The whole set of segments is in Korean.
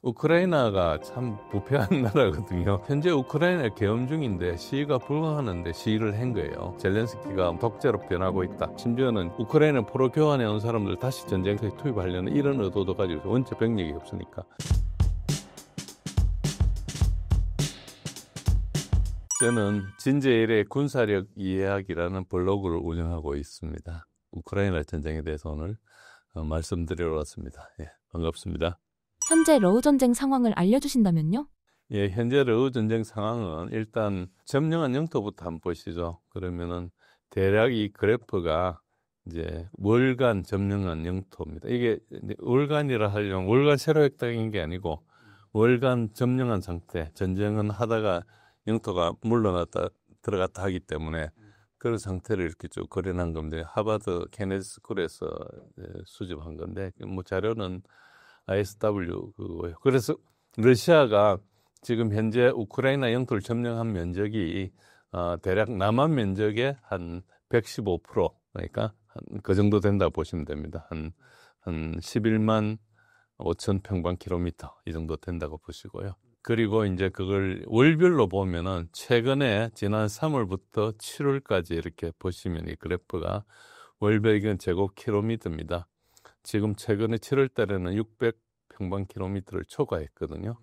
우크라이나가 참 부패한 나라거든요. 현재 우크라이나 계엄 중인데 시위가 불가하는데 시위를 한 거예요. 젤렌스키가 독재로 변하고 있다. 심지어는 우크라이나 포로 교환해 온 사람들 다시 전쟁터에 투입하려는 이런 의도도 가지고 원체 병력이 없으니까. 저는 진제1의 군사력 이해학이라는 블로그를 운영하고 있습니다. 우크라이나 전쟁에 대해서 오늘 말씀드리러 왔습니다. 예, 반갑습니다. 현재 러우 전쟁 상황을 알려주신다면요? 예, 현재 러우 전쟁 상황은 일단 점령한 영토부터 한번 보시죠. 그러면은 대략 이 그래프가 이제 월간 점령한 영토입니다. 이게 월간이라 하려면 월간 세로 획득인 게 아니고 월간 점령한 상태. 전쟁은 하다가 영토가 물러났다 들어갔다 하기 때문에 그런 상태를 이렇게 쭉 그려놓은 겁니다. 하버드 케네디 스쿨에서 수집한 건데 뭐 자료는 ISW 그거예요. 그래서 러시아가 지금 현재 우크라이나 영토를 점령한 면적이 대략 남한 면적의 한 115% 그러니까 그 정도 된다 보시면 됩니다. 한 11만 5천 평방킬로미터 이 정도 된다고 보시고요. 그리고 이제 그걸 월별로 보면은 최근에 지난 3월부터 7월까지 이렇게 보시면 이 그래프가 월별 제곱킬로미터입니다. 지금 최근에 7월 달에는 600평방킬로미터를 초과했거든요.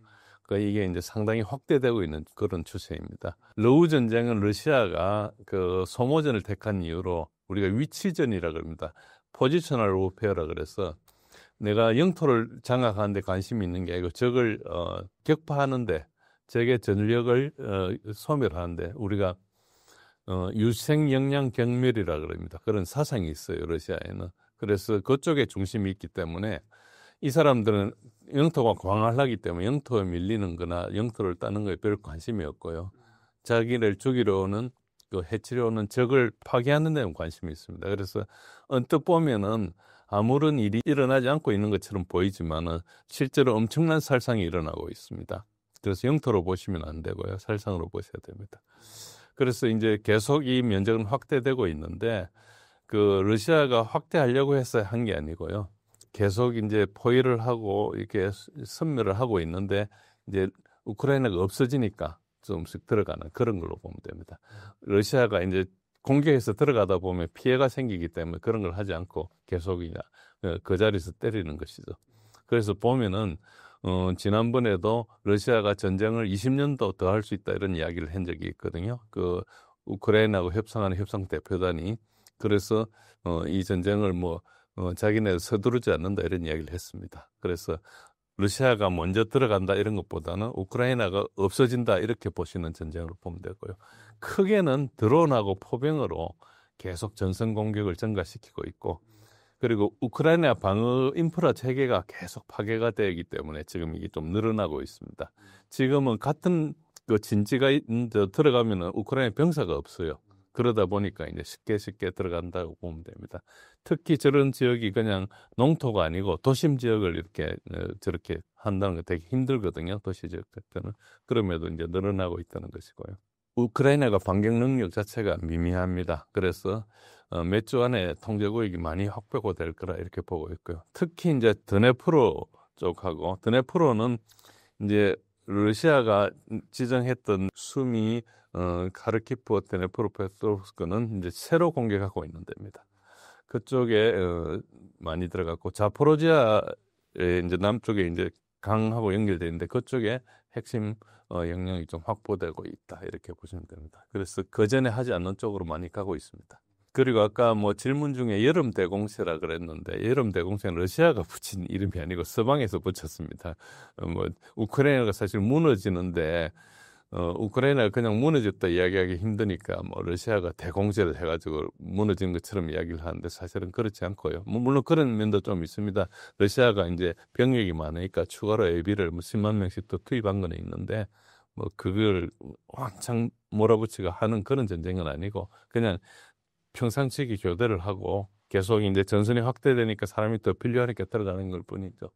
그러니까 이게 이제 상당히 확대되고 있는 그런 추세입니다. 러우 전쟁은 러시아가 그 소모전을 택한 이유로 우리가 위치전이라 그럽니다. 포지셔널 워페어라 그래서 내가 영토를 장악하는 데 관심이 있는 게 아니고 적을 격파하는데 적의 전력을 소멸하는데 우리가 유생역량경멸이라 그럽니다. 그런 사상이 있어요, 러시아에는. 그래서 그쪽에 중심이 있기 때문에 이 사람들은 영토가 광활하기 때문에 영토에 밀리는 거나 영토를 따는 거에 별 관심이 없고요. 자기를 죽이려 오는 해치려 오는 적을 파괴하는 데는 관심이 있습니다. 그래서 언뜻 보면은 아무런 일이 일어나지 않고 있는 것처럼 보이지만은 실제로 엄청난 살상이 일어나고 있습니다. 그래서 영토로 보시면 안 되고요. 살상으로 보셔야 됩니다. 그래서 이제 계속 이 면적은 확대되고 있는데 그 러시아가 확대하려고 해서 한 게 아니고요. 계속 이제 포위를 하고 이렇게 섬멸을 하고 있는데 이제 우크라이나가 없어지니까 조금씩 들어가는 그런 걸로 보면 됩니다. 러시아가 이제 공격해서 들어가다 보면 피해가 생기기 때문에 그런 걸 하지 않고 계속 그 자리에서 때리는 것이죠. 그래서 보면은 지난번에도 러시아가 전쟁을 20년도 더 할 수 있다 이런 이야기를 한 적이 있거든요. 그 우크라이나하고 협상하는 협상 대표단이 그래서 이 전쟁을 자기네 서두르지 않는다 이런 이야기를 했습니다. 그래서 러시아가 먼저 들어간다 이런 것보다는 우크라이나가 없어진다 이렇게 보시는 전쟁으로 보면 되고요. 크게는 드론하고 포병으로 계속 전선 공격을 증가시키고 있고 그리고 우크라이나 방어 인프라 체계가 계속 파괴가 되기 때문에 지금 이게 좀 늘어나고 있습니다. 지금은 같은 그 진지가 들어가면은 우크라이나 병사가 없어요. 그러다 보니까 이제 쉽게 들어간다고 보면 됩니다. 특히 저런 지역이 그냥 농토가 아니고 도심 지역을 이렇게 저렇게 한다는 게 되게 힘들거든요. 도시 지역 때는. 그럼에도 이제 늘어나고 있다는 것이고요. 우크라이나가 반격 능력 자체가 미미합니다. 그래서 몇 주 안에 통제구역이 많이 확보될 거라 이렇게 보고 있고요. 특히 이제 드네프로 쪽하고 드네프로는 이제 러시아가 지정했던 수미 카르키프 드네프로페트로브스크는 이제 새로 공격하고 있는 데입니다. 그쪽에 많이 들어갔고 자포로지아의 이제 남쪽에 이제 강하고 연결되어 있는데 그쪽에 핵심 영역이 좀 확보되고 있다 이렇게 보시면 됩니다. 그래서 그 전에 하지 않는 쪽으로 많이 가고 있습니다. 그리고 아까 질문 중에 여름 대공세라 그랬는데 여름 대공세는 러시아가 붙인 이름이 아니고 서방에서 붙였습니다. 우크라이나가 사실 무너지는데 우크라이나가 그냥 무너졌다 이야기하기 힘드니까 러시아가 대공세를 해가지고 무너진 것처럼 이야기를 하는데 사실은 그렇지 않고요. 물론 그런 면도 좀 있습니다. 러시아가 이제 병력이 많으니까 추가로 예비를 10만 명씩 더 투입한 건 있는데 그걸 왕창 몰아붙이고 하는 그런 전쟁은 아니고 그냥 평상시기 교대를 하고 계속 이제 전선이 확대되니까 사람이 더 필요하니까 들어가는 걸 뿐이죠.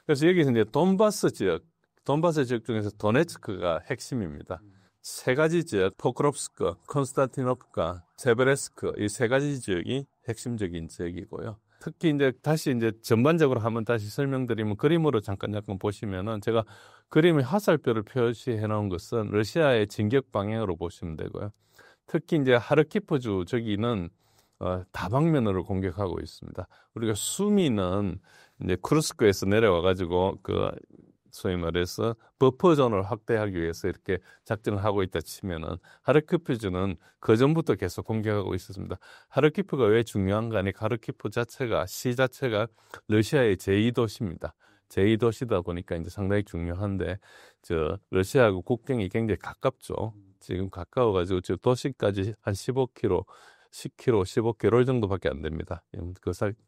그래서 여기서 이제 돈바스 지역 중에서 도네츠크가 핵심입니다. 세 가지 지역, 포크롭스크, 콘스탄티노프카, 세베레스크 이 세 가지 지역이 핵심적인 지역이고요. 특히 이제 다시 이제 전반적으로 한번 다시 설명드리면 그림으로 잠깐 보시면은 제가 그림의 화살표를 표시해 놓은 것은 러시아의 진격 방향으로 보시면 되고요. 특히 이제 하르키프주 저기는 다방면으로 공격하고 있습니다. 우리가 수미는 이제 쿠르스크에서 내려와 가지고 그 소위 말해서 버퍼존을 확대하기 위해서 이렇게 작전을 하고 있다 치면은 하르키프주는 그 전부터 계속 공격하고 있었습니다. 하르키프가 왜 중요한가 하니 하르키프 자체가 시 자체가 러시아의 제2도시입니다. 제2도시다 보니까 이제 상당히 중요한데 저 러시아하고 국경이 굉장히 가깝죠. 지금 가까워가지고 저 도시까지 한 15km, 10km, 15km 정도밖에 안 됩니다.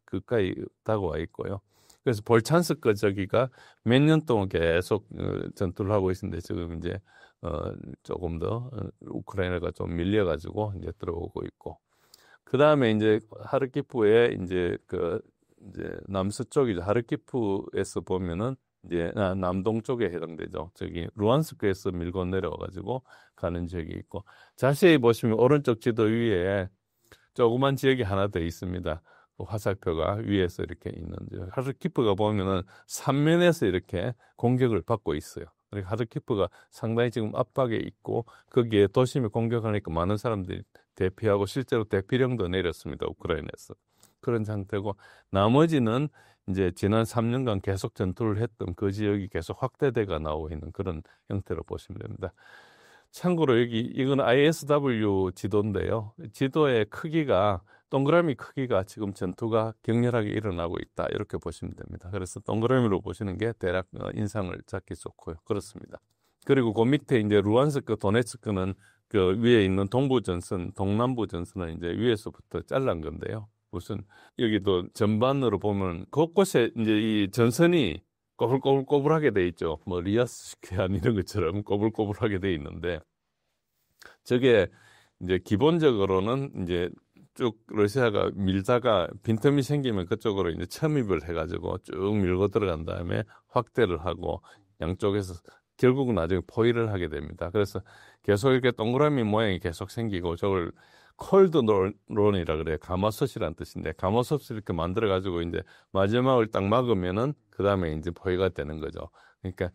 그까이 다가와 있고요. 그래서 볼찬스크 저기가 몇 년 동안 계속 전투를 하고 있는데 지금 이제 조금 더 우크라이나가 좀 밀려가지고 이제 들어오고 있고 그 다음에 이제 하르키프의 이제 이제 남서쪽이죠. 하르키프에서 보면은 이제 남동 쪽에 해당되죠. 저기 루안스크에서 밀고 내려와가지고 가는 지역이 있고 자세히 보시면 오른쪽 지도 위에 조그만 지역이 하나 더 있습니다. 화살표가 위에서 이렇게 있는데 하르키프가 보면은 삼면에서 이렇게 공격을 받고 있어요. 그러니까 하르키프가 상당히 지금 압박에 있고 거기에 도심에 공격하니까 많은 사람들이 대피하고 실제로 대피령도 내렸습니다. 우크라이나에서. 그런 상태고 나머지는 이제 지난 3년간 계속 전투를 했던 그 지역이 계속 확대돼가 나오고 있는 그런 형태로 보시면 됩니다. 참고로 이건 ISW 지도인데요. 지도의 크기가 동그라미 크기가 지금 전투가 격렬하게 일어나고 있다. 이렇게 보시면 됩니다. 그래서 동그라미로 보시는 게 대략 인상을 잡기 좋고요. 그렇습니다. 그리고 그 밑에 이제 루안스크, 도네츠크는 그 위에 있는 동부 전선, 동남부 전선은 이제 위에서부터 잘란 건데요. 무슨 여기도 전반으로 보면 곳곳에 이제 이 전선이 꼬불꼬불하게 돼 있죠. 뭐 리아스시키안 이런 것처럼 꼬불꼬불하게 돼 있는데 저게 이제 기본적으로는 이제 쭉 러시아가 밀다가 빈틈이 생기면 그쪽으로 이제 첨입을 해가지고 쭉 밀고 들어간 다음에 확대를 하고 양쪽에서 결국은 나중에 포위를 하게 됩니다. 그래서 계속 이렇게 동그라미 모양이 계속 생기고 저걸 콜드 론이라 그래요. 가마솥이란 뜻인데 가마솥을 이렇게 만들어가지고 이제 마지막을 딱 막으면은 그 다음에 이제 포위가 되는 거죠. 그러니까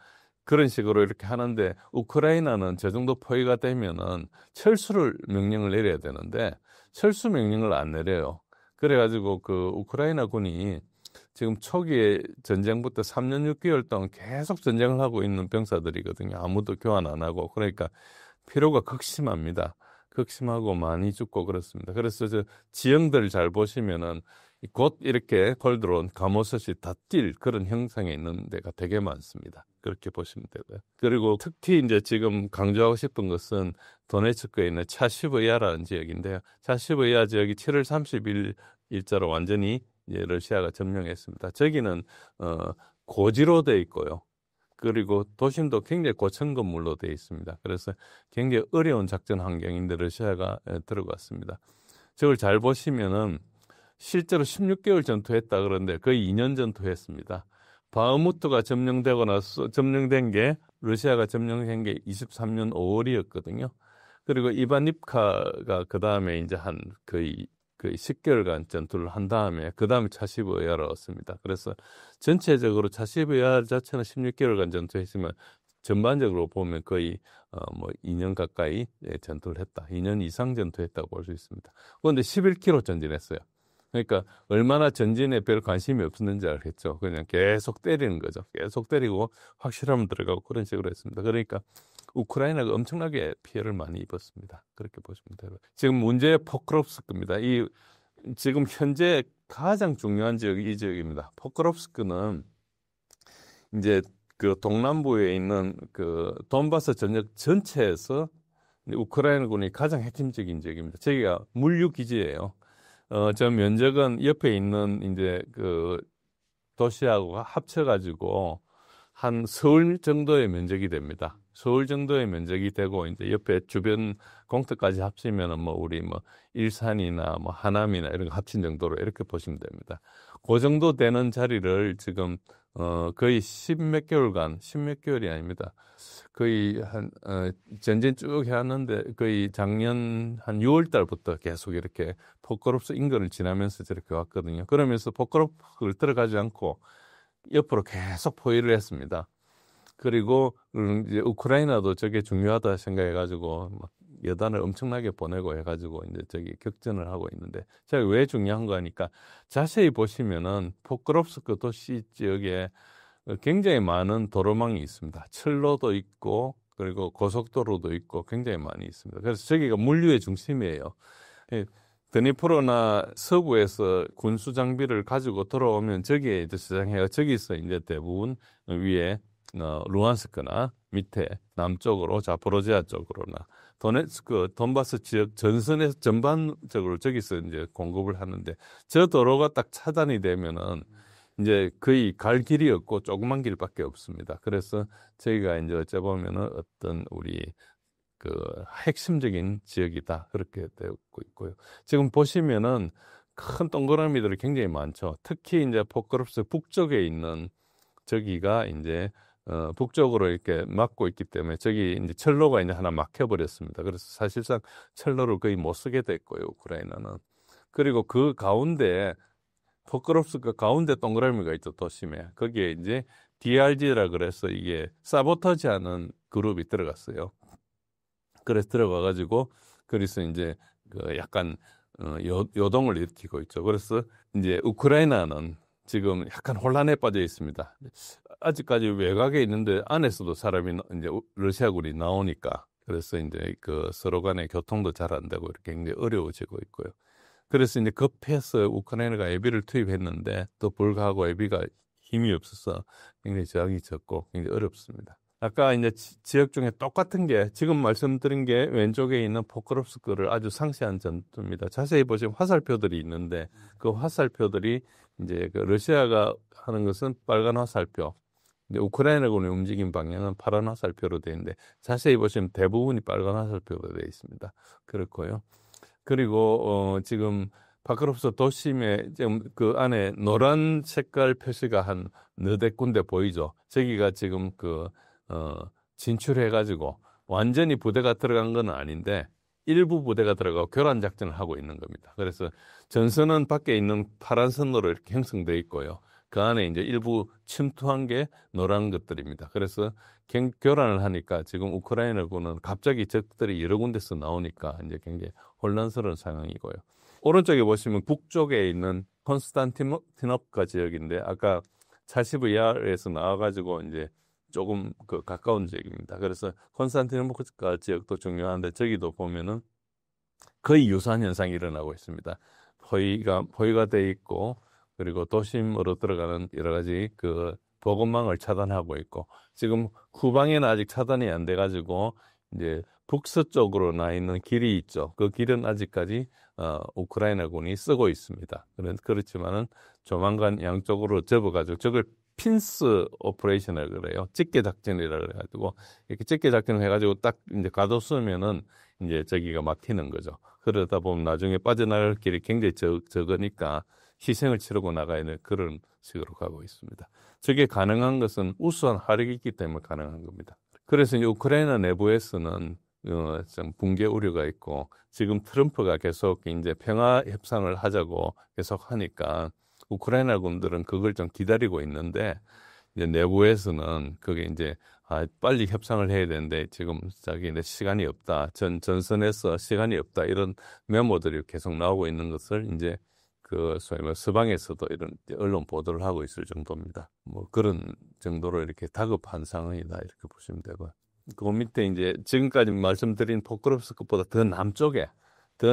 그런 식으로 이렇게 하는데 우크라이나는 저 정도 포위가 되면은 철수를 명령을 내려야 되는데 철수 명령을 안 내려요. 그래가지고 그 우크라이나 군이 지금 초기에 전쟁부터 3년 6개월 동안 계속 전쟁을 하고 있는 병사들이거든요. 아무도 교환 안 하고. 그러니까 피로가 극심합니다. 극심하고 많이 죽고 그렇습니다. 그래서 저 지형들 잘 보시면은 곧 이렇게 콜드론, 가모솥이 다 뛸 그런 형상에 있는 데가 되게 많습니다. 그렇게 보시면 되고요. 그리고 특히 이제 지금 강조하고 싶은 것은 도네츠크에 있는 차시브야라는 지역인데요. 차시브야 지역이 7월 30일 일자로 완전히 이제 러시아가 점령했습니다. 저기는 고지로 돼 있고요. 그리고 도심도 굉장히 고층 건물로 되어 있습니다. 그래서 굉장히 어려운 작전 환경인데 러시아가 들어갔습니다. 저걸 잘 보시면은 실제로 16개월 전투했다 그러는데 거의 2년 전투했습니다. 바흐무트가 점령된 게 러시아가 점령한 게 23년 5월이었거든요. 그리고 이바닙카가 그 다음에 이제 한 거의 10개월간 전투를 한 다음에 그 다음에 차시브야로 왔습니다. 그래서 전체적으로 차시브야 자체는 16개월간 전투했으면 전반적으로 보면 거의 뭐 2년 가까이 전투를 했다. 2년 이상 전투했다고 볼 수 있습니다. 그런데 11km 전진했어요. 그러니까 얼마나 전진에 별 관심이 없었는지 알겠죠. 그냥 계속 때리는 거죠. 계속 때리고 확실하면 들어가고 그런 식으로 했습니다. 그러니까 우크라이나가 엄청나게 피해를 많이 입었습니다. 그렇게 보시면 돼요. 지금 문제의 포크롭스크입니다. 이 지금 현재 가장 중요한 지역이 이 지역입니다. 포크롭스크는 이제 그 동남부에 있는 그 돈바스 전역 전체에서 우크라이나군이 가장 핵심적인 지역입니다. 저기가 물류 기지예요. 저 면적은 옆에 있는 이제 그 도시하고 합쳐가지고 한 서울 정도의 면적이 됩니다. 서울 정도의 면적이 되고 이제 옆에 주변 공터까지 합치면은 뭐 우리 뭐 일산이나 뭐 하남이나 이런 거 합친 정도로 이렇게 보시면 됩니다. 그 정도 되는 자리를 지금 거의 십몇 개월이 아닙니다. 거의 전진 쭉 해왔는데 거의 작년 한 6월 달부터 계속 이렇게 포크로프스 인근을 지나면서 저렇게 왔거든요. 그러면서 포크로프를 들어가지 않고 옆으로 계속 포위를 했습니다. 그리고 이제 우크라이나도 저게 중요하다 생각해가지고 막 여단을 엄청나게 보내고 해가지고 이제 저기 격전을 하고 있는데 제가 왜 중요한 거 하니까 자세히 보시면은 포크롭스크 도시 지역에 굉장히 많은 도로망이 있습니다. 철로도 있고 그리고 고속도로도 있고 굉장히 많이 있습니다. 그래서 저기가 물류의 중심이에요. 드니프로나 서부에서 군수 장비를 가지고 돌아오면 저기에 이제 저장해요. 저기서 이제 대부분 위에 루안스크나 밑에 남쪽으로 자포로지아 쪽으로나 도네츠크, 돈바스 지역 전선에서 전반적으로 저기서 이제 공급을 하는데 저 도로가 딱 차단이 되면은 이제 거의 갈 길이 없고 조그만 길밖에 없습니다. 그래서 저희가 이제 어째 보면은 어떤 우리 그 핵심적인 지역이다 그렇게 되고 있고요. 지금 보시면은 큰 동그라미들이 굉장히 많죠. 특히 이제 포크롭스 북쪽에 있는 저기가 이제 북쪽으로 이렇게 막고 있기 때문에 저기 이제 철로가 이제 하나 막혀버렸습니다. 그래서 사실상 철로를 거의 못 쓰게 됐고요, 우크라이나는. 그리고 그 가운데 포크롭스크 가운데 동그라미가 있죠, 도심에. 거기에 이제 DRG라 그래서 이게 사보타지하는 그룹이 들어갔어요. 그래서 들어가가지고 그래서 이제 그 약간 요동을 일으키고 있죠. 그래서 이제 우크라이나는 지금 약간 혼란에 빠져 있습니다. 아직까지 외곽에 있는데 안에서도 사람이 이제 러시아군이 나오니까 그래서 이제 그 서로 간의 교통도 잘 안 되고 이렇게 굉장히 어려워지고 있고요. 그래서 이제 급해서 우크라이나가 예비를 투입했는데 또 불구하고 예비가 힘이 없어서 굉장히 저항이 적고 굉장히 어렵습니다. 아까 이제 지역 중에 똑같은 게 지금 말씀드린 게 왼쪽에 있는 포크롭스크를 아주 상세한 전투입니다. 자세히 보시면 화살표들이 있는데 그 화살표들이 이제 그 러시아가 하는 것은 빨간 화살표, 이제 우크라이나군의 움직임 방향은 파란 화살표로 되어 있는데 자세히 보시면 대부분이 빨간 화살표로 되어 있습니다. 그렇고요. 그리고 지금 파크롭스 도심에 지금 그 안에 노란 색깔 표시가 한 너댓 군데 보이죠? 저기가 지금 진출해가지고 완전히 부대가 들어간 건 아닌데 일부 부대가 들어가고 교란 작전을 하고 있는 겁니다. 그래서 전선은 밖에 있는 파란 선으로 이렇게 형성되어 있고요. 그 안에 이제 일부 침투한 게 노란 것들입니다. 그래서 교란을 하니까 지금 우크라이나군은 갑자기 적들이 여러 군데서 나오니까 이제 굉장히 혼란스러운 상황이고요. 오른쪽에 보시면 북쪽에 있는 콘스탄티노프카 지역인데 아까 차시브야르에서 나와가지고 이제 조금 가까운 지역입니다. 그래서 콘스탄티노프카 지역도 중요한데 저기도 보면은 거의 유사한 현상이 일어나고 있습니다. 포위가 돼 있고 그리고 도심으로 들어가는 여러 가지 보급망을 차단하고 있고 지금 후방에는 아직 차단이 안 돼가지고 이제 북서쪽으로 나 있는 길이 있죠. 그 길은 아직까지 우크라이나군이 쓰고 있습니다. 그렇지만은 조만간 양쪽으로 접어가지고 저걸 핀스 오퍼레이션을 그래요. 집게 작전이라 그래가지고 이렇게 집게 작전을 해가지고 딱 이제 가뒀으면은 이제 저기가 막히는 거죠. 그러다 보면 나중에 빠져나갈 길이 굉장히 적으니까 희생을 치르고 나가야 하는 그런 식으로 가고 있습니다. 저게 가능한 것은 우수한 화력이 있기 때문에 가능한 겁니다. 그래서 이제 우크라이나 내부에서는 좀 붕괴 우려가 있고 지금 트럼프가 계속 이제 평화 협상을 하자고 계속 하니까 우크라이나 군들은 그걸 좀 기다리고 있는데 이제 내부에서는 그게 이제 빨리 협상을 해야 되는데 지금 자기네 시간이 없다. 전선에서 시간이 없다. 이런 메모들이 계속 나오고 있는 것을 이제 소위 말 서방에서도 이런 언론 보도를 하고 있을 정도입니다. 뭐 그런 정도로 이렇게 다급한 상황이다 이렇게 보시면 되고요. 그 밑에 이제 지금까지 말씀드린 포크롭스크보다 더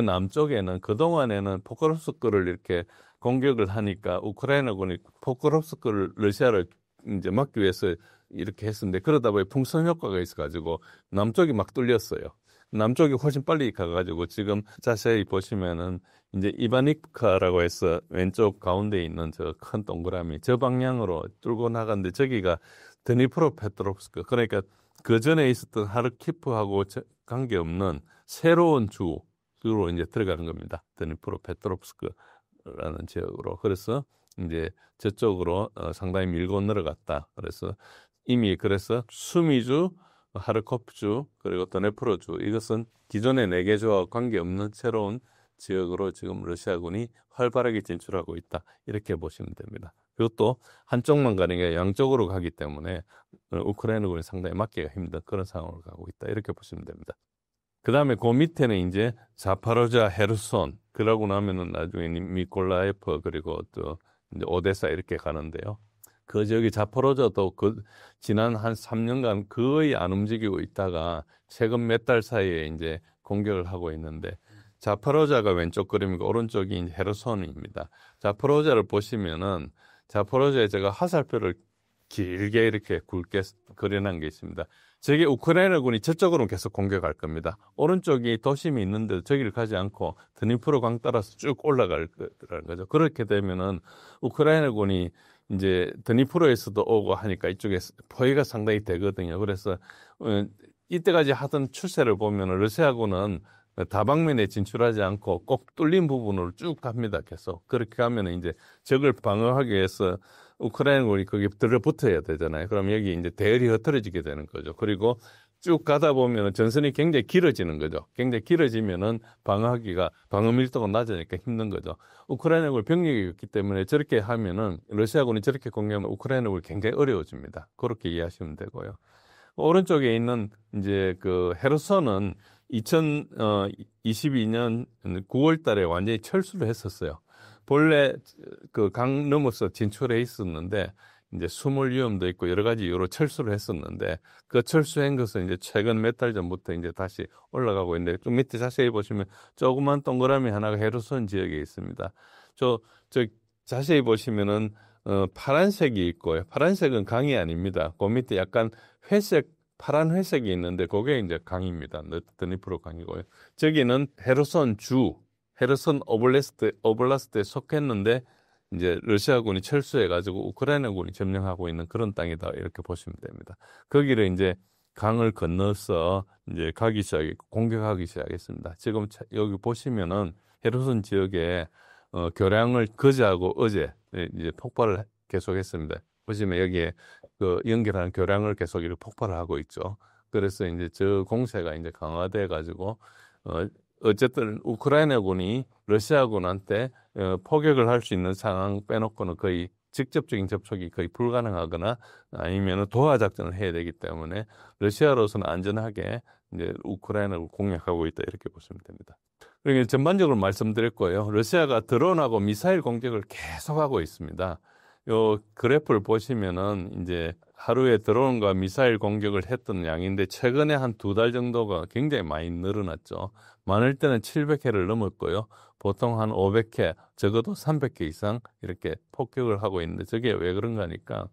남쪽에는 그동안에는 포크롭스크를 이렇게 공격을 하니까 우크라이나군이 포크롭스크를 러시아를 이제 막기 위해서 이렇게 했었는데 그러다 보니 풍선 효과가 있어가지고 남쪽이 막 뚫렸어요. 남쪽이 훨씬 빨리 가가지고 지금 자세히 보시면은 이제 이바니카라고 해서 왼쪽 가운데 있는 저 큰 동그라미 저 방향으로 뚫고 나갔는데 저기가 드니프로페트롭스크 그러니까 그 전에 있었던 하르키프하고 관계없는 새로운 주로 이제 들어가는 겁니다. 드니프로페트롭스크라는 지역으로. 그래서 이제 저쪽으로 상당히 밀고 늘어갔다. 그래서 이미 그래서 수미주, 하르코프주, 그리고 드네프로주 이것은 기존의 4개 주와 관계없는 새로운 지역으로 지금 러시아군이 활발하게 진출하고 있다. 이렇게 보시면 됩니다. 그것도 한쪽만 가는 게 양쪽으로 가기 때문에 우크라이나군이 상당히 막기가 힘든 그런 상황으로 가고 있다. 이렇게 보시면 됩니다. 그 다음에 그 밑에는 이제 자파로자, 헤르손, 그러고 나면은 나중에 미콜라이프 그리고 또 이제 오데사 이렇게 가는데요. 그 저기 자포로자도 그 지난 한 3년간 거의 안 움직이고 있다가 최근 몇 달 사이에 이제 공격을 하고 있는데 자포로자가 왼쪽 그림이고 오른쪽이 이제 헤르손입니다. 자포로자를 보시면은 자포로자에 제가 화살표를 길게 이렇게 굵게 그려놓은 게 있습니다. 저게 우크라이나군이 저쪽으로 계속 공격할 겁니다. 오른쪽이 도심이 있는데 저기를 가지 않고 드니프로 강 따라서 쭉 올라갈 거라는 거죠. 그렇게 되면은 우크라이나군이 이제 드니프로에서도 오고 하니까 이쪽에 포위가 상당히 되거든요. 그래서 이때까지 하던 추세를 보면 러시아군은 다방면에 진출하지 않고 꼭 뚫린 부분으로 쭉 갑니다. 계속 그렇게 가면 이제 적을 방어하기 위해서 우크라이나군이 거기 들어붙어야 되잖아요. 그럼 여기 이제 대열이 흐트러지게 되는 거죠. 그리고 쭉 가다 보면 전선이 굉장히 길어지는 거죠. 굉장히 길어지면은 방어하기가 방어 밀도가 낮으니까 힘든 거죠. 우크라이나군 병력이 없기 때문에 저렇게 하면은 러시아군이 저렇게 공격하면 우크라이나군이 굉장히 어려워집니다. 그렇게 이해하시면 되고요. 오른쪽에 있는 이제 그 헤르손은 2022년 9월 달에 완전히 철수를 했었어요. 본래 그 강 넘어서 진출해 있었는데 이제 숨을 위험도 있고 여러 가지 이유로 철수를 했었는데 그 철수한 것은 이제 최근 몇 달 전부터 이제 다시 올라가고 있는데 좀 밑에 자세히 보시면 조그만 동그라미 하나가 헤르손 지역에 있습니다. 저 자세히 보시면은 파란색이 있고요. 파란색은 강이 아닙니다. 그 밑에 약간 파란 회색이 있는데 그게 이제 강입니다. 드니프로 강이고요. 저기는 헤르손 오블라스트에 속했는데 이제 러시아군이 철수해가지고 우크라이나군이 점령하고 있는 그런 땅이다 이렇게 보시면 됩니다. 거기를 이제 강을 건너서 이제 공격하기 시작했습니다. 지금 여기 보시면은 헤르손 지역에 교량을 그제하고 어제 이제 폭발을 계속했습니다. 보시면 여기에 그 연결하는 교량을 계속 이렇게 폭발을 하고 있죠. 그래서 이제 저 공세가 이제 강화돼 가지고 어쨌든 우크라이나군이 러시아군한테 포격을 할 수 있는 상황 빼놓고는 거의 직접적인 접촉이 거의 불가능하거나 아니면 도하 작전을 해야 되기 때문에 러시아로서는 안전하게 이제 우크라이나를 공략하고 있다 이렇게 보시면 됩니다. 그러니까 전반적으로 말씀드렸고요. 러시아가 드론하고 미사일 공격을 계속하고 있습니다. 요 그래프를 보시면은 이제 하루에 드론과 미사일 공격을 했던 양인데 최근에 한 2달 정도가 굉장히 많이 늘어났죠. 많을 때는 700회를 넘었고요. 보통 한 500회, 적어도 300회 이상 이렇게 폭격을 하고 있는데 저게 왜 그런가 하니까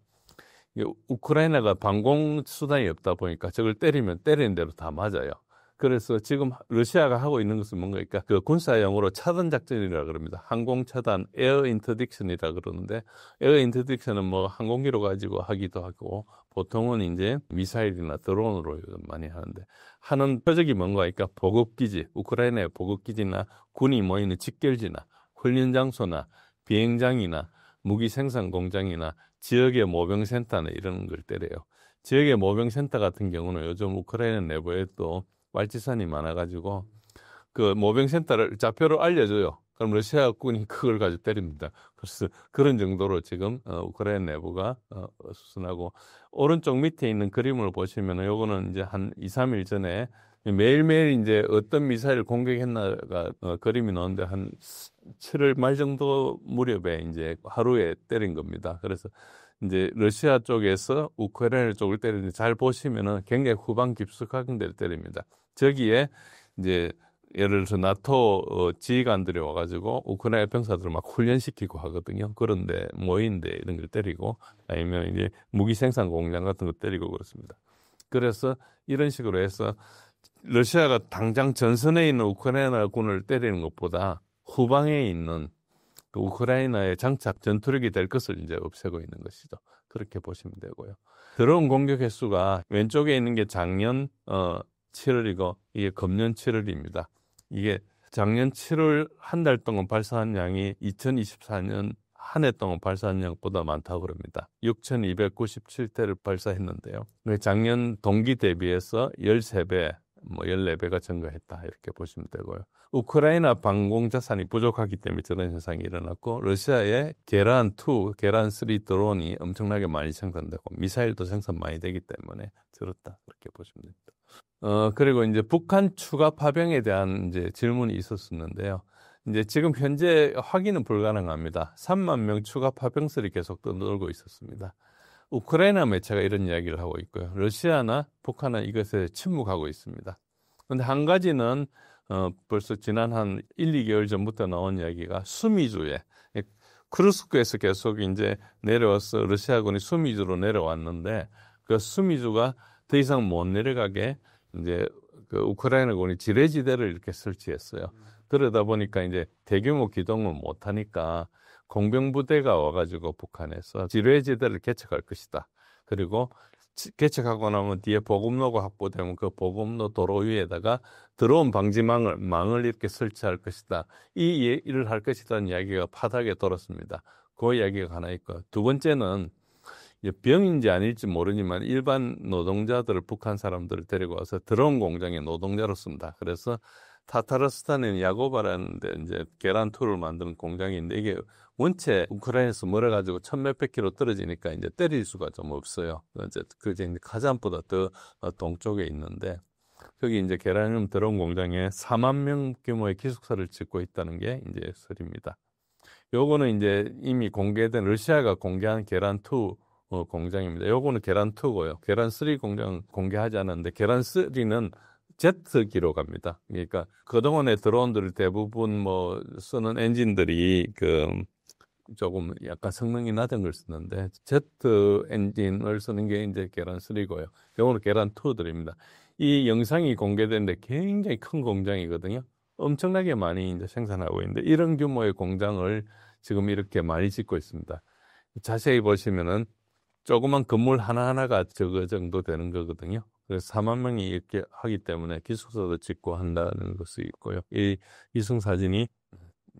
우크라이나가 방공 수단이 없다 보니까 적을 때리면 때리는 대로 다 맞아요. 그래서 지금 러시아가 하고 있는 것은 뭔가 그러니까 그 군사용어로 차단 작전이라 그럽니다. 항공 차단, 에어 인터딕션이라 그러는데 에어 인터딕션은 뭐 항공기로 가지고 하기도 하고 보통은 이제 미사일이나 드론으로 많이 하는데 하는 표적이 뭔가 그러니까 보급기지, 우크라이나의 보급기지나 군이 모이는 직결지나 훈련 장소나 비행장이나 무기 생산 공장이나 지역의 모병센터나 이런 걸 때려요. 지역의 모병센터 같은 경우는 요즘 우크라이나 내부에 또 말지산이 많아가지고 그 모병센터를 좌표를 알려줘요. 그럼 러시아군이 그걸 가지고 때립니다. 그래서 그런 정도로 지금 우크라이나 내부가 수순하고 오른쪽 밑에 있는 그림을 보시면 요거는 이제 한 2, 3일 전에 매일매일 이제 어떤 미사일 공격했나가 그림이 나오는데 한 7월 말 정도 무렵에 이제 하루에 때린 겁니다. 그래서 이제 러시아 쪽에서 우크라이나 쪽을 때리는데 잘 보시면은 굉장히 후방 깊숙한 데를 때립니다. 저기에 이제 예를 들어서 나토 지휘관들이 와가지고 우크라이나 병사들을 막 훈련시키고 하거든요. 그런데 모인데 이런 걸 때리고 아니면 이제 무기 생산 공장 같은 거 때리고 그렇습니다. 그래서 이런 식으로 해서 러시아가 당장 전선에 있는 우크라이나 군을 때리는 것보다 후방에 있는 그 우크라이나의 장착 전투력이 될 것을 이제 없애고 있는 것이죠. 그렇게 보시면 되고요. 드론 공격 횟수가 왼쪽에 있는 게 작년 7월이고 이게 금년 7월입니다. 이게 작년 7월 한 달 동안 발사한 양이 2024년 한 해 동안 발사한 양보다 많다고 그럽니다. 6,297대를 발사했는데요. 작년 동기 대비해서 13배, 14배가 증가했다 이렇게 보시면 되고요. 우크라이나 방공 자산이 부족하기 때문에 저런 현상이 일어났고 러시아의 계란2, 계란3 드론이 엄청나게 많이 생산되고 미사일도 생산 많이 되기 때문에 저렇다 그렇게 보시면 됩니다. 그리고 이제 북한 추가 파병에 대한 이제 질문이 있었었는데요. 이제 지금 현재 확인은 불가능합니다. 3만 명 추가 파병설이 계속 떠돌고 있었습니다. 우크라이나 매체가 이런 이야기를 하고 있고요. 러시아나 북한은 이것에 침묵하고 있습니다. 그런데 한 가지는 벌써 지난 한 1, 2개월 전부터 나온 이야기가 수미주에 크루스크에서 계속 이제 내려와서 러시아군이 수미주로 내려왔는데 그 수미주가 더 이상 못 내려가게 이제 그 우크라이나군이 지뢰지대를 이렇게 설치했어요. 그러다 보니까 이제 대규모 기동을 못 하니까 공병부대가 와가지고 북한에서 지뢰지대를 개척할 것이다. 그리고 개척하고 나면 뒤에 보급로가 확보되면 그 보급로 도로 위에다가 드론 방지망을 이렇게 설치할 것이다. 이 일을 할 것이라는 이야기가 파닥에 돌았습니다. 그 이야기가 하나 있고 두 번째는 병인지 아닐지 모르지만 일반 노동자들을 북한 사람들을 데리고 와서 드론 공장에 노동자로 씁니다. 그래서 타타르스탄에 야고바라는 데 이제 계란2를 만드는 공장이 있는데 이게 원체 우크라이나에서 멀어가지고 1,000몇백 킬로 떨어지니까 이제 때릴 수가 좀 없어요. 이제 카잔보다 더 동쪽에 있는데 거기 이제 계란륨 드론 공장에 4만 명 규모의 기숙사를 짓고 있다는 게 이제 설입니다. 요거는 이제 이미 공개된 러시아가 공개한 계란2 공장입니다. 요거는 계란2고요. 계란3 공장 공개하지 않았는데 계란3는 제트기로 갑니다. 그러니까 그동안의 드론들 대부분 쓰는 엔진들이 조금 약간 성능이 낮은 걸 쓰는데 제트 엔진을 쓰는 게 이제 계란3고요. 요거는 계란2들입니다. 이 영상이 공개됐는데 굉장히 큰 공장이거든요. 엄청나게 많이 이제 생산하고 있는데 이런 규모의 공장을 지금 이렇게 많이 짓고 있습니다. 자세히 보시면은 조그만 건물 하나하나가 저거 정도 되는 거거든요. 그래서 4만 명이 이렇게 하기 때문에 기숙사도 짓고 한다는 것이 있고요. 이 이승 사진이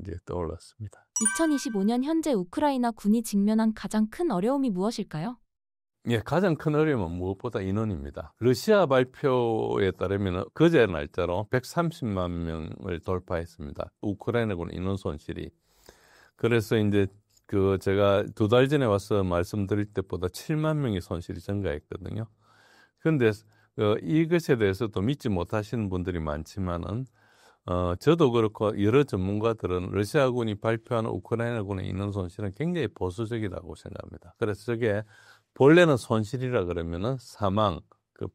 이제 떠올랐습니다. 2025년 현재 우크라이나 군이 직면한 가장 큰 어려움이 무엇일까요? 예, 가장 큰 어려움은 무엇보다 인원입니다. 러시아 발표에 따르면 그제 날짜로 130만 명을 돌파했습니다. 우크라이나군 인원 손실이. 그래서 이제 제가 2달 전에 와서 말씀드릴 때보다 7만 명의 손실이 증가했거든요. 그런데 이것에 대해서도 믿지 못하시는 분들이 많지만은 저도 그렇고 여러 전문가들은 러시아군이 발표하는 우크라이나군의 인원 손실은 굉장히 보수적이라고 생각합니다. 그래서 저게 본래는 손실이라 그러면은 사망,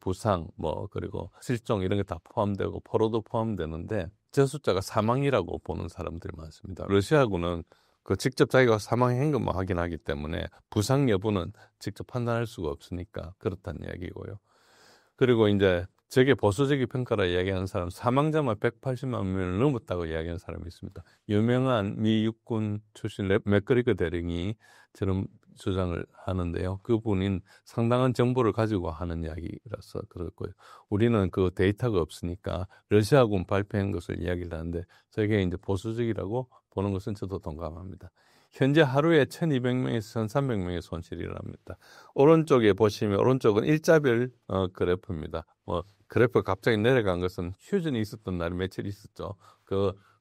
부상, 그리고 실종 이런 게 다 포함되고 포로도 포함되는데 저 숫자가 사망이라고 보는 사람들이 많습니다. 러시아군은 직접 자기가 사망한 것만 확인하기 때문에 부상 여부는 직접 판단할 수가 없으니까 그렇다는 이야기고요. 그리고 이제 저게 보수적인 평가라 이야기하는 사람, 사망자만 180만 명을 넘었다고 이야기하는 사람이 있습니다. 유명한 미 육군 출신 맥거리거 대령이 저런 주장을 하는데요. 그분은 상당한 정보를 가지고 하는 이야기라서 그렇고요. 우리는 그 데이터가 없으니까 러시아군 발표한 것을 이야기를 하는데 저게 이제 보수적이라고 보는 것은 저도 동감합니다. 현재 하루에 1,200명에서 1,300명의 손실이랍니다. 오른쪽에 보시면 오른쪽은 일자별 그래프입니다. 그래프가 갑자기 내려간 것은 휴전이 있었던 날이 며칠 있었죠.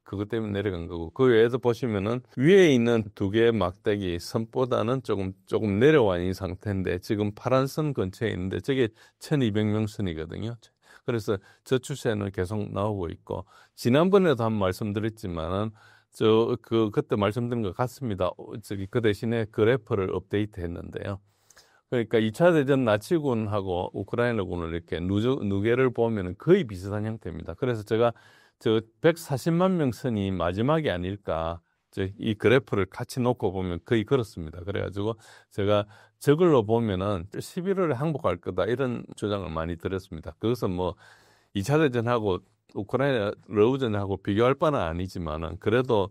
그것 때문에 내려간 거고 그 외에도 보시면은 위에 있는 두 개의 막대기 선보다는 조금 내려와 있는 상태인데 지금 파란 선 근처에 있는데 저게 1,200명 선이거든요. 그래서 저 추세는 계속 나오고 있고 지난번에도 한 말씀드렸지만은 그때 말씀드린 것 같습니다. 그 대신에 그래프를 업데이트 했는데요. 그러니까 2차 대전 나치군하고 우크라이나군을 이렇게 누계를 보면 거의 비슷한 형태입니다. 그래서 제가 140만 명 선이 마지막이 아닐까. 이 그래프를 같이 놓고 보면 거의 그렇습니다. 그래가지고 제가 저걸로 보면은 11월에 항복할 거다 이런 주장을 많이 드렸습니다. 그것은 2차 대전하고 우크라이나 러우전하고 비교할 바는 아니지만은 그래도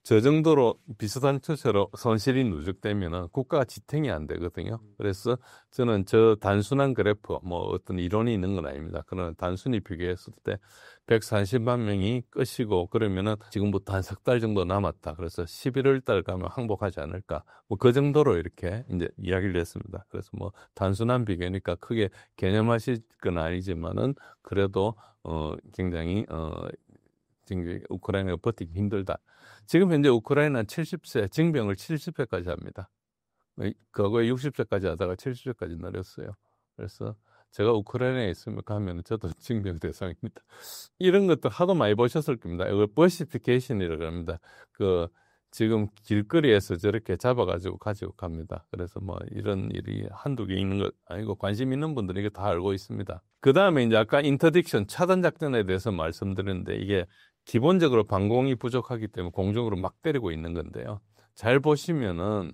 저 정도로 비슷한 처처로 손실이 누적되면은 국가가 지탱이 안 되거든요. 그래서 저는 저 단순한 그래프, 뭐 어떤 이론이 있는 건 아닙니다. 그러나 단순히 비교했을 때 140만 명이 끝이고 그러면은 지금부터 한 석 달 정도 남았다. 그래서 11월 달 가면 항복하지 않을까. 뭐 그 정도로 이렇게 이제 이야기를 했습니다. 그래서 뭐 단순한 비교니까 크게 개념하실 건 아니지만은 그래도 굉장히 지금 우크라이나가 버티기 힘들다. 지금 현재 우크라이나는 70세, 징병을 70세까지 합니다. 과거에 60세까지 하다가 70세까지 내렸어요. 그래서 제가 우크라이나에 있으면 가면 저도 징병 대상입니다. 이런 것도 하도 많이 보셨을 겁니다. 이걸 버시피케이션이라고 합니다. 지금 길거리에서 저렇게 잡아가지고 가지고 갑니다. 그래서 뭐 이런 일이 한두 개 있는 것 아니고 관심 있는 분들은 이거 다 알고 있습니다. 그 다음에 이제 아까 인터딕션 차단 작전에 대해서 말씀드렸는데 이게 기본적으로 방공이 부족하기 때문에 공중으로 막 때리고 있는 건데요. 잘 보시면은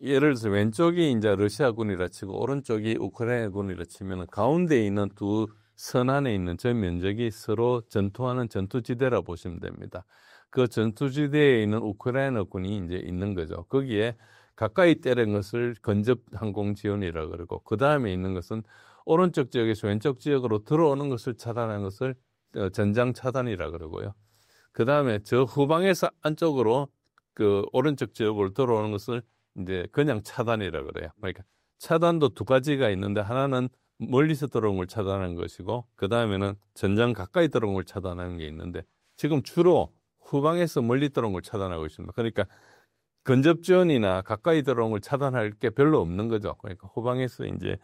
예를 들어서 왼쪽이 이제 러시아군이라 치고 오른쪽이 우크라이나군이라 치면은 가운데 있는 두 선 안에 있는 저 면적이 서로 전투하는 전투지대라 보시면 됩니다. 그 전투지대에 있는 우크라이나군이 이제 있는 거죠. 거기에 가까이 때린 것을 근접 항공 지원이라 그러고 그 다음에 있는 것은 오른쪽 지역에서 왼쪽 지역으로 들어오는 것을 차단하는 것을 전장 차단이라 그러고요. 그 다음에 저 후방에서 안쪽으로 그 오른쪽 지역으로 들어오는 것을 이제 그냥 차단이라 그래요. 그러니까 차단도 두 가지가 있는데 하나는 멀리서 들어온 걸 차단하는 것이고 그 다음에는 전장 가까이 들어온 걸 차단하는 게 있는데 지금 주로 후방에서 멀리 들어온 걸 차단하고 있습니다. 그러니까 근접 지원이나 가까이 들어온 걸 차단할 게 별로 없는 거죠. 그러니까 후방에서 이제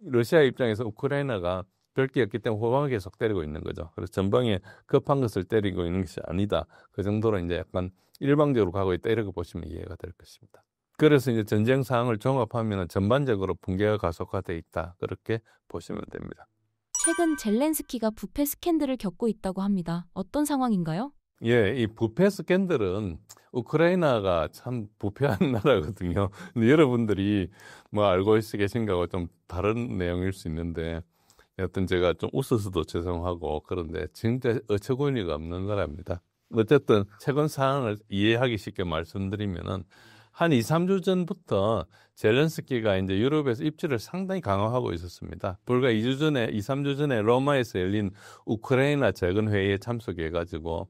러시아 입장에서 우크라이나가 별게 없기 때문에 후방을 계속 때리고 있는 거죠. 그래서 전방에 급한 것을 때리고 있는 것이 아니다. 그 정도로 이제 약간 일방적으로 가고 있다 이렇게 보시면 이해가 될 것입니다. 그래서 이제 전쟁 상황을 종합하면 전반적으로 붕괴가 가속화돼 있다. 그렇게 보시면 됩니다. 최근 젤렌스키가 부패 스캔들을 겪고 있다고 합니다. 어떤 상황인가요? 예, 이 부패 스캔들은 우크라이나가 참 부패한 나라거든요. 근데 여러분들이 뭐 알고 계신 거하고 좀 다른 내용일 수 있는데 여튼 제가 좀 웃어서도 죄송하고 그런데 진짜 어처구니가 없는 나라입니다. 어쨌든 최근 상황을 이해하기 쉽게 말씀드리면은 한 2, 3주 전부터 젤렌스키가 이제 유럽에서 입지를 상당히 강화하고 있었습니다. 불과 2주 전에, 2, 3주 전에 로마에서 열린 우크라이나 재건 회의에 참석해 가지고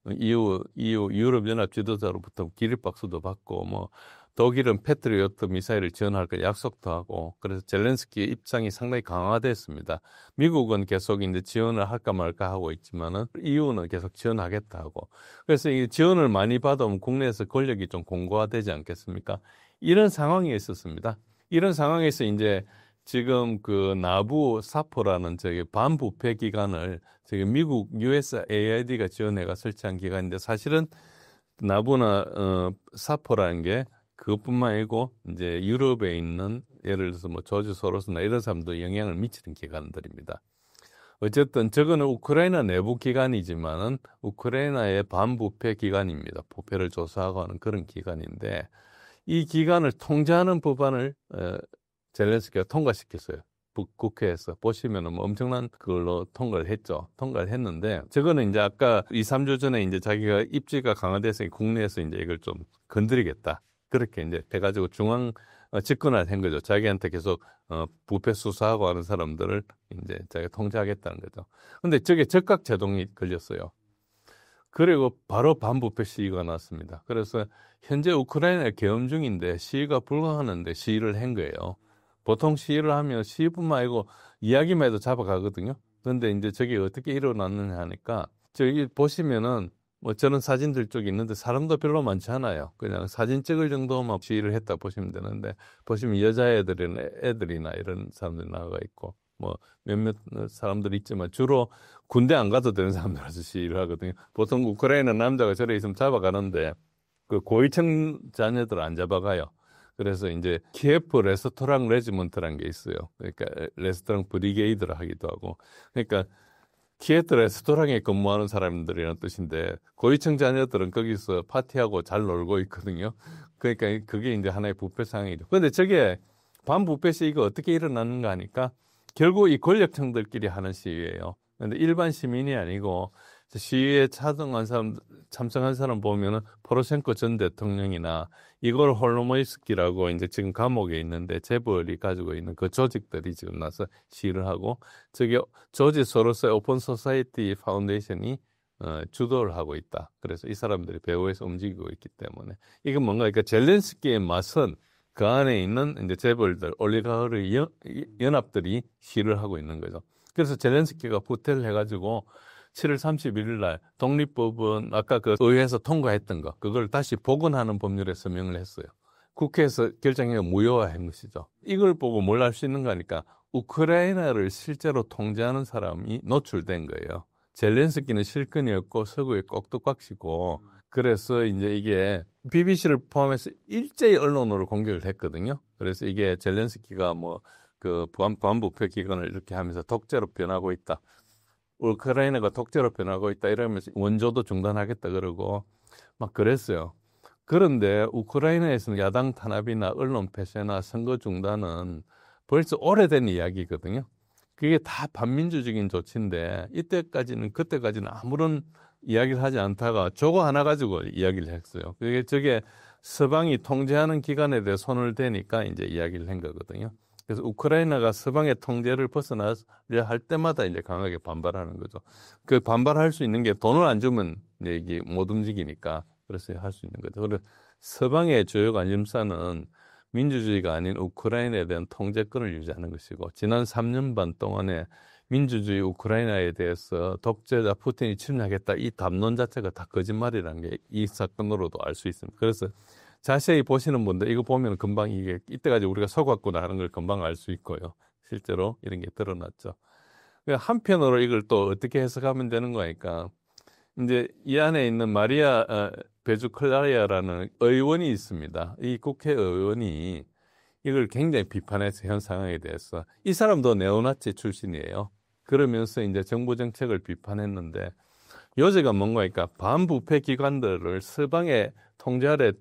EU 유럽연합 지도자로부터 기립박수도 받고 뭐 독일은 패트리어트 미사일을 지원할 거 약속도 하고 그래서 젤렌스키의 입장이 상당히 강화됐습니다. 미국은 계속 이제 지원을 할까 말까 하고 있지만은 EU는 계속 지원하겠다 하고 그래서 이 지원을 많이 받으면 국내에서 권력이 좀 공고화되지 않겠습니까? 이런 상황이 있었습니다. 이런 상황에서 이제 지금 그 나부 사포라는 저기 반부패 기관을 저기 미국 USAID가 지원해가 설치한 기관인데 사실은 나부나 사포라는 게 그것뿐만 아니고 이제 유럽에 있는 예를 들어서 뭐 조지 소로스나 이런 사람도 영향을 미치는 기관들입니다. 어쨌든 저거는 우크라이나 내부 기관이지만은 우크라이나의 반부패 기관입니다. 부패를 조사하고 하는 그런 기관인데 이 기관을 통제하는 법안을 젤렌스키가 통과시켰어요. 국회에서 보시면은 뭐 엄청난 그걸로 통과를 했죠. 통과를 했는데 저거는 이제 아까 2, 3주 전에 이제 자기가 입지가 강화돼서 국내에서 이제 이걸 좀 건드리겠다. 그렇게 이제 해가지고 중앙 집권을 한 거죠. 자기한테 계속 부패 수사하고 하는 사람들을 이제 자기가 통제하겠다는 거죠. 근데 저게 즉각 제동이 걸렸어요. 그리고 바로 반부패 시위가 났습니다. 그래서 현재 우크라이나에 계엄 중인데 시위가 불가하는데 시위를 한 거예요. 보통 시위를 하면 시위뿐만 아니고 이야기만 해도 잡아가거든요. 그런데 이제 저게 어떻게 일어났느냐 하니까 저기 보시면은 뭐 저는 사진들 쪽에 있는데 사람도 별로 많지 않아요. 그냥 사진 찍을 정도만 시위를 했다 보시면 되는데 보시면 여자애들이나 이런 사람들이 나와 있고 뭐 몇몇 사람들이 있지만 주로 군대 안 가도 되는 사람들아서 시위를 하거든요. 보통 우크라이나 남자가 저래 있으면 잡아가는데 그 고위층 자녀들 안 잡아가요. 그래서 이제 키예프 레스토랑 레지먼트라는 게 있어요. 그러니까 레스토랑 브리게이드라 하기도 하고 그러니까 키예프 레스토랑에 근무하는 사람들이라는 뜻인데 고위층 자녀들은 거기서 파티하고 잘 놀고 있거든요. 그러니까 그게 이제 하나의 부패 상황이죠. 그런데 저게 반부패 시위가 어떻게 일어났는가 하니까 결국 이 권력층들끼리 하는 시위예요. 그런데 일반 시민이 아니고 시위에 참석한 사람 보면은 포로셴코 전 대통령이나 이걸 홀로모이스키라고 이제 지금 감옥에 있는데 재벌이 가지고 있는 그 조직들이 지금 나서 시위를 하고 저기 조지 소로스의 오픈 소사이티 파운데이션이 주도를 하고 있다. 그래서 이 사람들이 배후에서 움직이고 있기 때문에 이건 뭔가 그러니까 젤렌스키의 맛은 그 안에 있는 이제 재벌들, 올리가르 연합들이 시위를 하고 있는 거죠. 그래서 젤렌스키가 후퇴를 해가지고 7월 31일 날 독립법은 아까 그 의회에서 통과했던 거 그걸 다시 복원하는 법률에 서명을 했어요. 국회에서 결정해 무효화한 것이죠. 이걸 보고 뭘 알 수 있는가 하니까 우크라이나를 실제로 통제하는 사람이 노출된 거예요. 젤렌스키는 실권이었고 서구의 꼭두각시고 그래서 이제 이게 BBC를 포함해서 일제히 언론으로 공격을 했거든요. 그래서 이게 젤렌스키가 뭐 그 반부패 기관을 이렇게 하면서 독재로 변하고 있다. 우크라이나가 독재로 변하고 있다 이러면서 원조도 중단하겠다 그러고 막 그랬어요. 그런데 우크라이나에서는 야당 탄압이나 언론 폐쇄나 선거 중단은 벌써 오래된 이야기거든요. 그게 다 반민주적인 조치인데 그때까지는 아무런 이야기를 하지 않다가 저거 하나 가지고 이야기를 했어요. 저게 서방이 통제하는 기관에 대해 손을 대니까 이제 이야기를 한 거거든요. 그래서 우크라이나가 서방의 통제를 벗어나려 할 때마다 이제 강하게 반발하는 거죠. 그 반발할 수 있는 게 돈을 안 주면 이게 못 움직이니까 그래서 할 수 있는 거죠. 그래서 서방의 주요 관심사는 민주주의가 아닌 우크라이나에 대한 통제권을 유지하는 것이고 지난 3년 반 동안에 민주주의 우크라이나에 대해서 독재자 푸틴이 침략했다 이 담론 자체가 다 거짓말이라는 게 이 사건으로도 알 수 있습니다. 그래서 자세히 보시는 분들 이거 보면 금방 이게 이때까지 우리가 속았구나 하는 걸 금방 알 수 있고요. 실제로 이런 게 드러났죠. 한편으로 이걸 또 어떻게 해석하면 되는 거니까 이제 이 안에 있는 마리아 베주클라리아라는 의원이 있습니다. 이 국회의원이 이걸 굉장히 비판해서 현 상황에 대해서 이 사람도 네오나치 출신이에요. 그러면서 이제 정부 정책을 비판했는데 요새가 뭔가니까 반부패 기관들을 서방의 통제 아래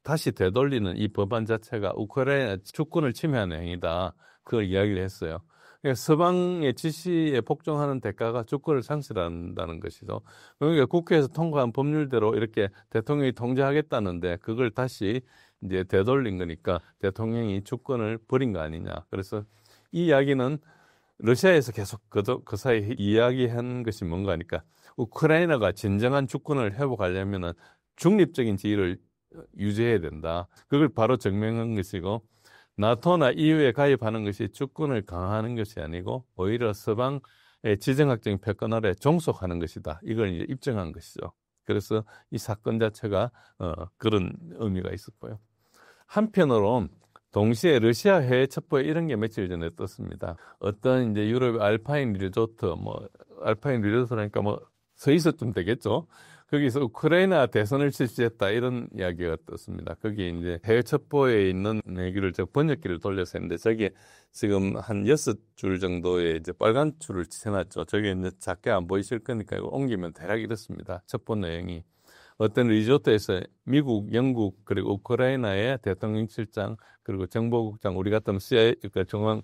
다시 되돌리는 이 법안 자체가 우크라이나 주권을 침해하는 행위다. 그걸 이야기를 했어요. 그러니까 서방의 지시에 복종하는 대가가 주권을 상실한다는 것이죠. 그러니까 국회에서 통과한 법률대로 이렇게 대통령이 통제하겠다는데 그걸 다시 이제 되돌린 거니까 대통령이 주권을 버린 거 아니냐. 그래서 이 이야기는 러시아에서 계속 그 사이에 이야기한 것이 뭔가 하니까 우크라이나가 진정한 주권을 회복하려면은 중립적인 지위를 유지해야 된다. 그걸 바로 증명한 것이고 나토나 EU에 가입하는 것이 주권을 강화하는 것이 아니고 오히려 서방의 지정학적인 패권 아래 종속하는 것이다. 이걸 이제 입증한 것이죠. 그래서 이 사건 자체가 그런 의미가 있었고요. 한편으로 동시에 러시아 해외 첩보에 이런 게 며칠 전에 떴습니다. 어떤 이제 유럽 알파인 리조트, 알파인 리조트라니까 스위스쯤 되겠죠. 거기서 우크라이나 대선을 실시했다 이런 이야기가 떴습니다. 거기 이제 해외 첩보에 있는 얘기를 제가 번역기를 돌려서 했는데 저기 지금 한 6줄 정도의 이제 빨간 줄을 쳐놨죠. 저게 이제 작게 안 보이실 거니까 이거 옮기면 대략 이렇습니다. 첩보 내용이. 어떤 리조트에서 미국, 영국, 그리고 우크라이나의 대통령실장, 그리고 정보국장, 우리 같으면 CIA, 그러니까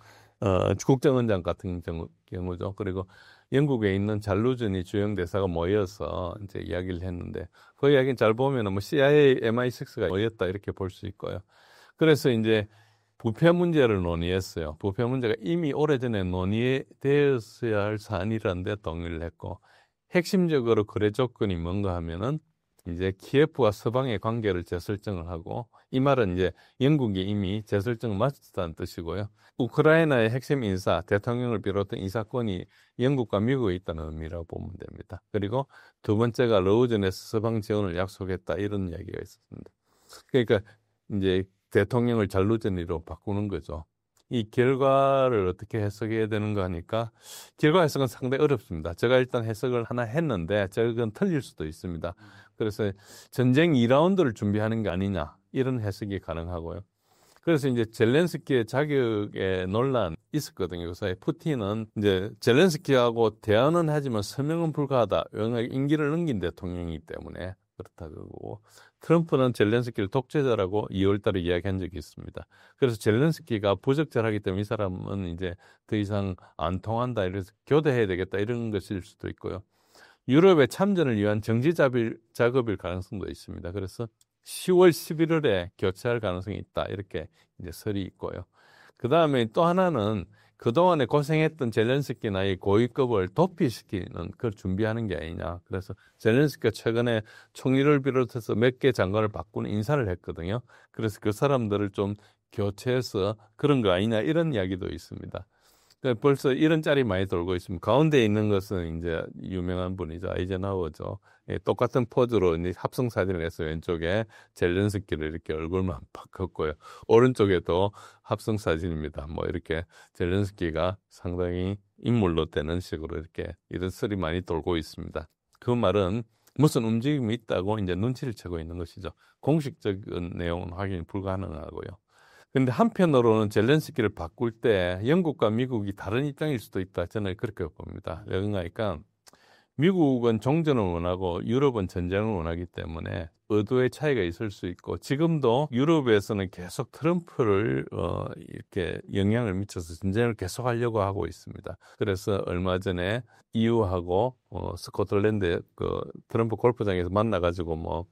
국정원장 같은 경우죠. 그리고 영국에 있는 잘루즈니 주영 대사가 모여서 이제 이야기를 했는데 그 이야기는 잘 보면은 CIA, MI6가 모였다 이렇게 볼 수 있고요. 그래서 이제 부패 문제를 논의했어요. 부패 문제가 이미 오래전에 논의되었어야 할 사안이라는데 동의를 했고 핵심적으로 거래 조건이 뭔가 하면은 이제 키예프와 서방의 관계를 재설정을 하고 이 말은 이제 영국이 이미 재설정을 마쳤다는 뜻이고요. 우크라이나의 핵심 인사, 대통령을 비롯한 인사권이 영국과 미국에 있다는 의미라고 보면 됩니다. 그리고 두 번째가 러우전에서 서방 지원을 약속했다 이런 이야기가 있었습니다. 그러니까 이제 대통령을 잘루전이로 바꾸는 거죠. 이 결과를 어떻게 해석해야 되는가 하니까 결과 해석은 상당히 어렵습니다. 제가 일단 해석을 하나 했는데 저건 틀릴 수도 있습니다. 그래서 전쟁 2라운드를 준비하는 게 아니냐 이런 해석이 가능하고요. 그래서 이제 젤렌스키의 자격에 논란 있었거든요. 그래서 푸틴은 이제 젤렌스키하고 대화는 하지만 서명은 불가하다. 왜냐하면 임기를 넘긴 대통령이기 때문에 그렇다고. 트럼프는 젤렌스키를 독재자라고 2월 달에 이야기한 적이 있습니다. 그래서 젤렌스키가 부적절하기 때문에 이 사람은 이제 더 이상 안 통한다. 이래서 교대해야 되겠다. 이런 것일 수도 있고요. 유럽의 참전을 위한 정지 작업일 가능성도 있습니다. 그래서 10월, 11월에 교체할 가능성이 있다. 이렇게 이제 설이 있고요. 그 다음에 또 하나는 그동안에 고생했던 젤렌스키나 이 고위급을 도피시키는 그걸 준비하는 게 아니냐. 그래서 젤렌스키가 최근에 총리를 비롯해서 몇 개 장관을 바꾸는 인사를 했거든요. 그래서 그 사람들을 좀 교체해서 그런 거 아니냐 이런 이야기도 있습니다. 그러니까 벌써 이런 짤이 많이 돌고 있습니다. 가운데 있는 것은 이제 유명한 분이죠. 아이젠하워죠. 예, 똑같은 포즈로 이제 합성 사진을 해서 왼쪽에 젤렌스키를 이렇게 얼굴만 바꿨고요. 오른쪽에도 합성 사진입니다. 뭐 이렇게 젤렌스키가 상당히 인물로 되는 식으로 이렇게 이런 설이 많이 돌고 있습니다. 그 말은 무슨 움직임이 있다고 이제 눈치를 채고 있는 것이죠. 공식적인 내용은 확인이 불가능하고요. 근데 한편으로는 젤렌스키를 바꿀 때 영국과 미국이 다른 입장일 수도 있다. 저는 그렇게 봅니다. 왜냐하니까 미국은 종전을 원하고 유럽은 전쟁을 원하기 때문에 의도의 차이가 있을 수 있고 지금도 유럽에서는 계속 트럼프를 이렇게 영향을 미쳐서 전쟁을 계속하려고 하고 있습니다. 그래서 얼마 전에 EU하고 스코틀랜드 그 트럼프 골프장에서 만나가지고 뭐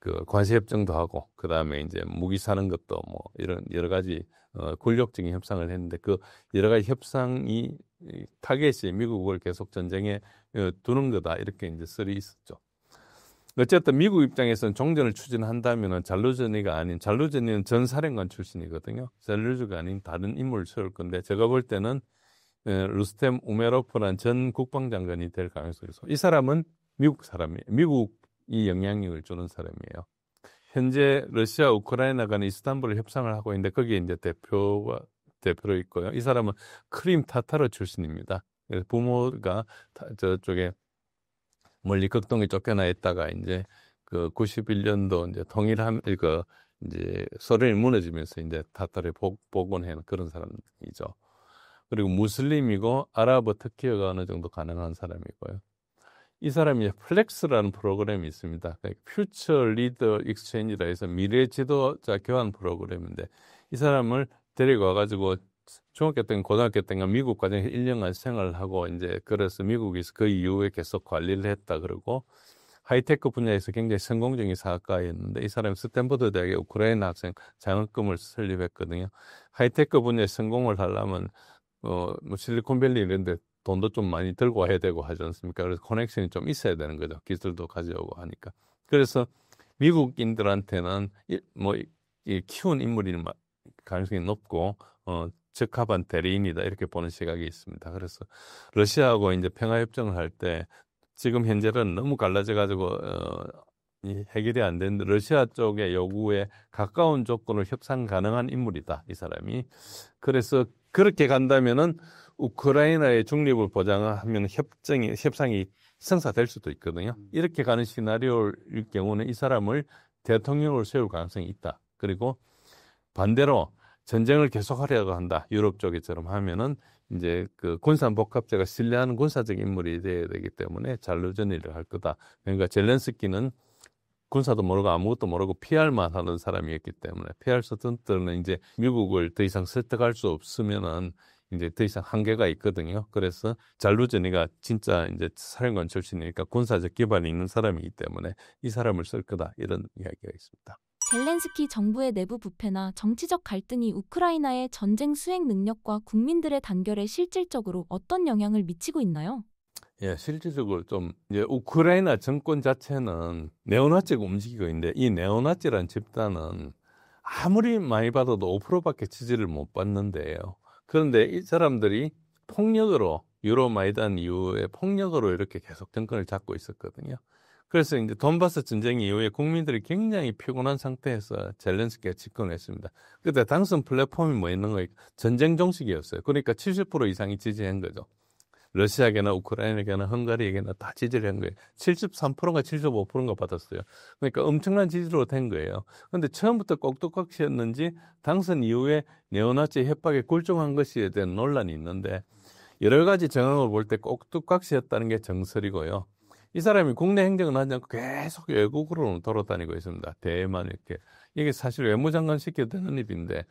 그 관세 협정도 하고 그다음에 이제 무기 사는 것도 뭐 이런 여러 가지 굴욕적인 협상을 했는데 그 여러 가지 협상이 타겟이 미국을 계속 전쟁에 두는 거다 이렇게 이제 설이 있었죠. 어쨌든 미국 입장에서는 종전을 추진한다면은 잘루저니는 전 사령관 출신이거든요. 잘루저가 아닌 다른 인물을 세울 건데 제가 볼 때는 루스템 우메로프란 전 국방장관이 될 가능성이 있어. 이 사람은 미국 사람이에요. 미국이 영향력을 주는 사람이에요. 현재 러시아, 우크라이나 간에 이스탄불 협상을 하고 있는데 거기에 이제 대표로 있고요. 이 사람은 크림 타타르 출신입니다. 그래서 부모가 저쪽에 멀리 극동에 쫓겨나 있다가 이제 그 91년도 이제 이제 소련이 무너지면서 이제 타타르에 복원한 그런 사람이죠. 그리고 무슬림이고 아랍어 터키어가 어느 정도 가능한 사람이고요. 이 사람이 플렉스라는 프로그램이 있습니다. 퓨처 리더 익스체인지라 해서 미래 지도자 교환 프로그램인데 이 사람을 데리고 와가지고 중학교 때인가 고등학교 때인가 미국 과정에서 1년간 생활을 하고 이제 그래서 미국에서 그 이후에 계속 관리를 했다 그러고 하이테크 분야에서 굉장히 성공적인 사학가였는데 이 사람이 스탠퍼드 대학의 우크라이나 학생 장학금을 설립했거든요. 하이테크 분야에 성공을 하려면 뭐 실리콘밸리 이런 데 돈도 좀 많이 들고 와야 되고 하지 않습니까? 그래서 커넥션이 좀 있어야 되는 거죠. 기술도 가져오고 하니까. 그래서 미국인들한테는 키운 인물이 가능성이 높고 적합한 대리인이다 이렇게 보는 시각이 있습니다. 그래서 러시아하고 이제 평화협정을 할 때 지금 현재는 너무 갈라져 가지고 해결이 안 되는데 러시아 쪽의 요구에 가까운 조건을 협상 가능한 인물이다 이 사람이. 그래서 그렇게 간다면은 우크라이나의 중립을 보장하면 협상이 성사될 수도 있거든요. 이렇게 가는 시나리오일 경우는 이 사람을 대통령으로 세울 가능성이 있다. 그리고 반대로 전쟁을 계속하려고 한다. 유럽 쪽에처럼 하면은 이제 그 군산복합제가 신뢰하는 군사적 인물이 돼야 되기 때문에 잘루저니를 할 거다. 그러니까 젤렌스키는 군사도 모르고 아무것도 모르고 PR만 하는 사람이었기 때문에 PR 서턴트는 이제 미국을 더 이상 설득할 수 없으면은 이제 더 이상 한계가 있거든요. 그래서 잘루저니가 진짜 이제 사령관 출신이니까 군사적 기반이 있는 사람이기 때문에 이 사람을 쓸 거다 이런 이야기가 있습니다. 젤렌스키 정부의 내부 부패나 정치적 갈등이 우크라이나의 전쟁 수행 능력과 국민들의 단결에 실질적으로 어떤 영향을 미치고 있나요? 예, 실질적으로 좀 이제 우크라이나 정권 자체는 네오나치가 움직이고 있는데 이 네오나치란 집단은 아무리 많이 받아도 5%밖에 지지를 못 받는데요. 그런데 이 사람들이 폭력으로 유로마이단 이후에 폭력으로 이렇게 계속 정권을 잡고 있었거든요. 그래서 이제 돈바스 전쟁 이후에 국민들이 굉장히 피곤한 상태에서 젤렌스키가 집권을 했습니다. 그때 당선 플랫폼이 뭐 있는 거예요? 전쟁 종식이었어요. 그러니까 70% 이상이 지지한 거죠. 러시아계나 우크라이나계나 헝가리에게나 다 지지를 한 거예요. 73%인가 75%인가 받았어요. 그러니까 엄청난 지지로 된 거예요. 그런데 처음부터 꼭두각시였는지 당선 이후에 네오나치 협박에 굴종한 것에 대한 논란이 있는데 여러 가지 정황을 볼 때 꼭두각시였다는 게 정설이고요. 이 사람이 국내 행정은 하지 않고 계속 외국으로 돌아다니고 있습니다. 대만 이렇게. 이게 사실 외무장관 시켜도 되는 일인데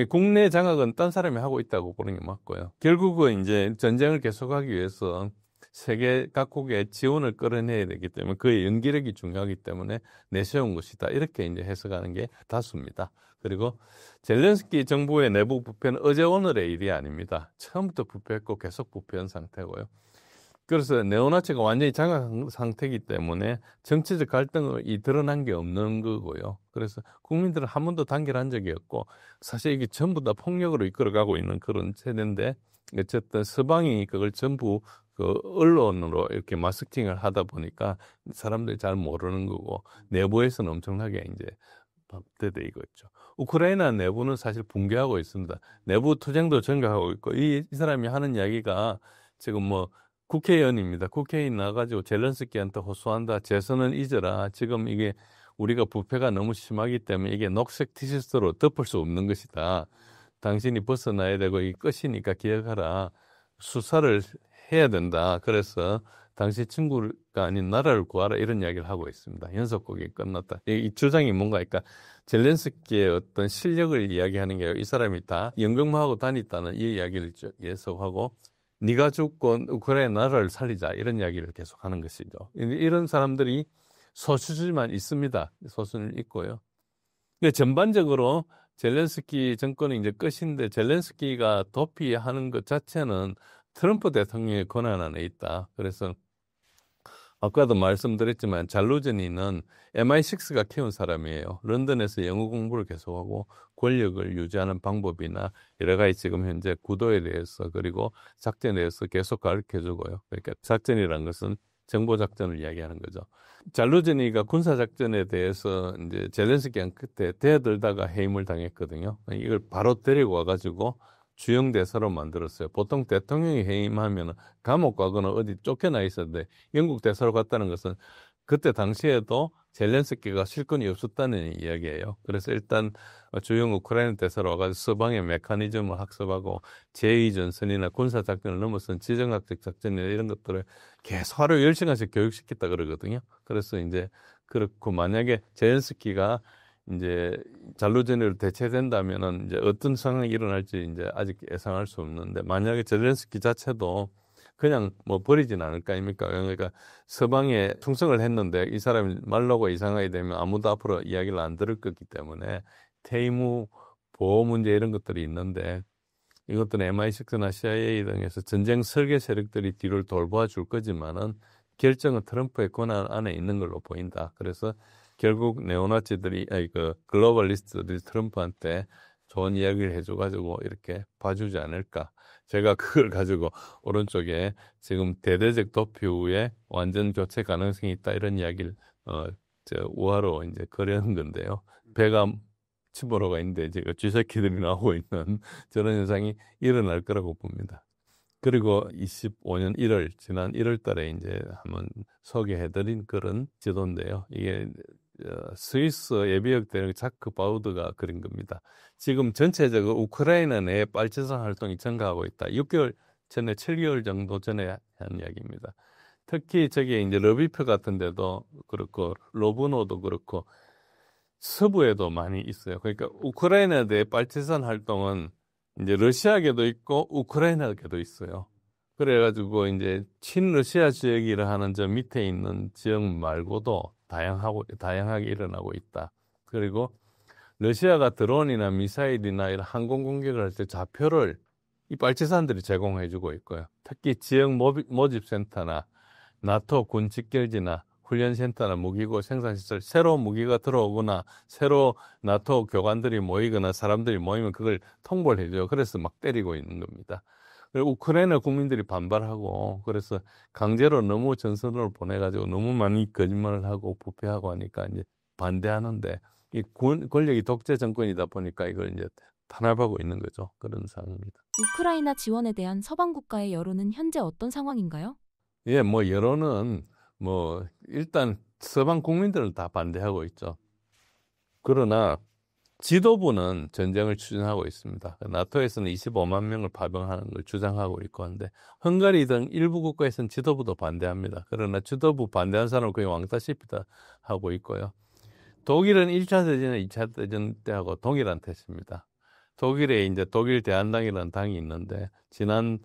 국내 장악은 딴 사람이 하고 있다고 보는 게 맞고요. 결국은 이제 전쟁을 계속하기 위해서 세계 각국의 지원을 끌어내야 되기 때문에 그의 연기력이 중요하기 때문에 내세운 것이다. 이렇게 이제 해석하는 게 다수입니다. 그리고 젤렌스키 정부의 내부 부패는 어제 오늘의 일이 아닙니다. 처음부터 부패했고 계속 부패한 상태고요. 그래서 네오나치가 완전히 장악한 상태이기 때문에 정치적 갈등이 드러난 게 없는 거고요. 그래서 국민들은 한 번도 단결한 적이 없고 사실 이게 전부 다 폭력으로 이끌어가고 있는 그런 세대인데 어쨌든 서방이 그걸 전부 그 언론으로 이렇게 마스팅을 하다 보니까 사람들이 잘 모르는 거고 내부에서는 엄청나게 이제 박대되고 있죠. 우크라이나 내부는 사실 붕괴하고 있습니다. 내부 투쟁도 증가하고 있고 이 사람이 하는 이야기가 지금 뭐 국회의원입니다. 국회의원 나가지고 젤렌스키한테 호소한다. 재선은 잊어라. 지금 이게 우리가 부패가 너무 심하기 때문에 이게 녹색 티셔츠로 덮을 수 없는 것이다. 당신이 벗어나야 되고 이게 끝이니까 기억하라. 수사를 해야 된다. 그래서 당시 친구가 아닌 나라를 구하라 이런 이야기를 하고 있습니다. 연속곡이 끝났다. 이 주장이 뭔가 그러니까 젤렌스키의 어떤 실력을 이야기하는 게 아니라 이 사람이 다 연극만 하고 다녔다는 이 이야기를 계속하고 네가 죽고 우크라이나 나라를 살리자 이런 이야기를 계속하는 것이죠. 이런 사람들이 소수지만 있습니다. 소수는 있고요. 근데 전반적으로 젤렌스키 정권이 이제 끝인데 젤렌스키가 도피하는 것 자체는 트럼프 대통령의 권한 안에 있다. 그래서 아까도 말씀드렸지만 잘루즈니는 MI6가 키운 사람이에요. 런던에서 영어 공부를 계속하고 권력을 유지하는 방법이나 여러 가지 지금 현재 구도에 대해서 그리고 작전에 대해서 계속 가르쳐주고요. 그러니까 작전이라는 것은 정보작전을 이야기하는 거죠. 잘루즈니가 군사작전에 대해서 이제 젤렌스키한 그때 대들다가 해임을 당했거든요. 이걸 바로 데리고 와가지고 주영 대사로 만들었어요. 보통 대통령이 해임하면 감옥 가거나 어디 쫓겨나 있었는데 영국 대사로 갔다는 것은 그때 당시에도 젤렌스키가 실권이 없었다는 이야기예요. 그래서 일단 주영 우크라이나 대사로 와가지고 서방의 메커니즘을 학습하고 제2전선이나 군사작전을 넘어선 지정학적 작전이나 이런 것들을 계속 하루 10시간씩 교육시켰다 그러거든요. 그래서 이제 그렇고 만약에 젤렌스키가 이제 잘루즈니로 대체된다면은 이제 어떤 상황이 일어날지 이제 아직 예상할 수 없는데 만약에 젤렌스키 자체도 그냥 뭐 버리진 않을 거 아닙니까? 그러니까 서방에 충성을 했는데 이 사람이 말로가 이상하게 되면 아무도 앞으로 이야기를 안 들을 거기 때문에 퇴임 후 보호 문제 이런 것들이 있는데 이것들은 MI6나 CIA 등에서 전쟁 설계 세력들이 뒤를 돌봐 줄 거지만은 결정은 트럼프의 권한 안에 있는 걸로 보인다. 그래서 결국 네오나치들이 그 글로벌리스트들이 트럼프한테 좋은 이야기를 해줘가지고 이렇게 봐주지 않을까. 제가 그걸 가지고 오른쪽에 지금 대대적 도피 후에 완전 교체 가능성이 있다 이런 이야기를 우화로 이제 그려는 건데요. 배가 침몰호가 있는데 제가 쥐새끼들이 나오고 있는 저런 현상이 일어날 거라고 봅니다. 그리고 25년 1월 지난 1월 달에 이제 한번 소개해드린 그런 지도인데요. 이게 스위스 예비역 대령 자크 바우드가 그린 겁니다. 지금 전체적으로 우크라이나 내에 빨치산 활동이 증가하고 있다. 6개월 전에 7개월 정도 전에 한 이야기입니다. 특히 저기 이제 러비프 같은 데도 그렇고 로브노도 그렇고 서부에도 많이 있어요. 그러니까 우크라이나 내 빨치산 활동은 이제 러시아계도 있고 우크라이나계도 있어요. 그래가지고 이제 친러시아 지역이라 하는 저 밑에 있는 지역 말고도 다양하게 일어나고 있다. 그리고 러시아가 드론이나 미사일이나 이런 항공 공격을 할 때 좌표를 이 빨치산들이 제공해주고 있고요. 특히 지역 모집센터나 나토 군 직결지나 훈련센터나 무기고 생산시설, 새로 무기가 들어오거나 새로 나토 교관들이 모이거나 사람들이 모이면 그걸 통보를 해줘요. 그래서 막 때리고 있는 겁니다. 우크라이나 국민들이 반발하고 그래서 강제로 너무 전선으로 보내가지고 너무 많이 거짓말을 하고 부패하고 하니까 이제 반대하는데 이 권력이 독재 정권이다 보니까 이걸 이제 탄압하고 있는 거죠. 그런 상황입니다. 우크라이나 지원에 대한 서방 국가의 여론은 현재 어떤 상황인가요? 예, 뭐 여론은 뭐 일단 서방 국민들은 다 반대하고 있죠. 그러나 지도부는 전쟁을 추진하고 있습니다. 나토에서는 25만 명을 파병하는 걸 주장하고 있고 한데 헝가리 등 일부 국가에서는 지도부도 반대합니다. 그러나 지도부 반대하는 사람은 거의 왕따시피 다 하고 있고요. 독일은 1차 대전과 2차 대전 때하고 동일한 태세입니다. 독일에 이제 독일 대한당이라는 당이 있는데 지난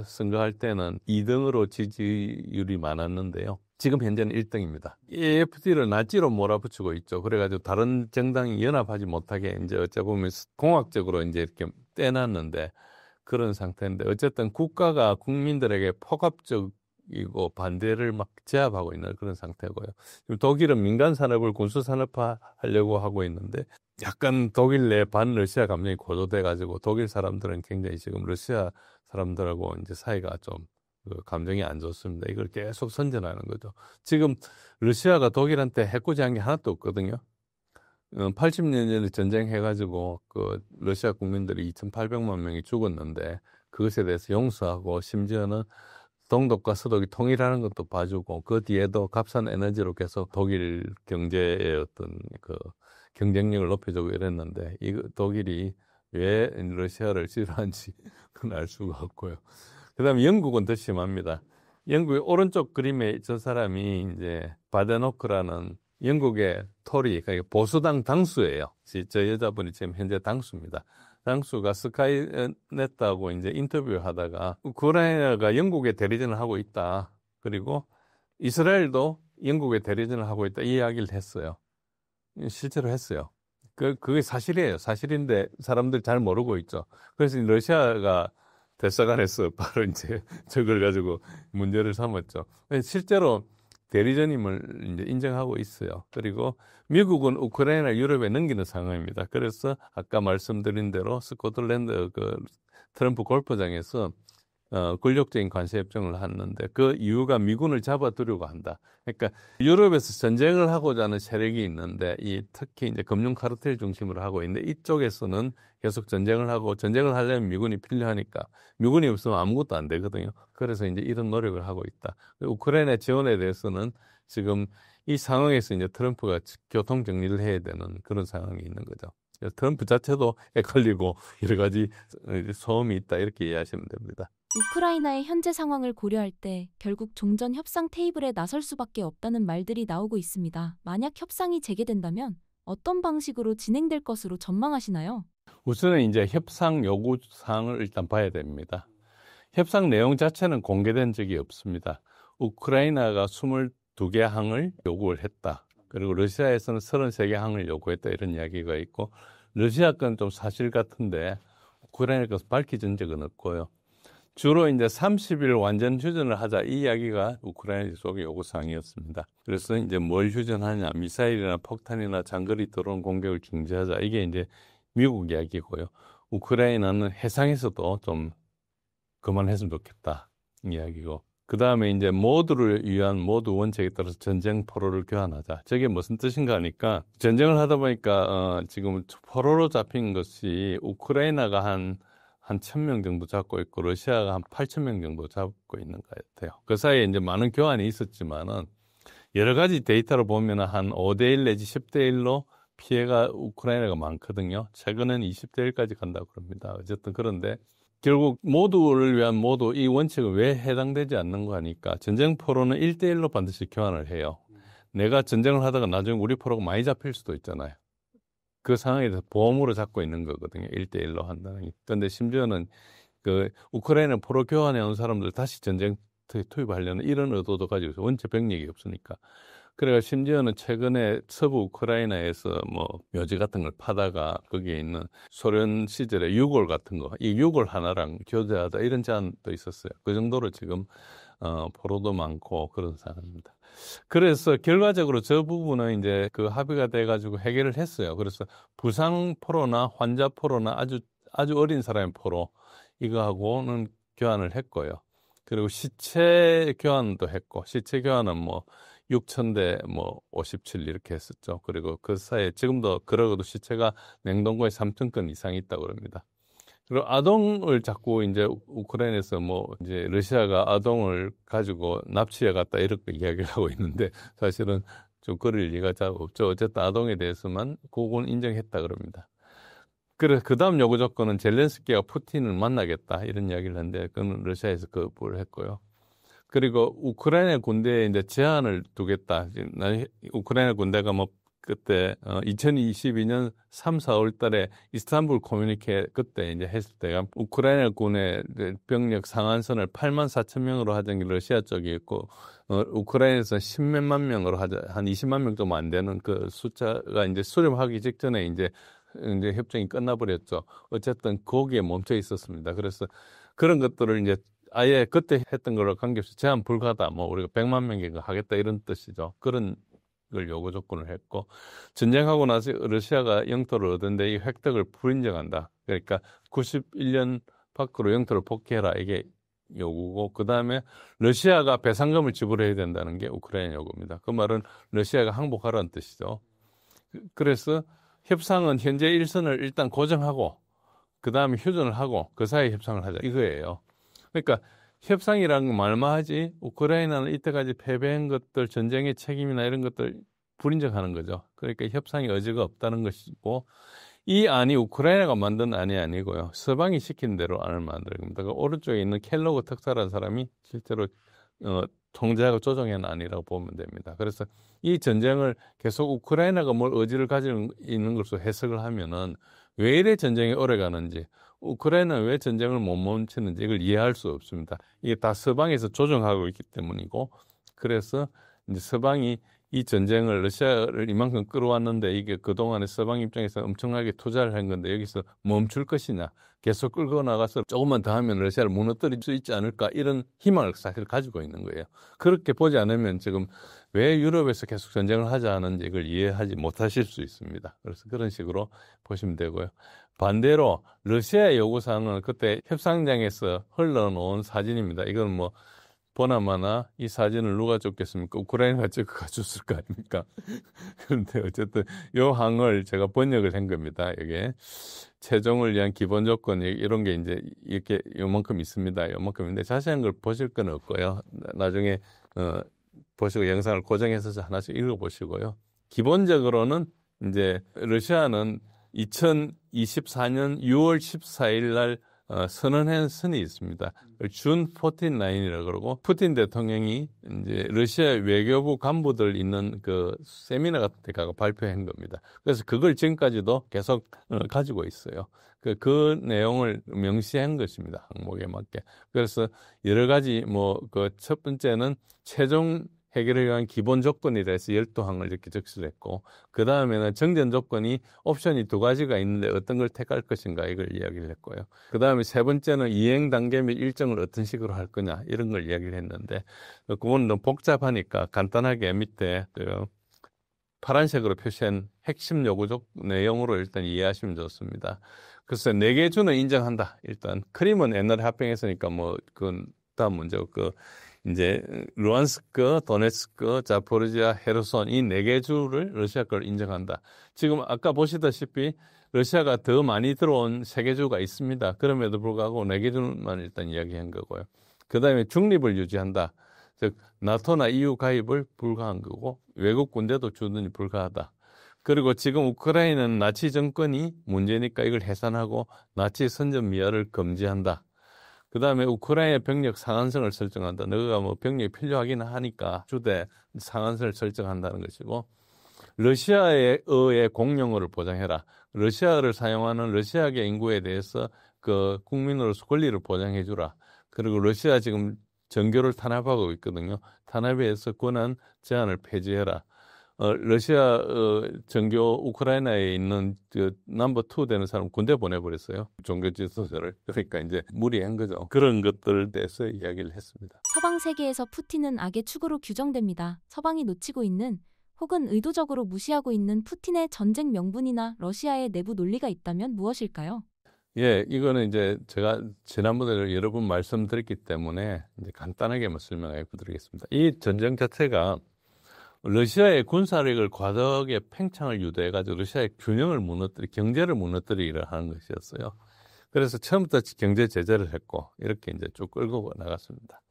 선거할 때는 2등으로 지지율이 많았는데요. 지금 현재는 1등입니다. AFD를 나치로 몰아붙이고 있죠. 그래가지고 다른 정당이 연합하지 못하게 이제 어찌 보면 공학적으로 이제 이렇게 떼놨는데 그런 상태인데 어쨌든 국가가 국민들에게 폭압적이고 반대를 막 제압하고 있는 그런 상태고요. 지금 독일은 민간 산업을 군수 산업화 하려고 하고 있는데 약간 독일 내 반러시아 감정이 고조돼가지고 독일 사람들은 굉장히 지금 러시아 사람들하고 이제 사이가 좀 그 감정이 안 좋습니다. 이걸 계속 선전하는 거죠. 지금 러시아가 독일한테 해코지한 게 하나도 없거든요. 80년 전에 전쟁해가지고 그 러시아 국민들이 2,800만 명이 죽었는데 그것에 대해서 용서하고 심지어는 동독과 서독이 통일하는 것도 봐주고 그 뒤에도 값싼 에너지로 계속 독일 경제의 어떤 그 경쟁력을 높여주고 이랬는데 이 독일이 왜 러시아를 싫어하는지 그건 알 수가 없고요. 그다음에 영국은 더 심합니다. 영국의 오른쪽 그림에 저 사람이 이제 바데노크라는 영국의 토리, 그러니까 보수당 당수예요. 저 여자분이 지금 현재 당수입니다. 당수가 스카이넷하고 이제 인터뷰를 하다가 우크라이나가 영국의 대리전을 하고 있다. 그리고 이스라엘도 영국의 대리전을 하고 있다. 이 이야기를 했어요. 실제로 했어요. 그게 사실이에요. 사실인데 사람들 잘 모르고 있죠. 그래서 러시아가 대사관에서 바로 이제 저걸 가지고 문제를 삼았죠. 실제로 대리전임을 이제 인정하고 있어요. 그리고 미국은 우크라이나 유럽에 넘기는 상황입니다. 그래서 아까 말씀드린 대로 스코틀랜드 그 트럼프 골프장에서 권력적인 관세협정을 하는데 그 이유가 미군을 잡아두려고 한다. 그러니까 유럽에서 전쟁을 하고자 하는 세력이 있는데 특히 이제 금융 카르텔 중심으로 하고 있는데 이쪽에서는 계속 전쟁을 하고 전쟁을 하려면 미군이 필요하니까 미군이 없으면 아무것도 안 되거든요. 그래서 이제 이런 노력을 하고 있다. 우크라이나 지원에 대해서는 지금 이 상황에서 이제 트럼프가 교통 정리를 해야 되는 그런 상황이 있는 거죠. 트럼프 자체도 헷갈리고 여러 가지 소음이 있다 이렇게 이해하시면 됩니다. 우크라이나의 현재 상황을 고려할 때 결국 종전 협상 테이블에 나설 수밖에 없다는 말들이 나오고 있습니다. 만약 협상이 재개된다면 어떤 방식으로 진행될 것으로 전망하시나요? 우선은 이제 협상 요구 사항을 일단 봐야 됩니다. 협상 내용 자체는 공개된 적이 없습니다. 우크라이나가 22개 항을 요구를 했다. 그리고 러시아에서는 33개 항을 요구했다 이런 이야기가 있고 러시아 건 좀 사실 같은데 우크라이나가 밝혀진 적은 없고요. 주로 이제 30일 완전 휴전을 하자 이 이야기가 우크라이나 쪽의 요구사항이었습니다. 그래서 이제 뭘 휴전하냐, 미사일이나 폭탄이나 장거리 드론 공격을 중지하자 이게 이제 미국 이야기고요. 우크라이나는 해상에서도 좀 그만했으면 좋겠다 이야기고. 그 다음에 이제 모두를 위한 모두 원칙에 따라서 전쟁 포로를 교환하자. 저게 무슨 뜻인가 하니까 전쟁을 하다 보니까 지금 포로로 잡힌 것이 우크라이나가 한 1,000명 정도 잡고 있고 러시아가 한 8,000명 정도 잡고 있는 것 같아요. 그 사이에 이제 많은 교환이 있었지만은 여러 가지 데이터를 보면 한 5대1 내지 10대1로 피해가 우크라이나가 많거든요. 최근에는 20대1까지 간다고 그럽니다. 어쨌든 그런데 결국 모두를 위한 모두 이 원칙은 왜 해당되지 않는 거 하니까 전쟁 포로는 1대1로 반드시 교환을 해요. 내가 전쟁을 하다가 나중에 우리 포로가 많이 잡힐 수도 있잖아요. 그 상황에 대해서 보험으로 잡고 있는 거거든요. 1대1로 한다는 게. 그런데 심지어는 그 우크라이나 포로 교환해 온 사람들 다시 전쟁터에 투입하려는 이런 의도도 가지고 있어요. 원체 병력이 없으니까. 그래가 심지어는 최근에 서부 우크라이나에서 뭐 묘지 같은 걸 파다가 거기에 있는 소련 시절의 유골 같은 거, 이 유골 하나랑 교제하다 이런 제안도 있었어요. 그 정도로 지금 포로도 많고 그런 상황입니다. 그래서 결과적으로 저 부분은 이제 그 합의가 돼가지고 해결을 했어요. 그래서 부상 포로나 환자 포로나 아주 어린 사람의 포로 이거하고는 교환을 했고요. 그리고 시체 교환도 했고 시체 교환은 뭐 6,000대 뭐 57 이렇게 했었죠. 그리고 그 사이에 지금도 그러고도 시체가 냉동고에 3,000건 이상 있다고 그럽니다. 그리고 아동을 자꾸 이제 우크라이나에서 뭐 이제 러시아가 아동을 가지고 납치해 갔다 이렇게 이야기를 하고 있는데 사실은 좀 그럴 리가 잘 없죠. 어쨌든 아동에 대해서만 그건 인정했다 그럽니다. 그래서 그 다음 요구 조건은 젤렌스키가 푸틴을 만나겠다 이런 이야기를 했는데 그건 러시아에서 거부를 했고요. 그리고 우크라이나 군대에 이제 제한을 두겠다. 우크라이나 군대가 뭐 그때 2022년 3, 4월 달에 이스탄불 커뮤니케 그때 이제 했을 때가 우크라이나 군의 병력 상한선을 8만 4천 명으로 하던 게 러시아 쪽이었고 우크라이나에서 10몇만 명으로 하자 한 20만 명 좀 안 되는 그 숫자가 이제 수립하기 직전에 이제 협정이 끝나버렸죠. 어쨌든 거기에 멈춰 있었습니다. 그래서 그런 것들을 이제 아예 그때 했던 거로 관계없이 제한 불가다. 뭐 우리가 100만 명인가 하겠다 이런 뜻이죠. 그런 걸 요구 조건을 했고 전쟁하고 나서 러시아가 영토를 얻은데 이 획득을 불인정한다. 그러니까 91년 밖으로 영토를 복귀해라 이게 요구고 그 다음에 러시아가 배상금을 지불해야 된다는 게 우크라이나 요구입니다. 그 말은 러시아가 항복하라는 뜻이죠. 그래서 협상은 현재 일선을 일단 고정하고 그 다음에 휴전을 하고 그 사이에 협상을 하자 이거예요. 그러니까 협상이라는 건 말마하지 우크라이나는 이때까지 패배한 것들 전쟁의 책임이나 이런 것들 불인정하는 거죠. 그러니까 협상의 여지가 없다는 것이고 이 안이 우크라이나가 만든 안이 아니고요. 서방이 시킨 대로 안을 만드는 겁니다. 그 오른쪽에 있는 켈로그 특사라는 사람이 실제로 통제하고 조정한 안이라고 보면 됩니다. 그래서 이 전쟁을 계속 우크라이나가 뭘 의지를 가지고 있는 것으로 해석을 하면은 왜 이래 전쟁이 오래 가는지 우크라이나는 왜 전쟁을 못 멈추는지 이걸 이해할 수 없습니다. 이게 다 서방에서 조정하고 있기 때문이고 그래서 이제 서방이 이 전쟁을 러시아를 이만큼 끌어왔는데 이게 그동안에 서방 입장에서 엄청나게 투자를 한 건데 여기서 멈출 것이냐 계속 끌고 나가서 조금만 더 하면 러시아를 무너뜨릴 수 있지 않을까 이런 희망을 사실 가지고 있는 거예요. 그렇게 보지 않으면 지금 왜 유럽에서 계속 전쟁을 하지 않은지 이걸 이해하지 못하실 수 있습니다. 그래서 그런 식으로 보시면 되고요. 반대로 러시아의 요구사항은 그때 협상장에서 흘러놓은 사진입니다. 이건 뭐 보나마나 이 사진을 누가 줬겠습니까? 우크라이나가 찍어가 줬을 거 아닙니까? 그런데 어쨌든 요 항을 제가 번역을 한 겁니다. 이게 최종을 위한 기본 조건 이런 게 이제 이렇게 요만큼 있습니다. 요만큼인데 자세한 걸 보실 건 없고요. 나중에 보시고 영상을 고정해서 하나씩 읽어보시고요. 기본적으로는 이제 러시아는 2024년 6월 14일 날 선언한 선이 있습니다. 준 포틴 라인이라고 그러고 푸틴 대통령이 이제 러시아 외교부 간부들 있는 그 세미나 같은 데 가서 발표한 겁니다. 그래서 그걸 지금까지도 계속 가지고 있어요. 그 내용을 명시한 것입니다. 항목에 맞게. 그래서 여러 가지 뭐 그 첫 번째는 최종 해결을 위한 기본 조건에 대해서 12항을 이렇게 적시를 했고 그 다음에는 정전 조건이 옵션이 두 가지가 있는데 어떤 걸 택할 것인가 이걸 이야기를 했고요. 그 다음에 세 번째는 이행 단계 및 일정을 어떤 식으로 할 거냐 이런 걸 이야기를 했는데 그건 너무 복잡하니까 간단하게 밑에 파란색으로 표시한 핵심 요구적 내용으로 일단 이해하시면 좋습니다. 그래서 4개 주는 인정한다. 일단 크림은 옛날에 합병했으니까 뭐 그건 다음 문제고 이제 루안스크, 도네츠크, 자포리지아, 헤르손 이 4개 주를 러시아 걸 인정한다. 지금 아까 보시다시피 러시아가 더 많이 들어온 3개 주가 있습니다. 그럼에도 불구하고 4개 주만 일단 이야기한 거고요. 그 다음에 중립을 유지한다. 즉 나토나 EU 가입을 불가한 거고 외국 군대도 주둔이 불가하다. 그리고 지금 우크라이나는 나치 정권이 문제니까 이걸 해산하고 나치 선전 미화를 금지한다. 그 다음에 우크라이나 병력 상한선을 설정한다. 너가 뭐 병력이 필요하긴 하니까 주대 상한선을 설정한다는 것이고 러시아의 공용어를 보장해라. 러시아를 사용하는 러시아계 인구에 대해서 그 국민으로서 권리를 보장해 주라. 그리고 러시아 지금 정교를 탄압하고 있거든요. 탄압에 의해서 권한 제한을 폐지해라. 러시아 정교 우크라이나에 있는 그 넘버 2 되는 사람 군대 보내버렸어요. 종교 지도자를. 그러니까 이제 무리한 거죠. 그런 것들에 대해서 이야기를 했습니다. 서방 세계에서 푸틴은 악의 축으로 규정됩니다. 서방이 놓치고 있는 혹은 의도적으로 무시하고 있는 푸틴의 전쟁 명분이나 러시아의 내부 논리가 있다면 무엇일까요? 예, 이거는 이제 제가 지난번에 여러 번 말씀드렸기 때문에 이제 간단하게만 설명해 드리겠습니다. 이 전쟁 자체가 러시아의 군사력을 과도하게 팽창을 유도해가지고 러시아의 균형을 경제를 무너뜨리기를 하는 것이었어요. 그래서 처음부터 경제 제재를 했고 이렇게 이제 쭉 끌고 나갔습니다.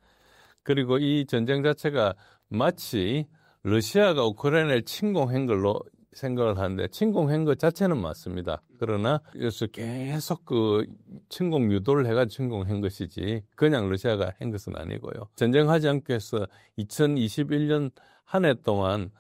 그리고 이 전쟁 자체가 마치 러시아가 우크라이나를 침공한 걸로 생각을 하는데 침공한 것 자체는 맞습니다. 그러나 여기서 계속 그 침공 유도를 해가지고 침공한 것이지 그냥 러시아가 한 것은 아니고요. 전쟁하지 않기 위해서 2021년 한 해 동안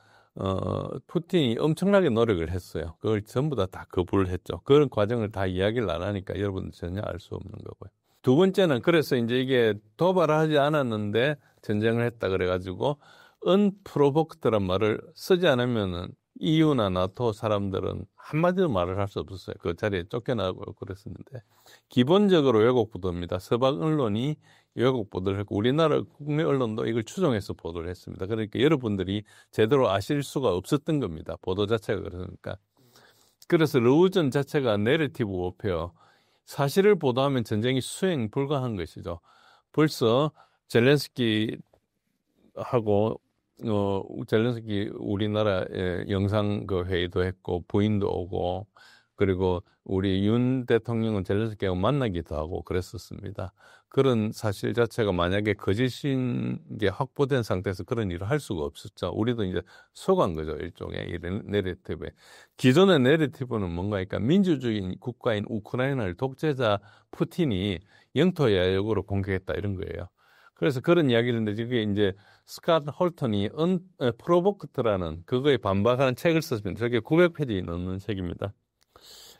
푸틴이 엄청나게 노력을 했어요. 그걸 전부 다 거부를 했죠. 그런 과정을 다 이야기를 안 하니까 여러분들 전혀 알 수 없는 거고요. 두 번째는 그래서 이제 이게 도발하지 않았는데 전쟁을 했다 그래가지고 unprovoked란 말을 쓰지 않으면은 EU나 나토 사람들은 한마디도 말을 할 수 없었어요. 그 자리에 쫓겨나고 그랬었는데 기본적으로 왜곡 보도입니다. 서방 언론이 왜곡 보도를 했고 우리나라 국내 언론도 이걸 추종해서 보도를 했습니다. 그러니까 여러분들이 제대로 아실 수가 없었던 겁니다. 보도 자체가 그러니까. 그래서 러우전 자체가 내러티브 워페어, 사실을 보도하면 전쟁이 수행 불가한 것이죠. 벌써 젤렌스키하고 젤렌스키 우리나라에 영상 그 회의도 했고 부인도 오고 그리고 우리 윤 대통령은 젤렌스키하고 만나기도 하고 그랬었습니다. 그런 사실 자체가 만약에 거짓인 게 확보된 상태에서 그런 일을 할 수가 없었죠. 우리도 이제 속한 거죠. 일종의 이 내러티브에. 기존의 내러티브는 뭔가니까 민주주의 국가인 우크라이나를 독재자 푸틴이 영토 야욕으로 공격했다 이런 거예요. 그래서 그런 이야기를 했는데 이게 이제 스캇 홀턴이 프로보크트라는 그거에 반박하는 책을 썼습니다. 저게 900페이지 넘는 책입니다.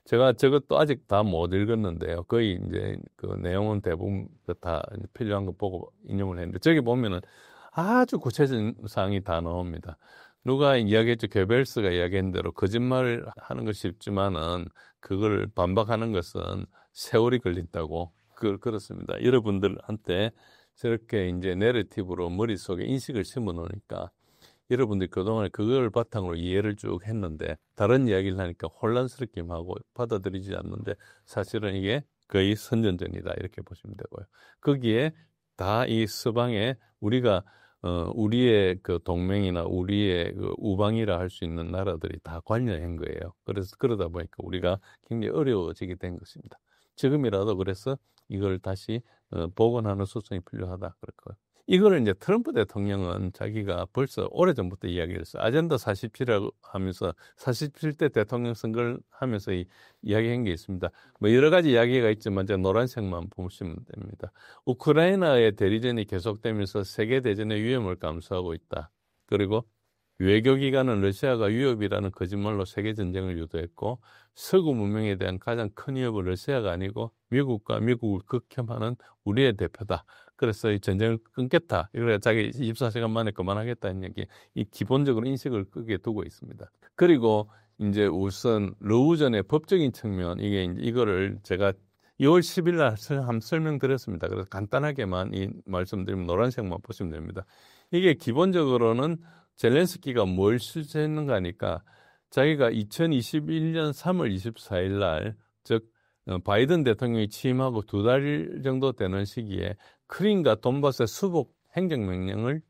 제가 저것도 아직 다 못 읽었는데요. 거의 이제 그 내용은 대부분 다 필요한 거 보고 인용을 했는데 저기 보면은 아주 구체적인 사항이 다 나옵니다. 누가 이야기했죠. 게벨스가 이야기한 대로 거짓말을 하는 것이 쉽지만은 그걸 반박하는 것은 세월이 걸린다고 그렇습니다. 여러분들한테 저렇게 이제 내러티브로 머릿속에 인식을 심어 놓으니까 여러분들이 그동안 그걸 바탕으로 이해를 쭉 했는데 다른 이야기를 하니까 혼란스럽기만 하고 받아들이지 않는데 사실은 이게 거의 선전전이다 이렇게 보시면 되고요. 거기에 다 이 서방에 우리가 우리의 그 동맹이나 우리의 그 우방이라 할 수 있는 나라들이 다 관여한 거예요. 그래서 그러다 보니까 우리가 굉장히 어려워지게 된 것입니다. 지금이라도 그래서 이걸 다시 복원하는 수순이 필요하다 그럴 거예요. 이거를 이제 트럼프 대통령은 자기가 벌써 오래전부터 이야기를 했어요. 아젠다 47이라고 하면서 47대 대통령 선거를 하면서 이야기한 게 있습니다. 뭐 여러 가지 이야기가 있지만 이제 노란색만 보시면 됩니다. 우크라이나의 대리전이 계속되면서 세계대전의 위험을 감수하고 있다. 그리고 외교기관은 러시아가 위협이라는 거짓말로 세계전쟁을 유도했고 서구 문명에 대한 가장 큰 위협은 러시아가 아니고 미국과 미국을 극혐하는 우리의 대표다. 그래서 이 전쟁을 끊겠다. 그래 자기 24시간 만에 그만하겠다는 얘기, 이 기본적으로 인식을 끄게 두고 있습니다. 그리고 이제 우선 러우전의 법적인 측면, 이거를 제가 2월 10일 날 한번 설명드렸습니다. 그래서 간단하게만 이 말씀드리면 노란색만 보시면 됩니다. 이게 기본적으로는 젤렌스키가 뭘 실시했는가 하니까 자기가 2021년 3월 24일 날, 즉 바이든 대통령이 취임하고 2달 정도 되는 시기에 크림과 돈바스의 수복 행정명령을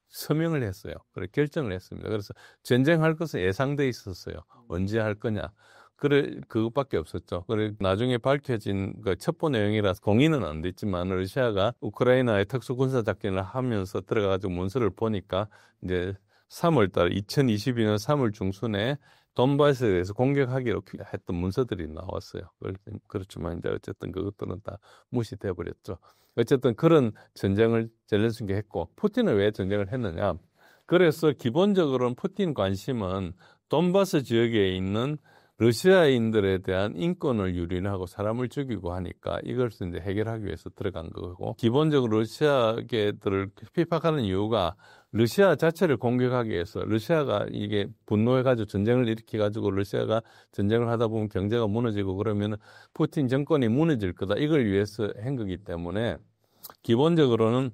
서명을 했어요. 그래 결정을 했습니다. 그래서 전쟁할 것은 예상돼 있었어요. 언제 할 거냐. 그것밖에 없었죠. 그래 나중에 밝혀진 그 첩보 내용이라서 공인은 안 됐지만 러시아가 우크라이나의 특수 군사 작전을 하면서 들어가가지고 문서를 보니까 이제 3월달 2022년 3월 중순에 돈바스에 대해서 공격하기로 했던 문서들이 나왔어요. 그렇지만 이제 어쨌든 그것들은 다 무시돼 버렸죠. 어쨌든 그런 전쟁을 젤렌스키가 했고, 푸틴은 왜 전쟁을 했느냐? 그래서 기본적으로는 푸틴 관심은 돈바스 지역에 있는 러시아인들에 대한 인권을 유린하고 사람을 죽이고 하니까 이것을 이제 해결하기 위해서 들어간 거고, 기본적으로 러시아계들을 핍박하는 이유가 러시아 자체를 공격하기 위해서, 러시아가 이게 분노해가지고 전쟁을 일으켜가지고 러시아가 전쟁을 하다 보면 경제가 무너지고 그러면 푸틴 정권이 무너질 거다, 이걸 위해서 한 거기 때문에 기본적으로는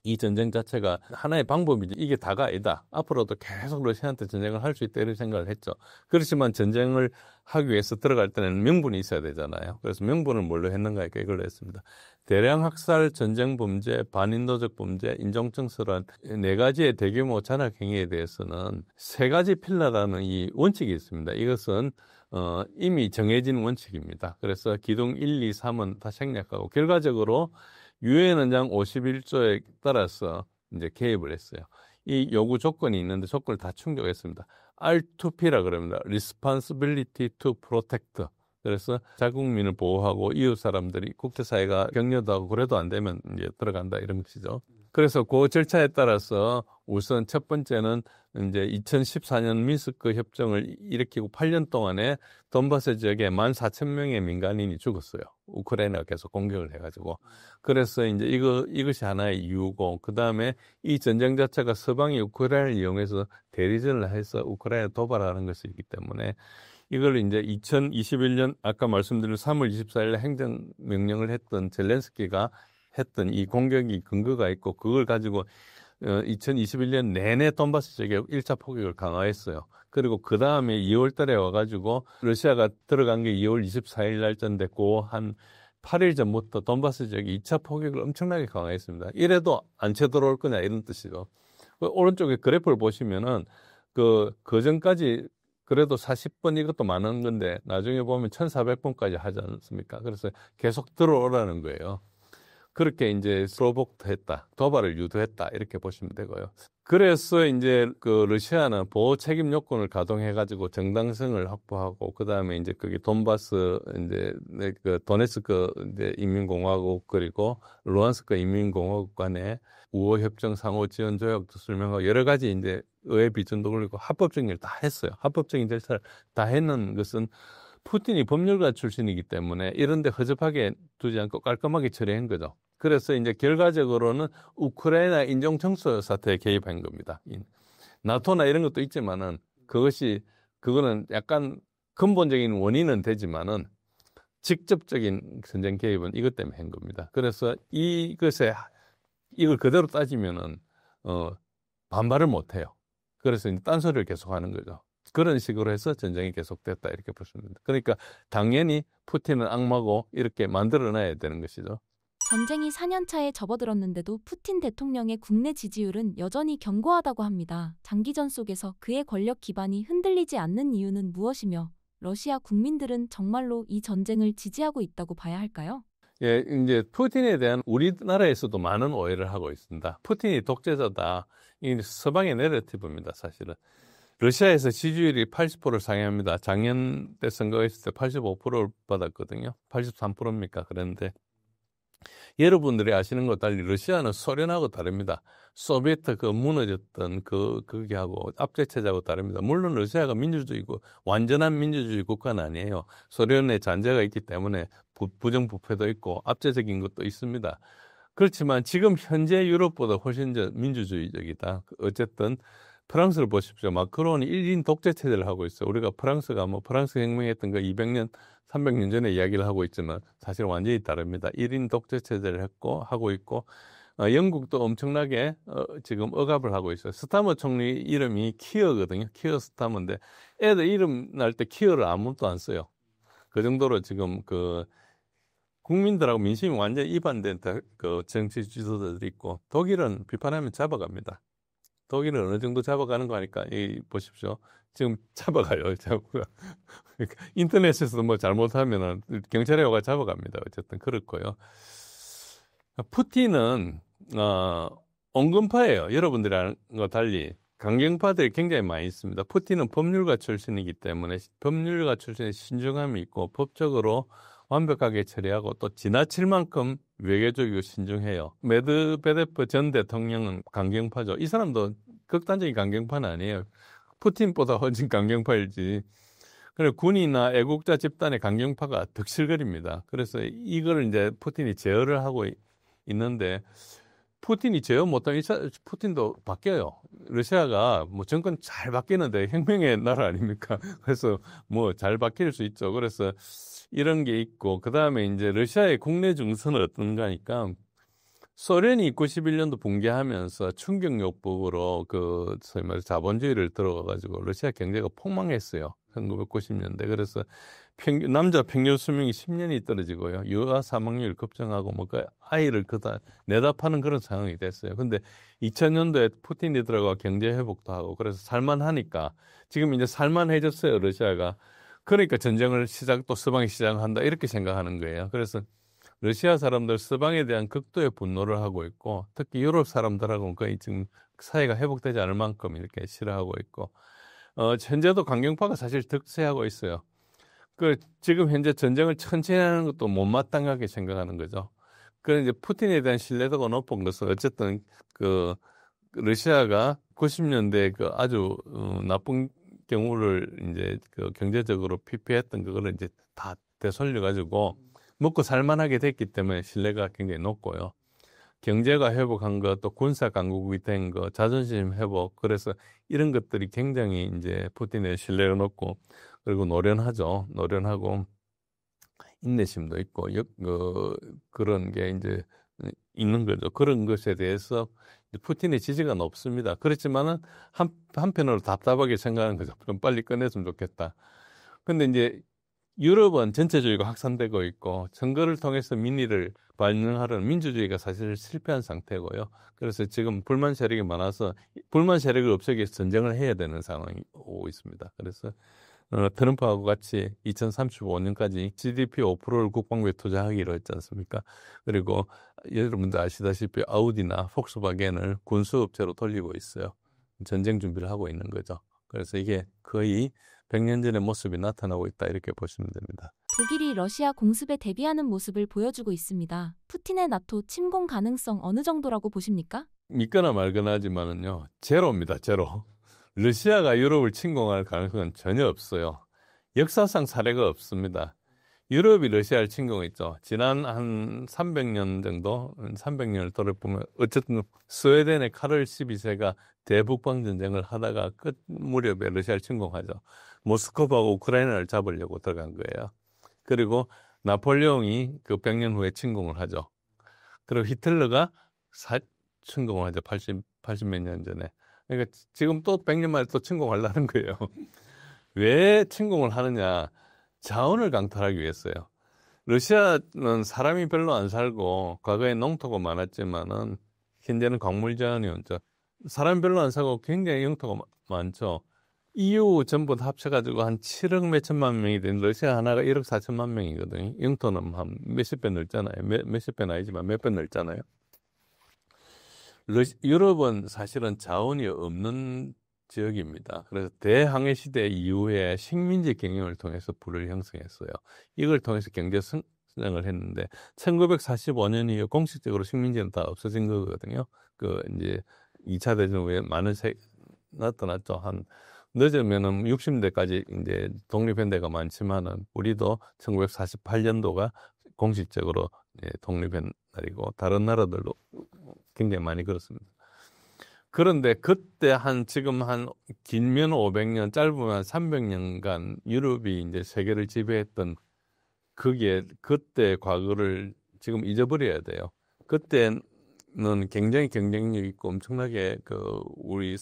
이 전쟁 자체가 하나의 방법이지 이게 다가 아니다. 앞으로도 계속 러시아한테 전쟁을 할 수 있다 이런 생각을 했죠. 그렇지만 전쟁을 하기 위해서 들어갈 때는 명분이 있어야 되잖아요. 그래서 명분을 뭘로 했는가 하니까 이걸로 했습니다. 대량 학살, 전쟁 범죄, 반인도적 범죄, 인종청소란 4가지의 대규모 잔악 행위에 대해서는 3가지 필라라는 이 원칙이 있습니다. 이것은 이미 정해진 원칙입니다. 그래서 기둥 1, 2, 3은 다 생략하고 결과적으로 유엔 원장 51조에 따라서 이제 개입을 했어요. 이 요구 조건이 있는데 조건을 다 충족했습니다. R2P라 그럽니다. Responsibility to Protect. 그래서 자국민을 보호하고 이웃 사람들이 국제사회가 격려도 하고 그래도 안 되면 이제 들어간다 이런 것이죠. 그래서 그 절차에 따라서 우선 첫 번째는 이제 2014년 미스크 협정을 일으키고 8년 동안에 돈바스 지역에 14,000명의 민간인이 죽었어요. 우크라이나가 계속 공격을 해가지고. 그래서 이제 이것이 하나의 이유고, 그 다음에 이 전쟁 자체가 서방이 우크라이나를 이용해서 대리전을 해서 우크라이나 도발하는 것이기 때문에 이걸 이제 2021년 아까 말씀드린 3월 24일 행정명령을 했던 젤렌스키가 했던 이 공격이 근거가 있고, 그걸 가지고 2021년 내내 돈바스 지역에 1차 포격을 강화했어요. 그리고 그 다음에 2월 달에 와가지고 러시아가 들어간 게 2월 24일 날쯤 됐고, 한 8일 전부터 돈바스 지역에 2차 포격을 엄청나게 강화했습니다. 이래도 안 쳐들어올 거냐 이런 뜻이죠. 오른쪽에 그래프를 보시면은 그 전까지 그래도 40번 이것도 많은 건데 나중에 보면 1,400번까지 하지 않습니까? 그래서 계속 들어오라는 거예요. 그렇게 이제 프로복트했다, 도발을 유도했다 이렇게 보시면 되고요. 그래서 이제 그 러시아는 보호 책임 요건을 가동해가지고 정당성을 확보하고, 그 다음에 이제 그게 돈바스 이제 그 도네츠크 이제 인민공화국 그리고 루안스크 인민공화국 간의 우호 협정 상호 지원 조약도 설명하고 여러 가지 이제 의회 비전도 걸리고 합법적인 걸 다 했어요. 합법적인 절차를 다 했는 것은 푸틴이 법률가 출신이기 때문에 이런데 허접하게 두지 않고 깔끔하게 처리한 거죠. 그래서 이제 결과적으로는 우크라이나 인종 청소 사태에 개입한 겁니다. 나토나 이런 것도 있지만은 그거는 약간 근본적인 원인은 되지만은 직접적인 전쟁 개입은 이것 때문에 한 겁니다. 그래서 이걸 그대로 따지면은 반발을 못 해요. 그래서 이제 딴소리를 계속하는 거죠. 그런 식으로 해서 전쟁이 계속됐다 이렇게 보시면 됩니다. 그러니까 당연히 푸틴은 악마고 이렇게 만들어놔야 되는 것이죠. 전쟁이 4년 차에 접어들었는데도 푸틴 대통령의 국내 지지율은 여전히 견고하다고 합니다. 장기전 속에서 그의 권력 기반이 흔들리지 않는 이유는 무엇이며 러시아 국민들은 정말로 이 전쟁을 지지하고 있다고 봐야 할까요? 예, 이제 푸틴에 대한 우리나라에서도 많은 오해를 하고 있습니다. 푸틴이 독재자다. 이 서방의 내러티브입니다, 사실은. 러시아에서 지지율이 80%를 상회합니다. 작년 때 선거했을 때 85%를 받았거든요. 83%입니까? 그런데 여러분들이 아시는 것 달리 러시아는 소련하고 다릅니다. 소비에트 무너졌던 그게 하고 압제체제하고 다릅니다. 물론 러시아가 민주주의고 완전한 민주주의 국가는 아니에요. 소련의 잔재가 있기 때문에 부정부패도 있고 압제적인 것도 있습니다. 그렇지만 지금 현재 유럽보다 훨씬 더 민주주의적이다. 어쨌든 프랑스를 보십시오. 마크론이 1인 독재 체제를 하고 있어요. 우리가 프랑스가 프랑스 혁명했던 거 200년, 300년 전에 이야기를 하고 있지만 사실 완전히 다릅니다. 1인 독재 체제를 하고 있고, 영국도 엄청나게 지금 억압을 하고 있어요. 스타머 총리 이름이 키어거든요. 키어 스타머인데 애들 이름 날 때 키어를 아무도 안 써요. 그 정도로 지금 국민들하고 민심이 완전히 이반된 그 정치 지도자들이 있고, 독일은 비판하면 잡아갑니다. 독일은 어느 정도 잡아가는 거 하니까 보십시오. 지금 잡아가요. 인터넷에서도 뭐 잘못하면은 경찰에 와가 잡아갑니다. 어쨌든 그렇고요. 푸틴은 온건파예요. 여러분들이랑 달리 강경파들이 굉장히 많이 있습니다. 푸틴은 법률가 출신이기 때문에 법률가 출신의 신중함이 있고 법적으로 완벽하게 처리하고 또 지나칠 만큼 외교적이고 신중해요. 메드베데프 전 대통령은 강경파죠. 이 사람도 극단적인 강경파는 아니에요. 푸틴보다 훨씬 강경파일지. 그래 군이나 애국자 집단의 강경파가 득실거립니다. 그래서 이걸 이제 푸틴이 제어를 하고 있는데 푸틴이 제어 못하면 푸틴도 바뀌어요. 러시아가 정권 잘 바뀌는데 혁명의 나라 아닙니까? 그래서 잘 바뀔 수 있죠. 그래서 이런 게 있고, 그 다음에 이제 러시아의 국내 정서는 어떤가 하니까 소련이 91년도 붕괴하면서 충격요법으로 소위 말해 자본주의를 들어가가지고 러시아 경제가 폭망했어요. 1990년대. 그래서 남자 평균 수명이 10년이 떨어지고요. 유아 사망률 급증하고 아이를 내다 파는 그런 상황이 됐어요. 근데 2000년도에 푸틴이 들어가 경제 회복도 하고 그래서 살만하니까 지금 이제 살만해졌어요, 러시아가. 그러니까 전쟁을 또 서방이 시작한다 이렇게 생각하는 거예요. 그래서 러시아 사람들 서방에 대한 극도의 분노를 하고 있고, 특히 유럽 사람들하고는 거의 지금 사이가 회복되지 않을 만큼 이렇게 싫어하고 있고, 현재도 강경파가 사실 득세하고 있어요. 지금 현재 전쟁을 천천히 하는 것도 못마땅하게 생각하는 거죠. 이제 푸틴에 대한 신뢰도가 높은 것은 어쨌든 러시아가 90년대 그 아주 나쁜 경우를 이제 그 경제적으로 피폐했던 그거를 이제 다 되살려 가지고 먹고 살만하게 됐기 때문에 신뢰가 굉장히 높고요. 경제가 회복한 것, 또 군사 강국이 된 것, 자존심 회복, 그래서 이런 것들이 굉장히 이제 푸틴의 신뢰가 높고, 그리고 노련하죠. 노련하고 인내심도 있고, 그런 게 이제 있는 거죠. 그런 것에 대해서 푸틴의 지지가 높습니다. 그렇지만은 한편으로 답답하게 생각하는 거죠. 좀 빨리 끝냈으면 좋겠다. 근데 이제 유럽은 전체주의가 확산되고 있고 선거를 통해서 민의를 반영하려는 민주주의가 사실 실패한 상태고요. 그래서 지금 불만 세력이 많아서 불만 세력을 없애기 위해서 전쟁을 해야 되는 상황이 오고 있습니다. 그래서 트럼프하고 같이 2035년까지 GDP 5%를 국방부에 투자하기로 했지 않습니까? 그리고 여러분들 아시다시피 아우디나 폭스바겐을 군수업체로 돌리고 있어요. 전쟁 준비를 하고 있는 거죠. 그래서 이게 거의 100년 전의 모습이 나타나고 있다 이렇게 보시면 됩니다. 독일이 러시아 공습에 대비하는 모습을 보여주고 있습니다. 푸틴의 나토 침공 가능성 어느 정도라고 보십니까? 믿거나 말거나 하지만은요, 제로입니다. 제로. 러시아가 유럽을 침공할 가능성은 전혀 없어요. 역사상 사례가 없습니다. 유럽이 러시아를 침공했죠. 지난 한 300년 정도, 300년을 돌아보면 어쨌든 스웨덴의 카를 12세가 대북방 전쟁을 하다가 끝 무렵에 러시아를 침공하죠. 모스크바하고 우크라이나를 잡으려고 들어간 거예요. 그리고 나폴레옹이 그 100년 후에 침공을 하죠. 그리고 히틀러가 침공을 하죠. 80 몇 년 전에. 그러니까 지금 또 100년 만에 또 침공하려는 거예요. 왜 침공을 하느냐? 자원을 강탈하기 위해서요. 러시아는 사람이 별로 안 살고 과거에 농토가 많았지만은 현재는 광물 자원이 없죠. 사람 별로 안 살고 굉장히 영토가 많죠. EU 전부 다 합쳐가지고 한 7억 몇천만 명이 된 러시아 하나가 1억 4천만 명이거든요. 영토는 한 몇십 배 넓잖아요. 몇십 배는 아니지만 몇 배 넓잖아요. 유럽은 사실은 자원이 없는 지역입니다. 그래서 대항해 시대 이후에 식민지 경영을 통해서 부를 형성했어요. 이걸 통해서 경제 성장을 했는데 1945년 이후 공식적으로 식민지는 다 없어진 거거든요. 그 이제 2차 대전 후에 많은 나타났죠. 한 늦으면은 60년대까지 이제 독립한 데가 많지만은 우리도 1948년도가 공식적으로 독립한 날이고 다른 나라들도 굉장히 많이 그렇습니다. 그런데 그때 지금 길면 500년, 짧으면 300년간 유럽이 이제 세계를 지배했던 그때 과거를 지금 잊어버려야 돼요. 그때는 굉장히 경쟁력 있고 엄청나게 우리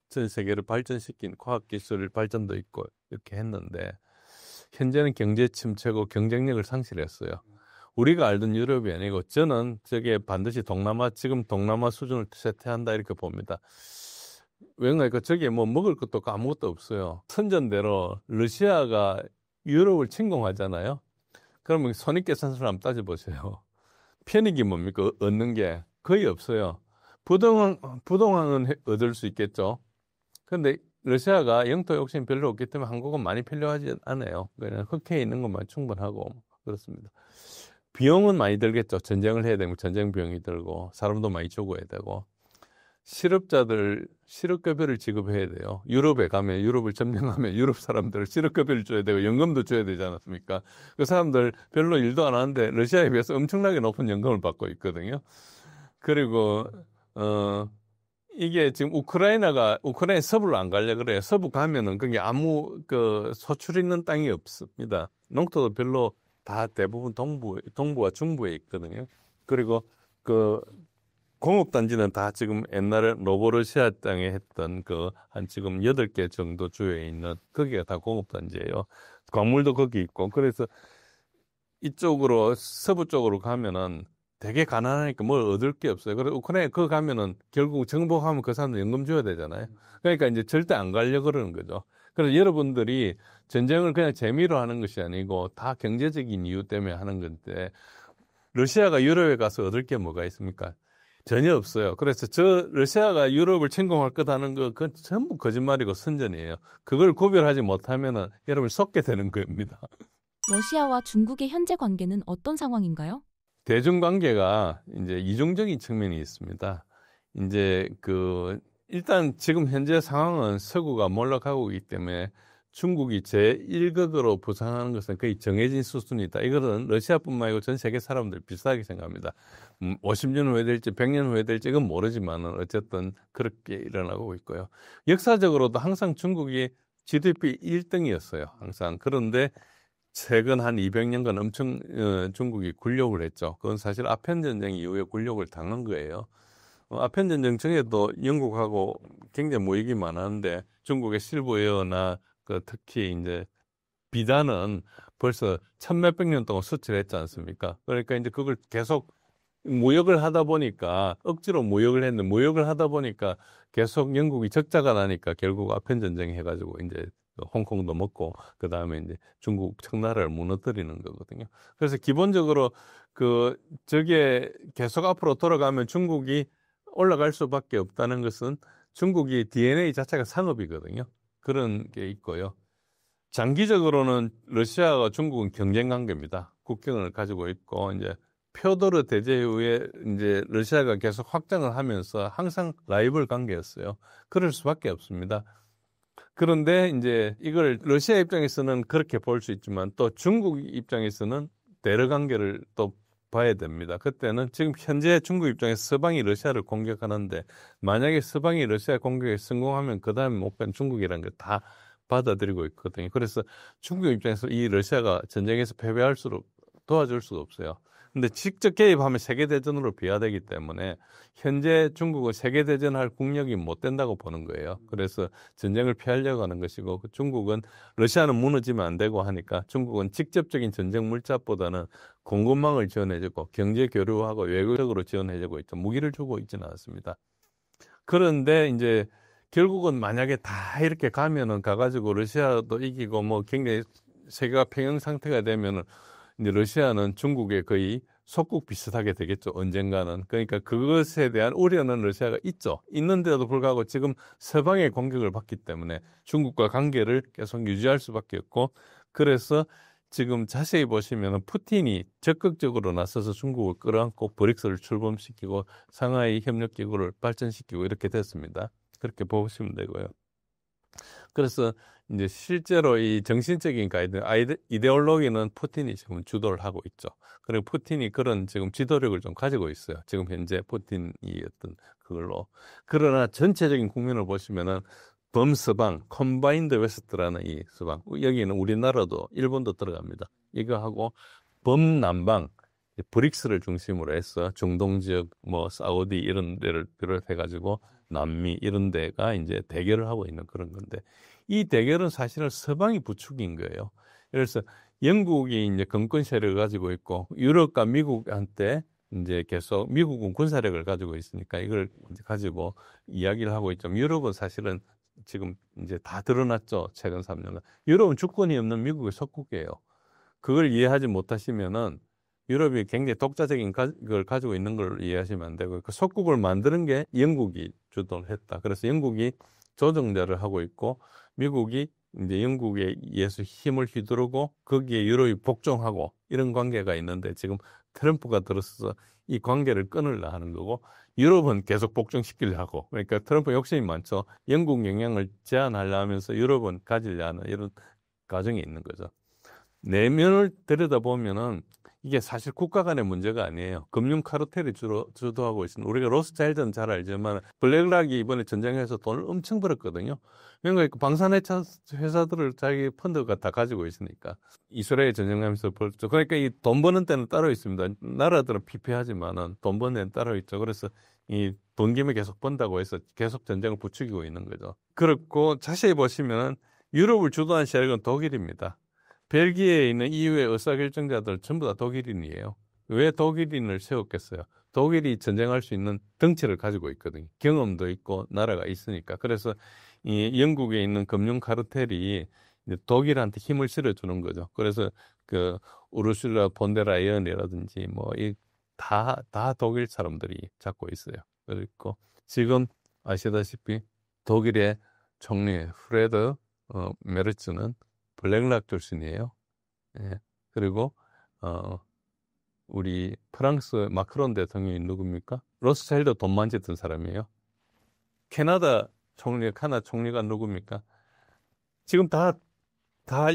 전 세계를 발전시킨 과학기술 발전도 있고 이렇게 했는데 현재는 경제 침체고 경쟁력을 상실했어요. 우리가 알던 유럽이 아니고 저는 저게 반드시 지금 동남아 수준을 쇠퇴한다 이렇게 봅니다. 왜냐하면 저게 뭐 먹을 것도 없고 아무것도 없어요. 선전대로 러시아가 유럽을 침공하잖아요. 그러면 손익계산서를 한번 따져보세요. 편익이 뭡니까? 얻는 게 거의 없어요. 부동산은 얻을 수 있겠죠. 그런데 러시아가 영토 욕심이 별로 없기 때문에 한국은 많이 필요하지 않아요. 그냥 흑해에 있는 것만 충분하고 그렇습니다. 비용은 많이 들겠죠. 전쟁을 해야 되면 전쟁 비용이 들고 사람도 많이 죽어야 되고 실업자들 실업급여를 지급해야 돼요. 유럽에 가면 유럽을 점령하면 유럽 사람들 실업급여를 줘야 되고 연금도 줘야 되지 않았습니까? 그 사람들 별로 일도 안 하는데 러시아에 비해서 엄청나게 높은 연금을 받고 있거든요. 그리고 이게 지금 우크라이나 서부를 안 가려 그래요. 서부 가면은 그게 아무 소출 있는 땅이 없습니다. 농토도 별로 다 대부분 동부와 중부에 있거든요. 그리고 공업단지는 다 지금 옛날에 노보로시아 땅에 했던 한 지금 8개 정도 주에 있는 거기가 다 공업단지예요. 광물도 거기 있고. 그래서 이쪽으로 서부 쪽으로 가면은 되게 가난하니까 뭘 얻을 게 없어요. 그래서 우크라이나 그거 가면은 결국 정복하면 그 사람들 연금 줘야 되잖아요. 그러니까 이제 절대 안 가려고 그러는 거죠. 그래서 여러분들이 전쟁을 그냥 재미로 하는 것이 아니고 다 경제적인 이유 때문에 하는 건데 러시아가 유럽에 가서 얻을 게 뭐가 있습니까? 전혀 없어요. 그래서 러시아가 유럽을 침공할 거다는 그건 전부 거짓말이고 선전이에요. 그걸 구별하지 못하면은 여러분 속게 되는 겁니다. 러시아와 중국의 현재 관계는 어떤 상황인가요? 대중 관계가 이제 이중적인 측면이 있습니다. 이제 일단 지금 현재 상황은 서구가 몰락하고 있기 때문에 중국이 제1극으로 부상하는 것은 거의 정해진 수순이다. 이거는 러시아뿐만 아니고 전 세계 사람들 비슷하게 생각합니다. 50년 후에 될지 100년 후에 될지 이건 모르지만은 어쨌든 그렇게 일어나고 있고요. 역사적으로도 항상 중국이 GDP 1등이었어요. 항상. 그런데 최근 한 200년간 엄청 중국이 굴욕을 했죠. 그건 사실 아편 전쟁 이후에 굴욕을 당한 거예요. 아편 전쟁 전에도 영국하고 굉장히 모이기 많았는데 중국의 실브웨어나 특히 이제 비단은 벌써 천몇백 년 동안 수출했지 않습니까? 그러니까 이제 그걸 계속 무역을 하다 보니까 억지로 무역을 했는데 무역을 하다 보니까 계속 영국이 적자가 나니까 결국 아편 전쟁 해가지고 이제 홍콩도 먹고 그 다음에 이제 중국 청나라를 무너뜨리는 거거든요. 그래서 기본적으로 저게 계속 앞으로 돌아가면 중국이 올라갈 수밖에 없다는 것은 중국이 DNA 자체가 상업이거든요. 그런 게 있고요. 장기적으로는 러시아와 중국은 경쟁 관계입니다. 국경을 가지고 있고 이제 표도르 대제 이후에 이제 러시아가 계속 확장을 하면서 항상 라이벌 관계였어요. 그럴 수밖에 없습니다. 그런데 이제 이걸 러시아 입장에서는 그렇게 볼 수 있지만 또 중국 입장에서는 대러 관계를 또 봐야 됩니다. 그때는 지금 현재 중국 입장에서 서방이 러시아를 공격하는데 만약에 서방이 러시아 공격에 성공하면 그 다음에 목표는 중국이라는 걸 다 받아들이고 있거든요. 그래서 중국 입장에서 이 러시아가 전쟁에서 패배할수록 도와줄 수가 없어요. 근데 직접 개입하면 세계대전으로 비화되기 때문에 현재 중국은 세계대전 할 국력이 못 된다고 보는 거예요. 그래서 전쟁을 피하려고 하는 것이고 중국은 러시아는 무너지면 안 되고 하니까 중국은 직접적인 전쟁 물자보다는 공급망을 지원해주고 경제 교류하고 외교적으로 지원해주고 있죠. 무기를 주고 있지는 않습니다. 그런데 이제 결국은 만약에 다 이렇게 가면은 가가지고 러시아도 이기고 뭐 굉장히 세계가 평형 상태가 되면은 이제 러시아는 중국에 거의 속국 비슷하게 되겠죠. 언젠가는. 그러니까 그것에 대한 우려는 러시아가 있죠. 있는데도 불구하고 지금 서방의 공격을 받기 때문에 중국과 관계를 계속 유지할 수밖에 없고 그래서 지금 자세히 보시면 푸틴이 적극적으로 나서서 중국을 끌어안고 브릭스를 출범시키고 상하이 협력기구를 발전시키고 이렇게 됐습니다. 그렇게 보시면 되고요. 그래서 이제 실제로 이 정신적인 가이드, 이데올로기는 푸틴이 지금 주도를 하고 있죠. 그리고 푸틴이 그런 지금 지도력을 좀 가지고 있어요. 지금 현재 푸틴이 어떤 그걸로. 그러나 전체적인 국면을 보시면은 범서방, 컴바인드 웨스트라는 이 서방, 여기는 우리나라도 일본도 들어갑니다. 이거 하고 범남방, 브릭스를 중심으로 해서 중동 지역, 뭐 사우디 이런 데를 비롯해가지고 남미 이런 데가 이제 대결을 하고 있는 그런 건데 이 대결은 사실은 서방이 부추긴 거예요. 그래서 영국이 이제 건권 세력을 가지고 있고 유럽과 미국한테 이제 계속 미국은 군사력을 가지고 있으니까 이걸 가지고 이야기를 하고 있죠. 유럽은 사실은 지금 이제 다 드러났죠. 최근 3년간. 유럽은 주권이 없는 미국의 속국이에요. 그걸 이해하지 못하시면은 유럽이 굉장히 독자적인 걸 가지고 있는 걸 이해하시면 안 되고 그 속국을 만드는 게 영국이 주도를 했다. 그래서 영국이 조정자를 하고 있고 미국이 이제 영국에 의해서 힘을 휘두르고 거기에 유럽이 복종하고 이런 관계가 있는데 지금 트럼프가 들어서서 이 관계를 끊으려 하는 거고 유럽은 계속 복종시키려 하고 그러니까 트럼프 욕심이 많죠. 영국 영향을 제한하려 하면서 유럽은 가지려 하는 이런 과정이 있는 거죠. 내면을 들여다보면은 이게 사실 국가 간의 문제가 아니에요. 금융 카르텔이 주도하고 있습니다. 우리가 로스차일드는 잘 알지만 블랙락이 이번에 전쟁에서 돈을 엄청 벌었거든요. 그러니까 방산회사 회사들을 자기 펀드가 다 가지고 있으니까 이스라엘 전쟁하면서 벌죠. 그러니까 이 돈 버는 데는 따로 있습니다. 나라들은 피폐하지만은 돈 버는 데는 따로 있죠. 그래서 이 돈 김에 계속 번다고 해서 계속 전쟁을 부추기고 있는 거죠. 그렇고 자세히 보시면 유럽을 주도한 세력은 독일입니다. 벨기에에 있는 EU의 의사결정자들 전부 다 독일인이에요. 왜 독일인을 세웠겠어요? 독일이 전쟁할 수 있는 덩치를 가지고 있거든요. 경험도 있고 나라가 있으니까. 그래서 이 영국에 있는 금융 카르텔이 이제 독일한테 힘을 실어주는 거죠. 그래서 그 우르슐라 폰데라이언이라든지 뭐 이 다 독일 사람들이 잡고 있어요. 그리고 지금 아시다시피 독일의 총리 프레드 메르츠는 블랙락 출신이에요. 예. 그리고 우리 프랑스 마크론 대통령이 누굽니까? 로스차일드 돈 만졌던 사람이에요. 캐나다 총리가 누굽니까? 지금 다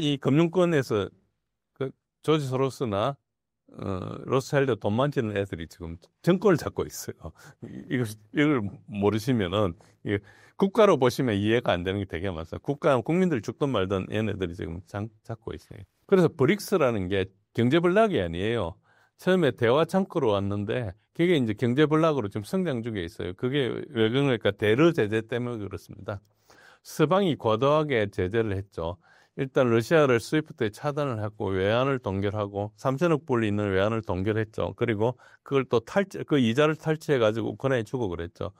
이 금융권에서 그 조지 소로스나 로스차일드 돈 만지는 애들이 지금 정권을 잡고 있어요. 이걸 모르시면은 국가로 보시면 이해가 안 되는 게 되게 많습니다. 국민들 죽든 말든 얘네들이 지금 잡고 있어요. 그래서 브릭스라는 게 경제블락이 아니에요. 처음에 대화 창구로 왔는데 그게 이제 경제블락으로 지금 성장 중에 있어요. 그게 왜 그러니까 대러 제재 때문에 그렇습니다. 서방이 과도하게 제재를 했죠. 일단 러시아를 스위프트에 차단을 했고 외환을 동결하고 3천억 불 있는 외환을 동결했죠. 그리고 그걸 또 그 이자를 탈취해가지고 우크라이나에 주고 그랬죠.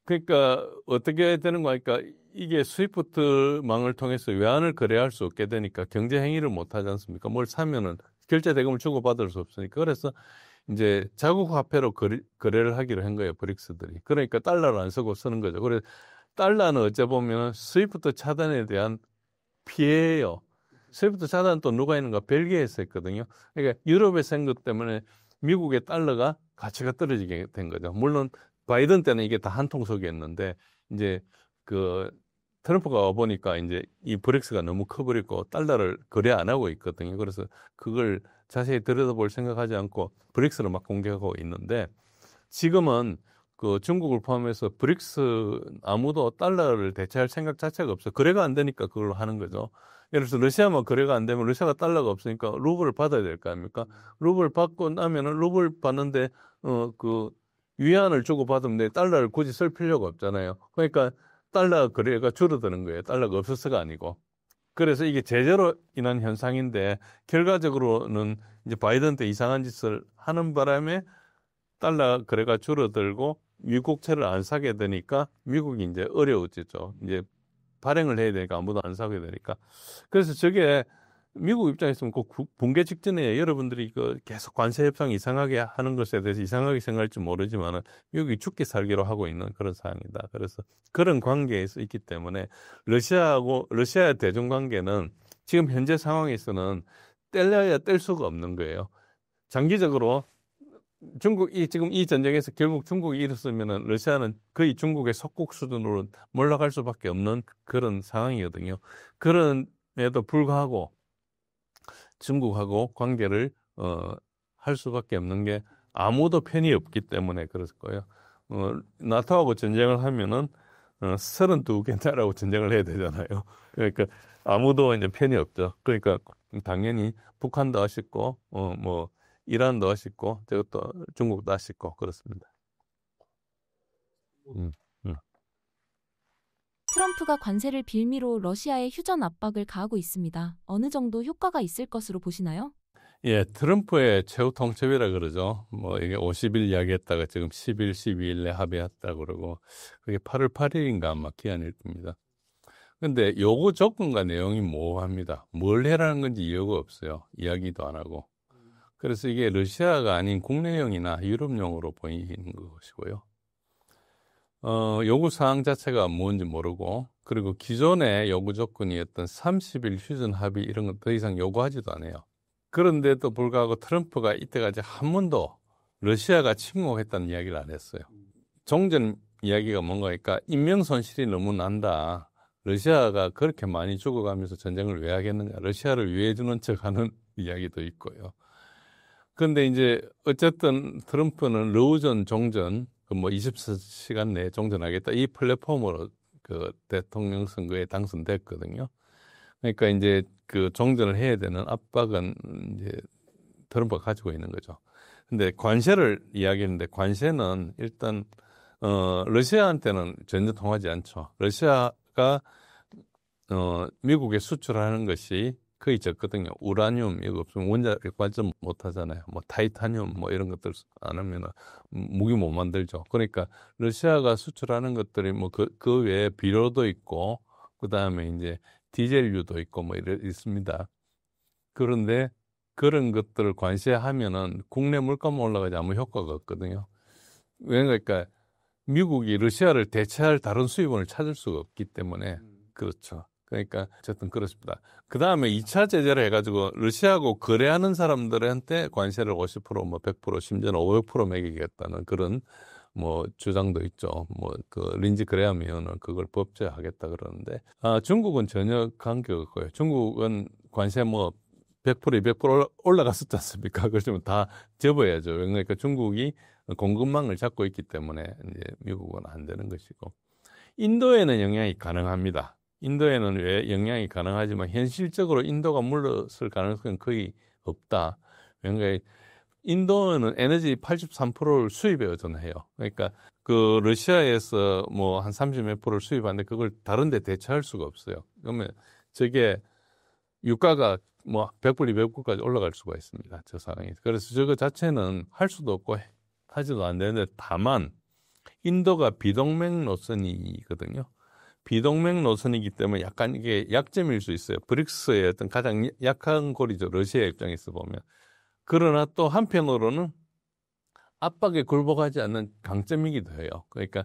그러니까 어떻게 되는 거니까 이게 스위프트망을 통해서 외환을 거래할 수 없게 되니까 경제 행위를 못 하지 않습니까? 뭘 사면은 결제 대금을 주고 받을 수 없으니까. 그래서 이제 자국 화폐로 거래를 하기로 한 거예요, 브릭스들이. 그러니까 달러를 안 쓰고 쓰는 거죠. 그래서 달러는 어째 보면 스위프트 차단에 대한 피해예요. 스위프트 차단 또 누가 했는가? 벨기에에서 했거든요. 그러니까 유럽에서 한 것 때문에 미국의 달러가 가치가 떨어지게 된 거죠. 물론 바이든 때는 이게 다 한 통속이었는데 이제 그 트럼프가 와 보니까 이제 이 브릭스가 너무 커버리고 달러를 거래 안 하고 있거든요. 그래서 그걸 자세히 들여다볼 생각하지 않고 브릭스를 막 공격하고 있는데 지금은 그 중국을 포함해서 브릭스 아무도 달러를 대체할 생각 자체가 없어요. 거래가 안 되니까 그걸로 하는 거죠. 예를 들어서 러시아만 거래가 안 되면 러시아가 달러가 없으니까 루블을 받아야 될 거 아닙니까? 루블 받고 나면은 루블 받는데 그 위안을 주고 받으면 돼. 달러를 굳이 쓸 필요가 없잖아요. 그러니까 달러 거래가 줄어드는 거예요. 달러가 없어서가 아니고. 그래서 이게 제재로 인한 현상인데 결과적으로는 이제 바이든 때 이상한 짓을 하는 바람에 달러 거래가 줄어들고 미국채를 안 사게 되니까 미국이 이제 어려워지죠. 이제 발행을 해야 되니까 아무도 안 사게 되니까. 그래서 저게 미국 입장에서는 꼭 붕괴 직전에 여러분들이 계속 관세 협상 이상하게 하는 것에 대해서 이상하게 생각할지 모르지만은 미국이 죽기 살기로 하고 있는 그런 상황이다. 그래서 그런 관계에서 있기 때문에 러시아의 대중 관계는 지금 현재 상황에서는 뗄래야 뗄 수가 없는 거예요. 장기적으로 지금 이 전쟁에서 결국 중국이 이겼으면은 러시아는 거의 중국의 속국 수준으로 몰락할 수밖에 없는 그런 상황이거든요. 그런에도 불구하고 중국하고 관계를 할 수밖에 없는 게 아무도 편이 없기 때문에 그럴 거예요. 나토하고 전쟁을 하면은 32개 나라하고 전쟁을 해야 되잖아요. 그러니까 아무도 이제 편이 없죠. 그러니까 당연히 북한도 아쉽고 뭐 이란도 아쉽고 저것도 중국도 아쉽고 그렇습니다. 트럼프가 관세를 빌미로 러시아에 휴전 압박을 가하고 있습니다. 어느 정도 효과가 있을 것으로 보시나요? 예, 트럼프의 최후 통첩이라 그러죠. 뭐 이게 50일 이야기했다가 지금 10일, 12일에 합의했다고 그러고 그게 8월 8일인가 아마 기한일 겁니다. 근데 요구 조건과 내용이 모호합니다. 뭘 해라는 건지 이유가 없어요. 이야기도 안 하고. 그래서 이게 러시아가 아닌 국내용이나 유럽용으로 보이는 것이고요. 요구 사항 자체가 뭔지 모르고, 그리고 기존의 요구 조건이었던 30일 휴전 합의 이런 건 더 이상 요구하지도 않아요. 그런데도 불구하고 트럼프가 이때까지 한 번도 러시아가 침공했다는 이야기를 안 했어요. 종전 이야기가 뭔가니까 인명 손실이 너무 난다. 러시아가 그렇게 많이 죽어가면서 전쟁을 왜 하겠느냐. 러시아를 위해주는 척하는 이야기도 있고요. 그런데 이제 어쨌든 트럼프는 러우전 종전 뭐 24시간 내에 종전하겠다 이 플랫폼으로 그 대통령 선거에 당선됐거든요. 그러니까 이제 그 종전을 해야 되는 압박은 이제 트럼프가 가지고 있는 거죠. 근데 관세를 이야기했는데 관세는 일단 러시아한테는 전혀 통하지 않죠. 러시아가 미국에 수출하는 것이 거의 적거든요. 우라늄 이거 없으면 원자력 발전 못 하잖아요. 뭐 타이타늄 뭐 이런 것들 안 하면은 무기 못 만들죠. 그러니까 러시아가 수출하는 것들이 뭐 그 외에 비료도 있고 그다음에 이제 디젤유도 있고 뭐 있습니다. 그런데 그런 것들을 관세하면은 국내 물가만 올라가지 아무 효과가 없거든요. 그러니까 미국이 러시아를 대체할 다른 수입원을 찾을 수가 없기 때문에 그렇죠. 그러니까 어쨌든 그렇습니다. 그 다음에 2차 제재를 해가지고 러시아하고 거래하는 사람들한테 관세를 50%, 뭐 100%, 심지어는 500% 매기겠다는 그런 뭐 주장도 있죠. 뭐 그 린지 그레함 의원은 그걸 법제하겠다 그러는데 중국은 전혀 관계가 없고요. 중국은 관세 뭐 100%, 200% 올라갔었지 않습니까? 그걸 좀 다 접어야죠. 그러니까 중국이 공급망을 잡고 있기 때문에 이제 미국은 안 되는 것이고 인도에는 영향이 가능합니다. 인도에는 왜 영향이 가능하지만 현실적으로 인도가 물러설 가능성은 거의 없다. 왜냐하면 인도는 에너지 83%를 수입에 의존해요. 그러니까 그 러시아에서 뭐 한 30몇 프로를 수입하는데 그걸 다른 데 대체할 수가 없어요. 그러면 저게 유가가 뭐 100불, 200불까지 올라갈 수가 있습니다. 저 상황이. 그래서 저거 자체는 할 수도 없고 하지도 안 되는데 다만 인도가 비동맹 노선이거든요. 비동맹 노선이기 때문에 약간 이게 약점일 수 있어요. 브릭스의 어떤 가장 약한 고리죠. 러시아 입장에서 보면. 그러나 또 한편으로는 압박에 굴복하지 않는 강점이기도 해요. 그러니까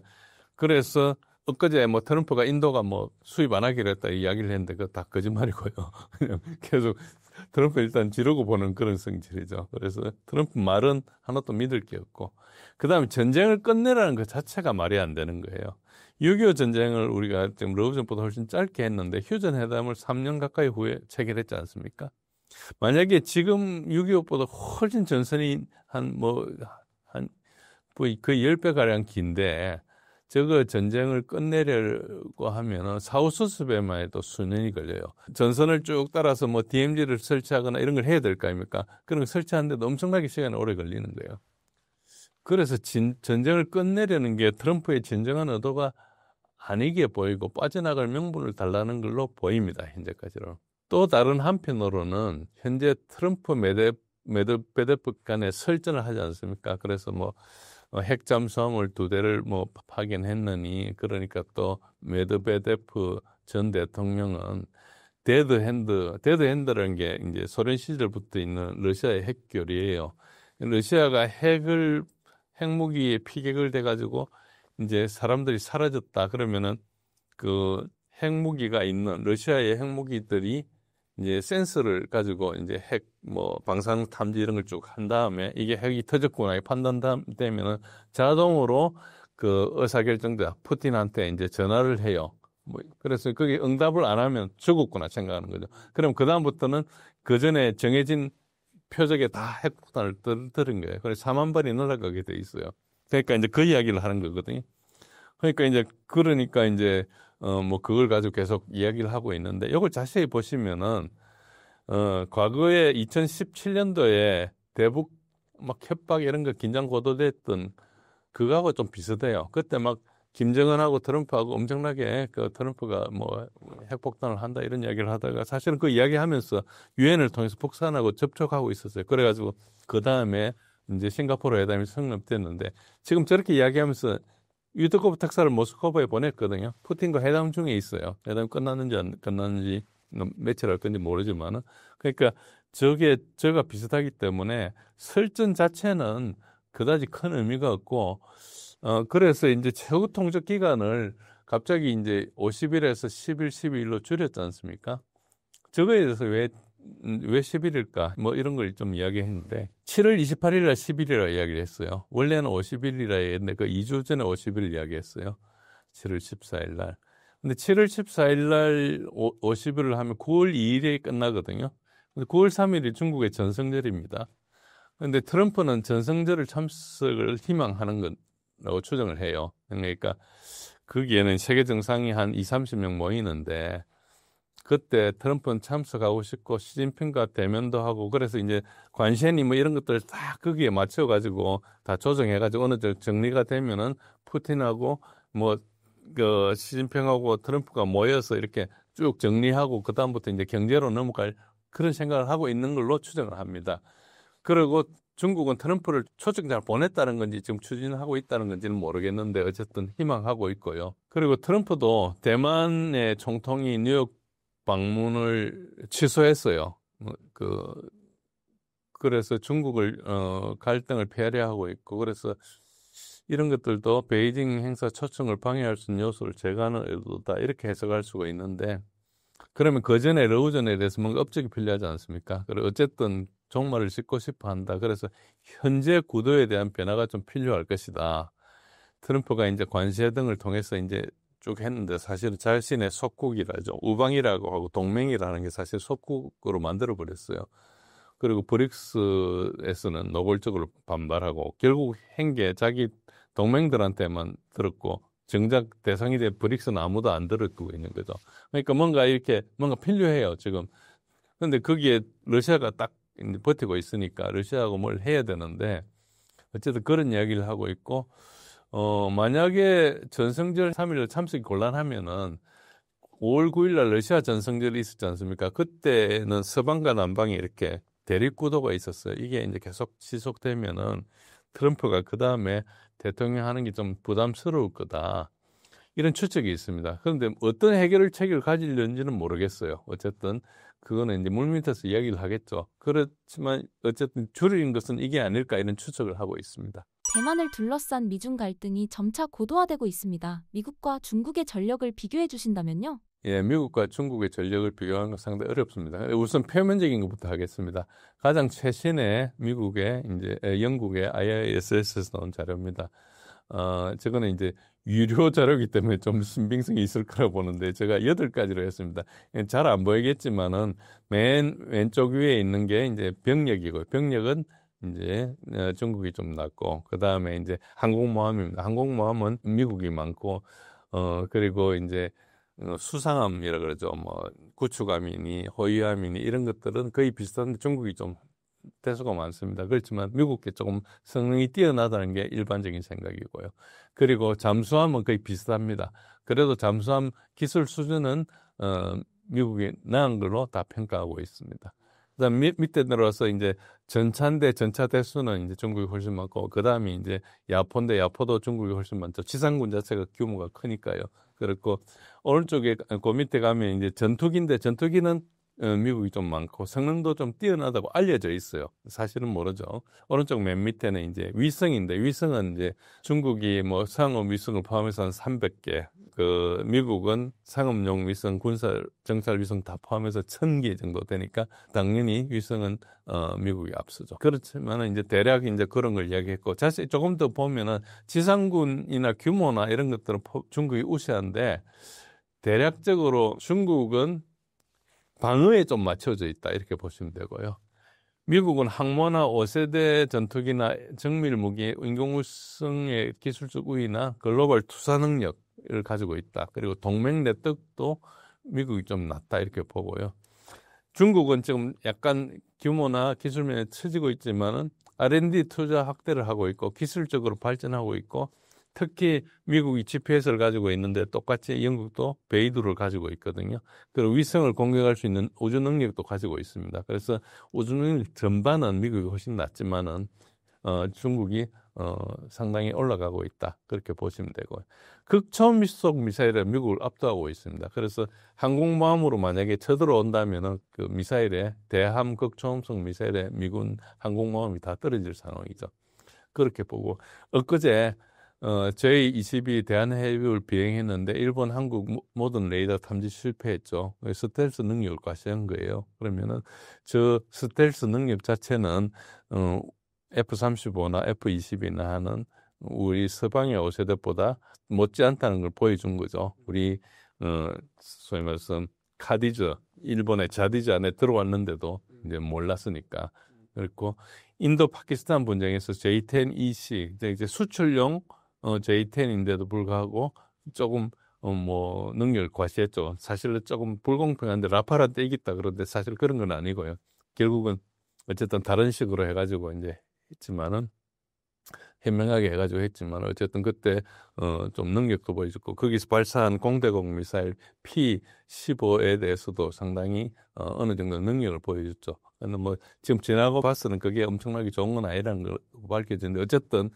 그래서 엊그제 뭐 트럼프가 인도가 뭐 수입 안 하기로 했다 이야기를 했는데 그거 다 거짓말이고요. 그냥 계속 트럼프 일단 지르고 보는 그런 성질이죠. 그래서 트럼프 말은 하나도 믿을 게 없고 그다음에 전쟁을 끝내라는 것 자체가 말이 안 되는 거예요. 6.25 전쟁을 우리가 지금 러브전보다 훨씬 짧게 했는데 휴전 회담을 3년 가까이 후에 체결했지 않습니까? 만약에 지금 6.25보다 훨씬 전선이 한 거의 10배 가량 긴데 저거 전쟁을 끝내려고 하면은 사후수습에만 해도 수년이 걸려요. 전선을 쭉 따라서 뭐 DMZ를 설치하거나 이런 걸 해야 될 거 아닙니까? 그런 걸 설치하는데도 엄청나게 시간이 오래 걸리는 거예요. 그래서 전쟁을 끝내려는 게 트럼프의 진정한 의도가 아니게 보이고 빠져나갈 명분을 달라는 걸로 보입니다. 현재까지는. 또 다른 한편으로는 현재 트럼프 메드베데프 간에 설전을 하지 않습니까? 그래서 뭐 핵 잠수함을 2대를 뭐 파견했느니 그러니까 또 메드베데프 전 대통령은 데드핸드라는 게 이제 소련 시절부터 있는 러시아의 핵교리예요. 러시아가 핵무기에 피격을 돼가지고 이제 사람들이 사라졌다 그러면은 그 핵무기가 있는 러시아의 핵무기들이 이제 센서를 가지고 이제 핵 뭐 방사능 탐지 이런 걸 쭉 한 다음에 이게 핵이 터졌구나 판단되면은 자동으로 그 의사결정자 푸틴한테 이제 전화를 해요. 뭐 그래서 거기 응답을 안 하면 죽었구나 생각하는 거죠. 그럼 그 다음부터는 그 전에 정해진 표적에 다 핵폭탄을 들은 거예요. 그래서 4만 발이 날아가게 돼 있어요. 그러니까 이제 그 이야기를 하는 거거든요. 그러니까 이제 뭐 그걸 가지고 계속 이야기를 하고 있는데 이걸 자세히 보시면은 과거에 2017년도에 대북 막 협박 이런 거 긴장 고도됐던 그거하고 좀 비슷해요. 그때 막 김정은하고 트럼프하고 엄청나게 그 트럼프가 뭐 핵폭탄을 한다 이런 이야기를 하다가 사실은 그 이야기하면서 유엔을 통해서 북한하고 접촉하고 있었어요. 그래가지고 그 다음에 이제 싱가포르 회담이 성립됐는데 지금 저렇게 이야기하면서 유드코프 특사를 모스크바에 보냈거든요. 푸틴과 회담 중에 있어요. 회담 끝났는지 안 끝났는지 며칠 할 건지 모르지만은 그러니까 저가 비슷하기 때문에 설전 자체는 그다지 큰 의미가 없고 그래서 이제 최후 통적 기간을 갑자기 이제 50일에서 10일, 12일로 줄였지 않습니까? 저거에 대해서 왜 10일일까? 뭐 이런 걸 좀 이야기했는데 7월 28일 날 10일이라 이야기를 했어요. 원래는 50일이라 했는데 그 2주 전에 50일 이야기했어요. 7월 14일 날. 근데 7월 14일 날 50일을 하면 9월 2일에 끝나거든요. 근데 9월 3일이 중국의 전성절입니다. 근데 트럼프는 전성절을 참석을 희망하는 거라고 추정을 해요. 그러니까 거기에는 세계 정상이 한 20-30명 모이는데 그때 트럼프는 참석하고 싶고 시진핑과 대면도 하고 그래서 이제 관세니 뭐 이런 것들 다 거기에 맞춰가지고 다 조정해가지고 어느 정도 정리가 되면은 푸틴하고 뭐 그 시진핑하고 트럼프가 모여서 이렇게 쭉 정리하고 그 다음부터 이제 경제로 넘어갈 그런 생각을 하고 있는 걸로 추정을 합니다. 그리고 중국은 트럼프를 초청 잘 보냈다는 건지 지금 추진하고 있다는 건지는 모르겠는데 어쨌든 희망하고 있고요. 그리고 트럼프도 대만의 총통이 뉴욕 방문을 취소했어요. 그래서 중국을 갈등을 피하려 하고 있고 그래서 이런 것들도 베이징 행사 초청을 방해할 수 있는 요소를 제거하는 의도다 이렇게 해석할 수가 있는데 그러면 그 전에 러우전에 대해서 뭔가 업적이 필요하지 않습니까? 그리고 어쨌든 종말을 짓고 싶어 한다. 그래서 현재 구도에 대한 변화가 좀 필요할 것이다. 트럼프가 이제 관세 등을 통해서 이제 쭉 했는데 사실은 자신의 속국이라죠. 우방이라고 하고 동맹이라는 게 사실 속국으로 만들어 버렸어요. 그리고 브릭스에서는 노골적으로 반발하고 결국 한 게 자기 동맹들한테만 들었고 정작 대상이 된 브릭스는 아무도 안 들었고 있는 거죠. 그러니까 뭔가 이렇게 뭔가 필요해요, 지금. 근데 거기에 러시아가 딱 이제 버티고 있으니까 러시아하고 뭘 해야 되는데 어쨌든 그런 이야기를 하고 있고 만약에 전성절 3.1 참석이 곤란하면은 5월 9일 날 러시아 전성절이 있었지 않습니까? 그때는 서방과 남방이 이렇게 대립구도가 있었어요. 이게 이제 계속 지속되면은 트럼프가 그 다음에 대통령 하는 게 좀 부담스러울 거다. 이런 추측이 있습니다. 그런데 어떤 해결 책을 가지려는지는 모르겠어요. 어쨌든 그거는 이제 물밑에서 이야기를 하겠죠. 그렇지만 어쨌든 줄인 것은 이게 아닐까 이런 추측을 하고 있습니다. 대만을 둘러싼 미중 갈등이 점차 고도화되고 있습니다. 미국과 중국의 전력을 비교해 주신다면요? 예, 미국과 중국의 전력을 비교하는 건 상당히 어렵습니다. 우선 표면적인 것부터 하겠습니다. 가장 최신의 미국의 영국의 IISS에서 나온 자료입니다. 저거는 이제 유료 자료이기 때문에 좀 신빙성이 있을 거라 보는데 제가 8가지로 했습니다. 잘 안 보이겠지만은 맨 왼쪽 위에 있는 게 이제 병력이고요. 병력은 이제 중국이 좀 낮고 그 다음에 이제 항공모함입니다. 항공모함은 미국이 많고 그리고 이제 수상함이라 그러죠. 뭐 구축함이니 호위함이니 이런 것들은 거의 비슷한데 중국이 좀 대수가 많습니다. 그렇지만 미국께 조금 성능이 뛰어나다는 게 일반적인 생각이고요. 그리고 잠수함은 거의 비슷합니다. 그래도 잠수함 기술 수준은 미국이 나은 걸로 다 평가하고 있습니다. 그다음 밑에 내려와서 이제 전차인데 전차 대수는 이제 중국이 훨씬 많고 그다음에 이제 야포인데 야포도 중국이 훨씬 많죠. 지상군 자체가 규모가 크니까요. 그렇고 오른쪽에 그 밑에 가면 이제 전투기인데 전투기는 미국이 좀 많고 성능도 좀 뛰어나다고 알려져 있어요. 사실은 모르죠. 오른쪽 맨 밑에는 이제 위성인데 위성은 이제 중국이 뭐 상업 위성을 포함해서 한 300개, 그 미국은 상업용 위성, 군사 정찰 위성 다 포함해서 1000개 정도 되니까 당연히 위성은 미국이 앞서죠. 그렇지만은 이제 대략 이제 그런 걸 이야기했고 자세히 조금 더 보면은 지상군이나 규모나 이런 것들은 중국이 우세한데 대략적으로 중국은 방어에 좀 맞춰져 있다 이렇게 보시면 되고요. 미국은 항모나 5세대 전투기나 정밀 무기, 인공위성의 기술적 우위나 글로벌 투사 능력을 가지고 있다. 그리고 동맹 네트워크도 미국이 좀 낮다 이렇게 보고요. 중국은 지금 약간 규모나 기술면에 처지고 있지만은 R&D 투자 확대를 하고 있고 기술적으로 발전하고 있고 특히 미국이 GPS를 가지고 있는데 똑같이 영국도 베이두를 가지고 있거든요. 그리고 위성을 공격할 수 있는 우주 능력도 가지고 있습니다. 그래서 우주 능력 전반은 미국이 훨씬 낫지만은 중국이 상당히 올라가고 있다. 그렇게 보시면 되고 극초음속 미사일에 미국을 압도하고 있습니다. 그래서 항공모함으로 만약에 쳐들어온다면은 그 미사일에 대함 극초음속 미사일에 미군 항공모함이 다 떨어질 상황이죠. 그렇게 보고 엊그제 J-22 대한해협을 비행했는데 일본, 한국 모든 레이더 탐지 실패했죠. 스텔스 능력을 과시한 거예요. 그러면은 저 스텔스 능력 자체는 F-35나 F-22나 하는 우리 서방의 5세대보다 못지않다는 걸 보여준 거죠. 우리 소위 말해서 카디즈, 일본의 자디즈 안에 들어왔는데도 이제 몰랐으니까. 그리고 인도 파키스탄 분쟁에서 J-10EC 이제 수출용 J-10인데도 불구하고 조금 뭐 능력을 과시했죠. 사실은 조금 불공평한데 라팔한테 이겼다 그런데 사실 그런 건 아니고요. 결국은 어쨌든 다른 식으로 해가지고 이제 했지만은 현명하게 해가지고 했지만 어쨌든 그때 좀 능력도 보여줬고 거기서 발사한 공대공 미사일 P-15에 대해서도 상당히 어느 정도 능력을 보여줬죠. 근데 뭐 지금 지나고 봐서는 그게 엄청나게 좋은 건 아니라는 걸 밝혀졌는데 어쨌든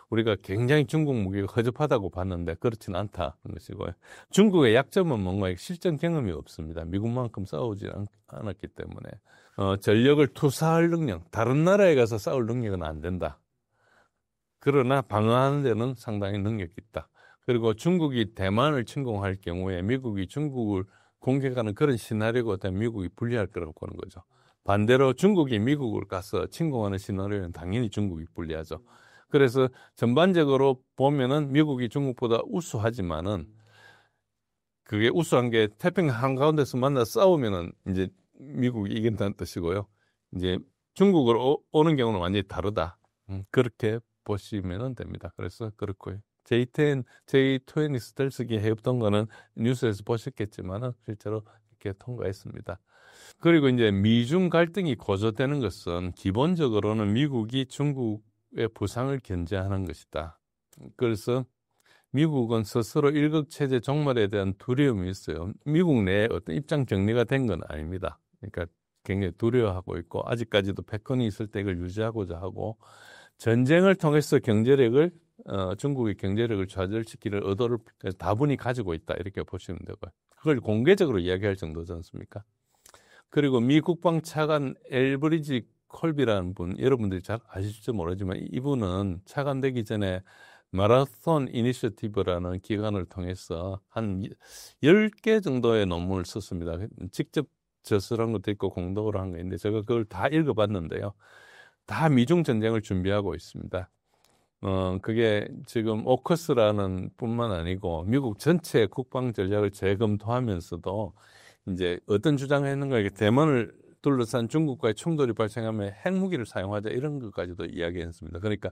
우리가 굉장히 중국 무기가 허접하다고 봤는데 그렇지는 않다는 것이고요. 중국의 약점은 뭔가 실전 경험이 없습니다. 미국만큼 싸우지 않았기 때문에 전력을 투사할 능력, 다른 나라에 가서 싸울 능력은 안 된다. 그러나 방어하는 데는 상당히 능력이 있다. 그리고 중국이 대만을 침공할 경우에 미국이 중국을 공격하는 그런 시나리오가 되면 미국이 불리할 거라고 보는 거죠. 반대로 중국이 미국을 가서 침공하는 시나리오는 당연히 중국이 불리하죠. 그래서 전반적으로 보면은 미국이 중국보다 우수하지만은 그게 우수한 게 태평양 한가운데서 만나 싸우면은 이제 미국이 이긴다는 뜻이고요. 이제 중국으로 오는 경우는 완전히 다르다. 그렇게 보시면 됩니다. 그래서 그렇고요. J10, J20 스텔스기 해봤던 거는 뉴스에서 보셨겠지만은 실제로 이렇게 통과했습니다. 그리고 이제 미중 갈등이 고조되는 것은 기본적으로는 미국이 중국의 부상을 견제하는 것이다. 그래서 미국은 스스로 일극체제 종말에 대한 두려움이 있어요. 미국 내에 어떤 입장 정리가 된 건 아닙니다. 그러니까 굉장히 두려워하고 있고 아직까지도 패권이 있을 때 이걸 유지하고자 하고 전쟁을 통해서 중국의 경제력을 좌절시키는 의도를 다분히 가지고 있다 이렇게 보시면 되고요. 그걸 공개적으로 이야기할 정도지 않습니까? 그리고 미 국방차관 엘브리지 콜비라는 분, 여러분들이 잘 아실지 모르지만 이분은 차관되기 전에 마라톤 이니셔티브라는 기관을 통해서 한 10개 정도의 논문을 썼습니다. 직접 저술한 것도 있고 공독으로 한 거 있는데 제가 그걸 다 읽어봤는데요. 다 미중 전쟁을 준비하고 있습니다. 그게 지금 오커스라는 뿐만 아니고 미국 전체 국방 전략을 재검토하면서도 이제 어떤 주장을 했는가, 대만을 둘러싼 중국과의 충돌이 발생하면 핵무기를 사용하자 이런 것까지도 이야기했습니다. 그러니까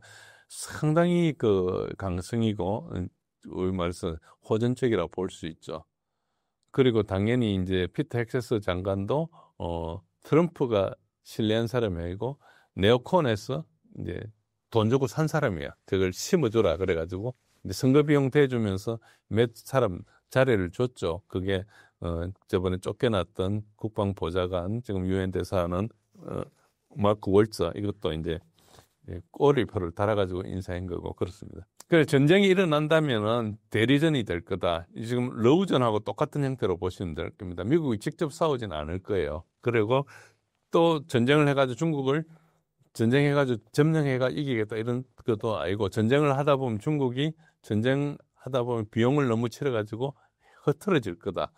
상당히 그 강성이고 우리 말해서 호전적이라고 볼 수 있죠. 그리고 당연히 이제 피터 헥세스 장관도 트럼프가 신뢰한 사람이 아니고 네오콘에서 이제 돈 주고 산 사람이야. 그걸 심어줘라 그래가지고 이제 선거 비용 대주면서 몇 사람 자리를 줬죠. 그게 저번에 쫓겨났던 국방보좌관 지금 유엔 대사는 마크 월처 이것도 이제 꼬리표를 달아가지고 인사한 거고 그렇습니다. 그래서 전쟁이 일어난다면은 대리전이 될 거다. 지금 러우전하고 똑같은 형태로 보시면 될 겁니다. 미국이 직접 싸우진 않을 거예요. 그리고 또 전쟁을 해가지고 중국을 전쟁해가지고 점령해가 이기겠다 이런 것도 아니고 전쟁을 하다 보면 중국이 전쟁하다 보면 비용을 너무 치러가지고 흐트러질 거다.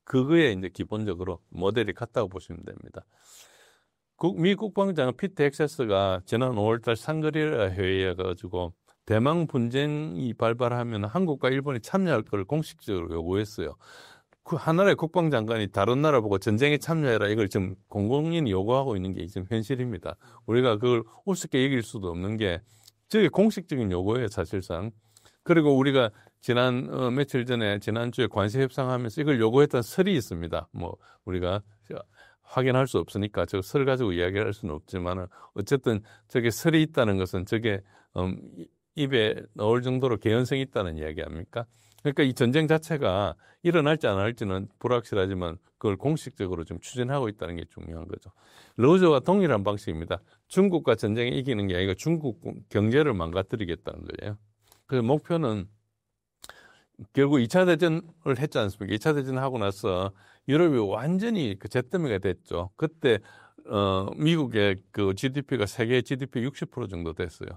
그거에 이제 기본적으로 모델이 같다고 보시면 됩니다. 미 국방장관 피터 헥세스가 지난 5월달 상그리라 회의에 가지고 대만 분쟁이 발발하면 한국과 일본이 참여할 걸 공식적으로 요구했어요. 그 하나의 국방장관이 다른 나라 보고 전쟁에 참여해라 이걸 지금 공공연히 요구하고 있는 게 지금 현실입니다. 우리가 그걸 우습게 이길 수도 없는 게 저게 공식적인 요구예요, 사실상. 그리고 우리가 며칠 전에 지난주에 관세 협상하면서 이걸 요구했던 설이 있습니다. 뭐 우리가 확인할 수 없으니까 저 설 가지고 이야기할 수는 없지만 어쨌든 저게 설이 있다는 것은 저게 입에 넣을 정도로 개연성이 있다는 이야기 아닙니까? 그러니까 이 전쟁 자체가 일어날지 안 할지는 불확실하지만 그걸 공식적으로 좀 추진하고 있다는 게 중요한 거죠. 러우저와 동일한 방식입니다. 중국과 전쟁에 이기는 게 아니라 중국 경제를 망가뜨리겠다는 거예요. 그래서 목표는 결국 2차 대전을 했지 않습니까? 2차 대전 하고 나서 유럽이 완전히 그 잿더미가 됐죠. 그때 미국의 그 GDP가 세계 GDP 60% 정도 됐어요.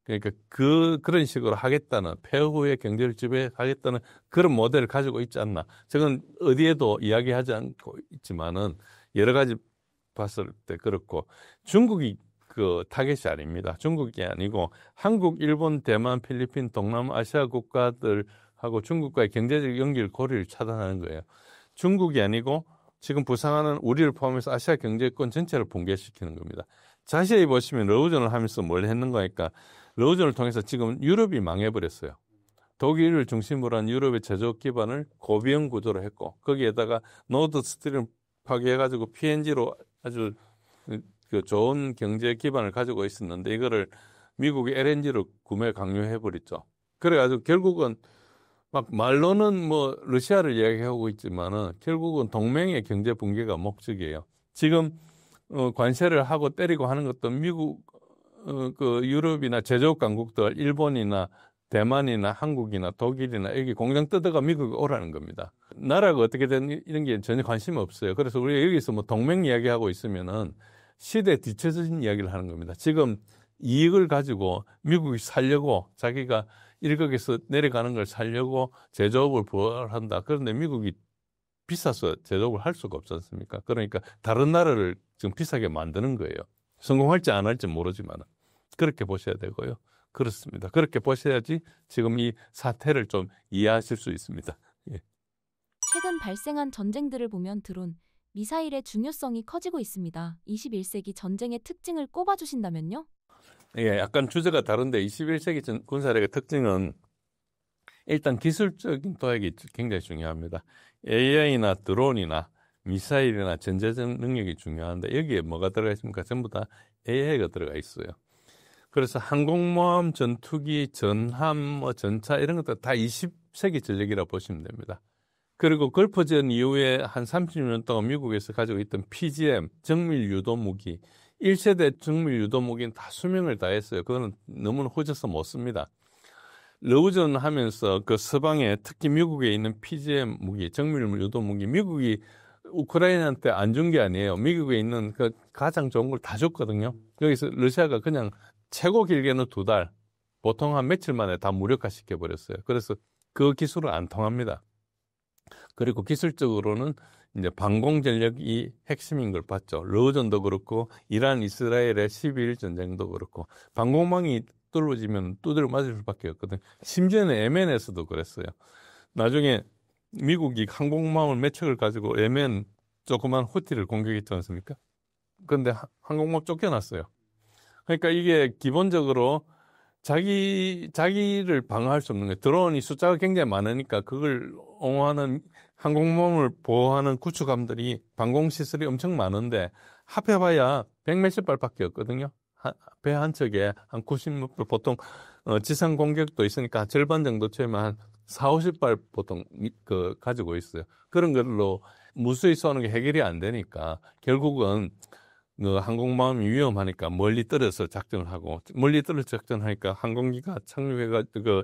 그러니까 그런 식으로 하겠다는 폐허 후에 경제를 지배하겠다는 그런 모델을 가지고 있지 않나. 저건 어디에도 이야기하지 않고 있지만은 여러 가지 봤을 때 그렇고 중국이 그 타겟이 아닙니다. 중국이 아니고 한국, 일본, 대만, 필리핀, 동남아시아 국가들하고 중국과의 경제적 연결 고리를 차단하는 거예요. 중국이 아니고 지금 부상하는 우리를 포함해서 아시아 경제권 전체를 붕괴시키는 겁니다. 자세히 보시면 러우전을 하면서 뭘 했는 거니까 러우전을 통해서 지금 유럽이 망해버렸어요. 독일을 중심으로 한 유럽의 제조업 기반을 고비형 구조로 했고 거기에다가 노드 스트림을 파괴해가지고 PNG로 아주 그 좋은 경제 기반을 가지고 있었는데 이거를 미국이 LNG로 구매 강요해버렸죠. 그래가지고 결국은 막 말로는 뭐 러시아를 이야기하고 있지만은 결국은 동맹의 경제 붕괴가 목적이에요. 지금 관세를 하고 때리고 하는 것도 미국 그 유럽이나 제조업 강국들 일본이나 대만이나 한국이나 독일이나 여기 공장 뜯어가 미국에 오라는 겁니다. 나라가 어떻게 되는 이런 게 전혀 관심이 없어요. 그래서 우리가 여기서 뭐 동맹 이야기하고 있으면은 시대에 뒤처진 이야기를 하는 겁니다. 지금 이익을 가지고 미국이 살려고 자기가 일각에서 내려가는 걸 살려고 제조업을 부활한다. 그런데 미국이 비싸서 제조업을 할 수가 없지 않습니까? 그러니까 다른 나라를 지금 비싸게 만드는 거예요. 성공할지 안 할지 모르지만 그렇게 보셔야 되고요. 그렇습니다. 그렇게 보셔야지 지금 이 사태를 좀 이해하실 수 있습니다. 예. 최근 발생한 전쟁들을 보면 드론, 미사일의 중요성이 커지고 있습니다. 21세기 전쟁의 특징을 꼽아주신다면요? 예, 약간 주제가 다른데 21세기 군사력의 특징은 일단 기술적인 도약이 굉장히 중요합니다. AI나 드론이나 미사일이나 전제적 능력이 중요한데 여기에 뭐가 들어가 있습니까? 전부 다 AI가 들어가 있어요. 그래서 항공모함, 전투기, 전함, 전차 이런 것도 다 20세기 전력이라 보시면 됩니다. 그리고 걸프전 이후에 한 30년 동안 미국에서 가지고 있던 PGM, 정밀 유도 무기, 1세대 정밀 유도 무기는 다 수명을 다했어요. 그거는 너무나 후져서 못 씁니다. 러우전 하면서 그 서방에 특히 미국에 있는 PGM 무기, 정밀 유도 무기, 미국이 우크라이나한테 안 준 게 아니에요. 미국에 있는 그 가장 좋은 걸 다 줬거든요. 여기서 러시아가 그냥 최고 길게는 2달, 보통 한 며칠 만에 다 무력화시켜 버렸어요. 그래서 그 기술은 안 통합니다. 그리고 기술적으로는 이제 방공 전력이 핵심인 걸 봤죠. 러우전도 그렇고 이란 이스라엘의 12일 전쟁도 그렇고 방공망이 떨어지면 두드려 맞을 수밖에 없거든요. 심지어는 예멘에서도 그랬어요. 나중에 미국이 항공모함을 몇 척을 가지고 예멘 조그만 후티를 공격했지 않습니까? 그런데 항공모함 쫓겨났어요. 그러니까 이게 기본적으로 자기를 방어할 수 없는 거예요. 드론이 숫자가 굉장히 많으니까 그걸 옹호하는 항공모함을 보호하는 구축함들이 방공시설이 엄청 많은데 합해봐야 100몇십 발밖에 없거든요. 배 한 척에 한 90발 보통 지상 공격도 있으니까 절반 정도 채우면 한 4, 50발 보통 가지고 있어요. 그런 걸로 무수히 쏘는 게 해결이 안 되니까 결국은 항공모함이 위험하니까 멀리 떨어서 작전을 하고 멀리 떨어서 작전하니까 항공기가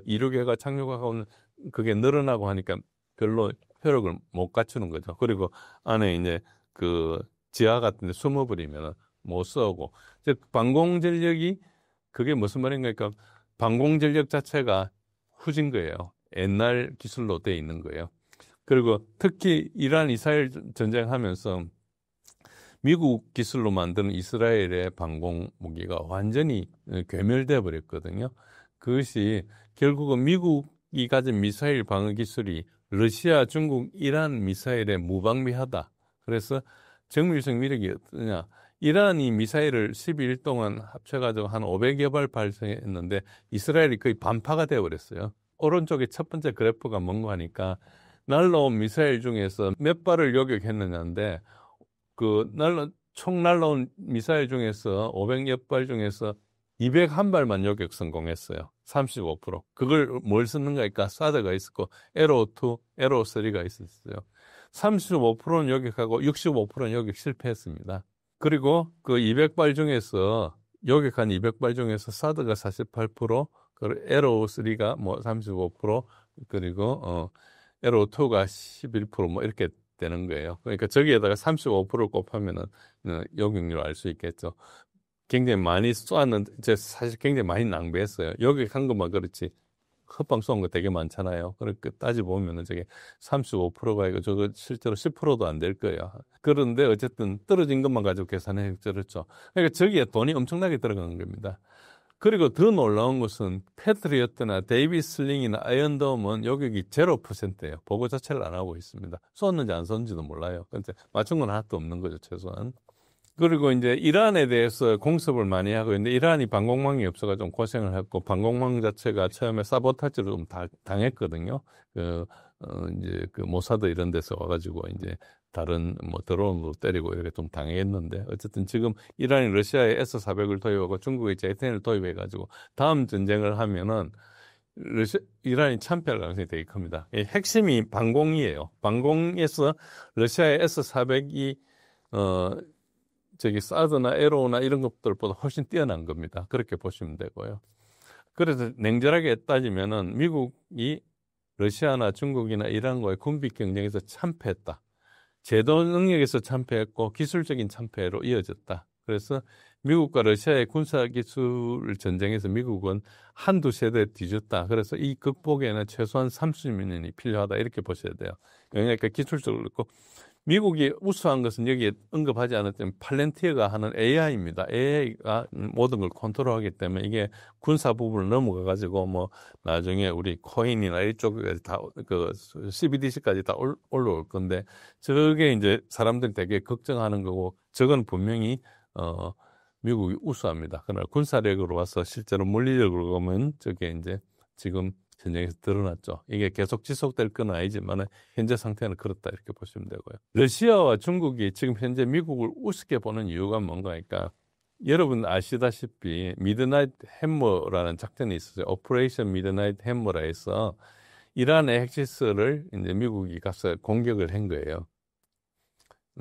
이륙해가 착륙하고 그게 늘어나고 하니까 별로 효력을 못 갖추는 거죠. 그리고 안에 이제 지하 같은 데 숨어버리면 못 쏘고 즉 방공 전력이 그게 무슨 말인가 그러니까 방공 전력 자체가 후진 거예요. 옛날 기술로 돼 있는 거예요. 그리고 특히 이란 이스라엘 전쟁하면서 미국 기술로 만드는 이스라엘의 방공 무기가 완전히 괴멸돼 버렸거든요. 그것이 결국은 미국이 가진 미사일 방어 기술이 러시아, 중국, 이란 미사일에 무방비하다. 그래서 정밀성 위력이 어떠냐. 이란이 미사일을 12일 동안 합쳐가지고 한 500여 발 발사했는데 이스라엘이 거의 반파가 되어버렸어요. 오른쪽에 첫 번째 그래프가 뭔가 하니까 날라온 미사일 중에서 몇 발을 요격했느냐인데 총 날라온 미사일 중에서 500여 발 중에서 201발만 요격 성공했어요. 35%. 그걸 뭘 썼는가 하니까 사드가 있었고 에로2, 에로3가 있었어요. 35%는 요격하고 65%는 요격 실패했습니다. 그리고 그 200발 중에서 요격한 200발 중에서 사드가 48%, 그리고 에로3가 뭐 35%, 그리고 에로2가 11% 뭐 이렇게 되는 거예요. 그러니까 저기에다가 35%를 곱하면은 요격률을 알 수 있겠죠. 굉장히 많이 쏘았는데 이제 사실 굉장히 많이 낭비했어요. 요격한 것만 그렇지 헛방 쏜 거 되게 많잖아요. 그렇게 따져보면은 저게 35%가 이거 저거 실제로 10%도 안 될 거예요. 그런데 어쨌든 떨어진 것만 가지고 계산해 저렇죠. 그러니까 저기에 돈이 엄청나게 들어가는 겁니다. 그리고 더 놀라운 것은 패트리어트나 데이비슬링이나 아이언돔은 요격이 0%예요. 보고 자체를 안 하고 있습니다. 쏘는지 안 쏘는지도 몰라요. 근데 맞춘 건 하나도 없는 거죠, 최소한. 그리고 이제 이란에 대해서 공습을 많이 하고 있는데 이란이 방공망이 없어서 좀 고생을 했고 방공망 자체가 처음에 사보타지를 좀 당했거든요. 이제 모사드 이런 데서 와가지고 이제 다른 뭐 드론으로 때리고 이렇게 좀 당했는데 어쨌든 지금 이란이 러시아에 S-400을 도입하고 중국에 제이텐을 도입해가지고 다음 전쟁을 하면은 이란이 참패할 가능성이 되게 큽니다. 핵심이 방공이에요. 방공에서 러시아의 S-400이 사드나 에로나 이런 것들보다 훨씬 뛰어난 겁니다. 그렇게 보시면 되고요. 그래서 냉철하게 따지면은 미국이 러시아나 중국이나 이란과의 군비 경쟁에서 참패했다. 제도 능력에서 참패했고 기술적인 참패로 이어졌다. 그래서 미국과 러시아의 군사기술 전쟁에서 미국은 한두 세대 뒤졌다. 그래서 이 극복에는 최소한 30년이 필요하다. 이렇게 보셔야 돼요. 그러니까 기술적으로 그렇고 미국이 우수한 것은 여기에 언급하지 않았지만 팔렌티어가 하는 AI입니다. AI가 모든 걸 컨트롤하기 때문에 이게 군사 부분을 넘어가 가지고 뭐 나중에 우리 코인이나 이쪽에 다 그 CBDC까지 다 올라올 건데 저게 이제 사람들이 되게 걱정하는 거고 저건 분명히 미국이 우수합니다. 그러나 군사력으로 와서 실제로 물리력으로 보면 저게 이제 지금 전쟁에서 드러났죠. 이게 계속 지속될 건 아니지만 현재 상태는 그렇다 이렇게 보시면 되고요. 러시아와 중국이 지금 현재 미국을 우습게 보는 이유가 뭔가 하니까 여러분 아시다시피 미드나잇 햄머라는 작전이 있었어요. 오퍼레이션 미드나잇 햄머라 해서 이란의 핵시설을 이제 미국이 가서 공격을 한 거예요.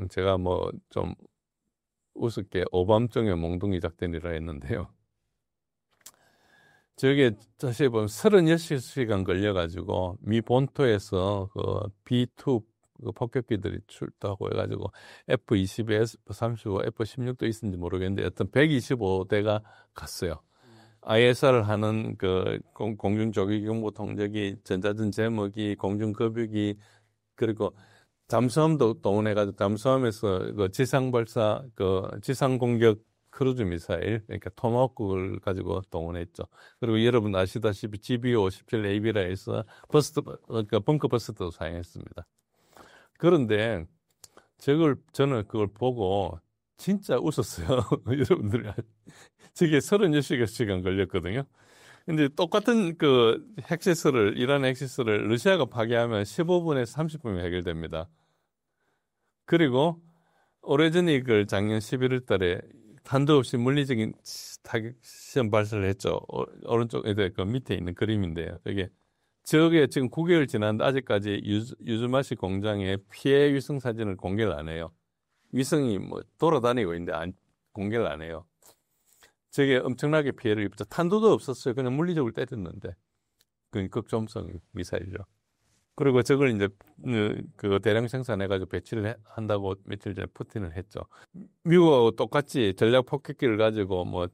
제가 뭐 좀 우습게 오밤중의 몽둥이 작전이라 했는데요. 저게 다시 보면 36시간 걸려가지고 미 본토에서 그 B2 그 폭격기들이 출동하고 해가지고 F-22, F-35, F-16도 있는지 모르겠는데 어떤 125대가 갔어요. ISR을 하는 그 공중조기경보 통제기, 전자전 제모기, 공중급유기 그리고 잠수함도 동원해가지고 잠수함에서 그 지상발사, 그 지상공격 크루즈 미사일, 그러니까 토마호크를 가지고 동원했죠. 그리고 여러분 아시다시피 GBU-57AB라 해서 그러니까 벙커 버스터도 사용했습니다. 그런데 저는 그걸 보고 진짜 웃었어요. 여러분들이 저게 36시간 걸렸거든요. 근데 똑같은 그 핵시설을 이란 핵시설을 러시아가 파괴하면 15분에서 30분이면 해결됩니다. 그리고 오레즈닉 을 작년 11월 달에 한도 없이 물리적인 타격 시험 발사를 했죠. 오른쪽에 그 밑에 있는 그림인데요. 저게 지금 9개월 지났는데 아직까지 유즈마시 공장에 피해 위성 사진을 공개를 안 해요. 위성이 뭐 돌아다니고 있는데 공개를 안 해요. 저게 엄청나게 피해를 입죠. 탄도도 없었어요. 그냥 물리적으로 때렸는데. 그 극초음속 미사일이죠. 그리고 저걸 이제 그 대량 생산해가지고 배치를 한다고 며칠 전에 푸틴을 했죠. 미국하고 똑같이 전략 폭격기를 가지고 뭐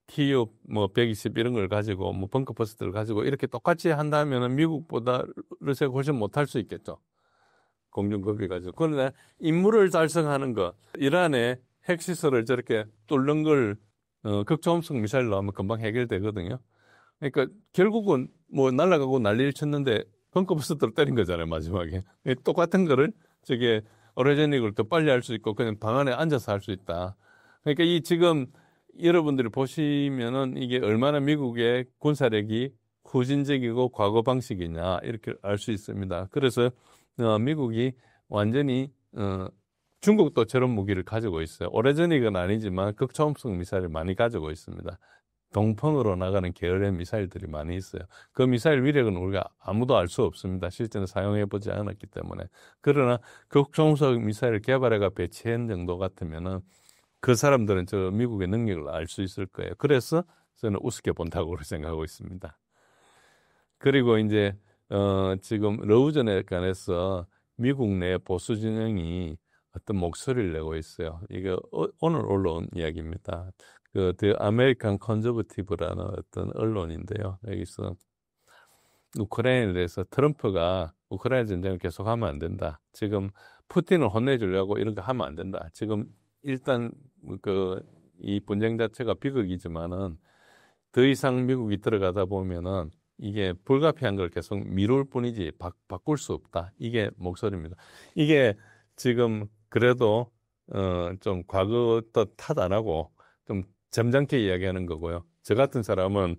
TU 뭐 120 이런 걸 가지고 뭐 벙커 버스트를 가지고 이렇게 똑같이 한다면은 미국보다 러시아가 훨씬 못할 수 있겠죠. 공중급이 가지고. 그런데 임무를 달성하는 거, 이란의 핵시설을 저렇게 뚫는 걸 극초음속 미사일로 하면 금방 해결되거든요. 그러니까 결국은 뭐 날아가고 난리를 쳤는데 벙커버스터로 때린 거잖아요, 마지막에. 똑같은 거를 저게 오레제닉을 더 빨리 할 수 있고 그냥 방 안에 앉아서 할 수 있다. 그러니까 이 지금 여러분들이 보시면은 이게 얼마나 미국의 군사력이 후진적이고 과거 방식이냐 이렇게 알 수 있습니다. 그래서 미국이 완전히 중국도 저런 무기를 가지고 있어요. 오래전이건 아니지만 극초음속 미사일을 많이 가지고 있습니다. 동풍으로 나가는 계열의 미사일들이 많이 있어요. 그 미사일 위력은 우리가 아무도 알 수 없습니다. 실제는 사용해보지 않았기 때문에. 그러나 극초음속 미사일을 개발해가 배치한 정도 같으면은 그 사람들은 저 미국의 능력을 알 수 있을 거예요. 그래서 저는 우습게 본다고 생각하고 있습니다. 그리고 이제 지금 러우전에 관해서 미국 내 보수 진영이 어떤 목소리를 내고 있어요. 이게 오늘 올라온 이야기입니다. 그 The American Conservative라는 어떤 언론인데요. 여기서 우크라이나에 대해서 트럼프가 우크라이나 전쟁을 계속하면 안 된다. 지금 푸틴을 혼내주려고 이런 거 하면 안 된다. 지금 일단 이 분쟁 자체가 비극이지만은 더 이상 미국이 들어가다 보면은 이게 불가피한 걸 계속 미룰 뿐이지 바꿀 수 없다. 이게 목소리입니다. 이게 지금 그래도 좀 과거 탓 안 하고 좀 점잖게 이야기하는 거고요. 저 같은 사람은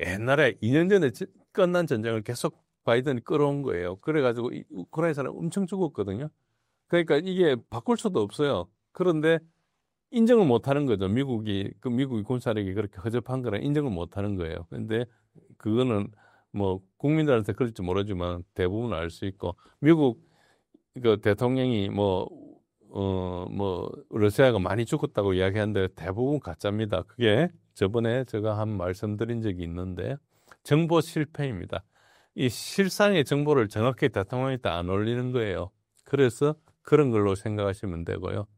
옛날에 2년 전에 끝난 전쟁을 계속 바이든이 끌어온 거예요. 그래가지고 우크라이나 사람 엄청 죽었거든요. 그러니까 이게 바꿀 수도 없어요. 그런데 인정을 못 하는 거죠. 미국이 군사력이 그렇게 허접한 거라 인정을 못 하는 거예요. 근데 그거는 뭐 국민들한테 그럴지 모르지만 대부분 알 수 있고 미국 그 대통령이 뭐 러시아가 많이 죽었다고 이야기하는데 대부분 가짜입니다. 그게 저번에 제가 한 말씀드린 적이 있는데 정보 실패입니다. 이 실상의 정보를 정확히 대통령한테 안 올리는 거예요. 그래서 그런 걸로 생각하시면 되고요.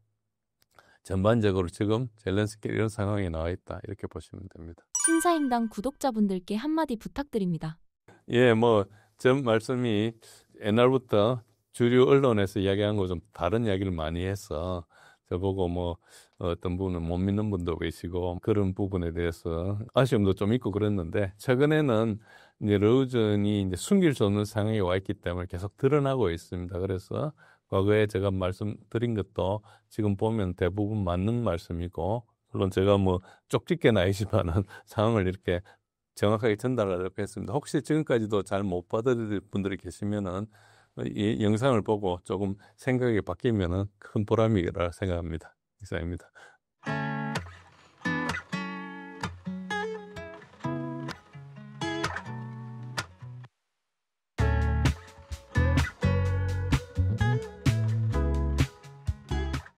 전반적으로 지금 젤렌스키 이런 상황에 나와 있다 이렇게 보시면 됩니다. 신사임당 구독자분들께 한마디 부탁드립니다. 예, 뭐 전 말씀이 옛날부터 주류 언론에서 이야기한 거 좀 다른 이야기를 많이 해서 저보고 뭐 어떤 분은 못 믿는 분도 계시고 그런 부분에 대해서 아쉬움도 좀 있고 그랬는데 최근에는 이제 러우전이 이제 숨길 수 없는 상황에 와 있기 때문에 계속 드러나고 있습니다. 그래서 과거에 제가 말씀드린 것도 지금 보면 대부분 맞는 말씀이고 물론 제가 뭐 쪽집게는 아니지만은 상황을 이렇게 정확하게 전달하려고 했습니다. 혹시 지금까지도 잘 못 받아들일 분들이 계시면은 이 영상을 보고 조금 생각이 바뀌면은 큰 보람이라 생각합니다. 이상입니다.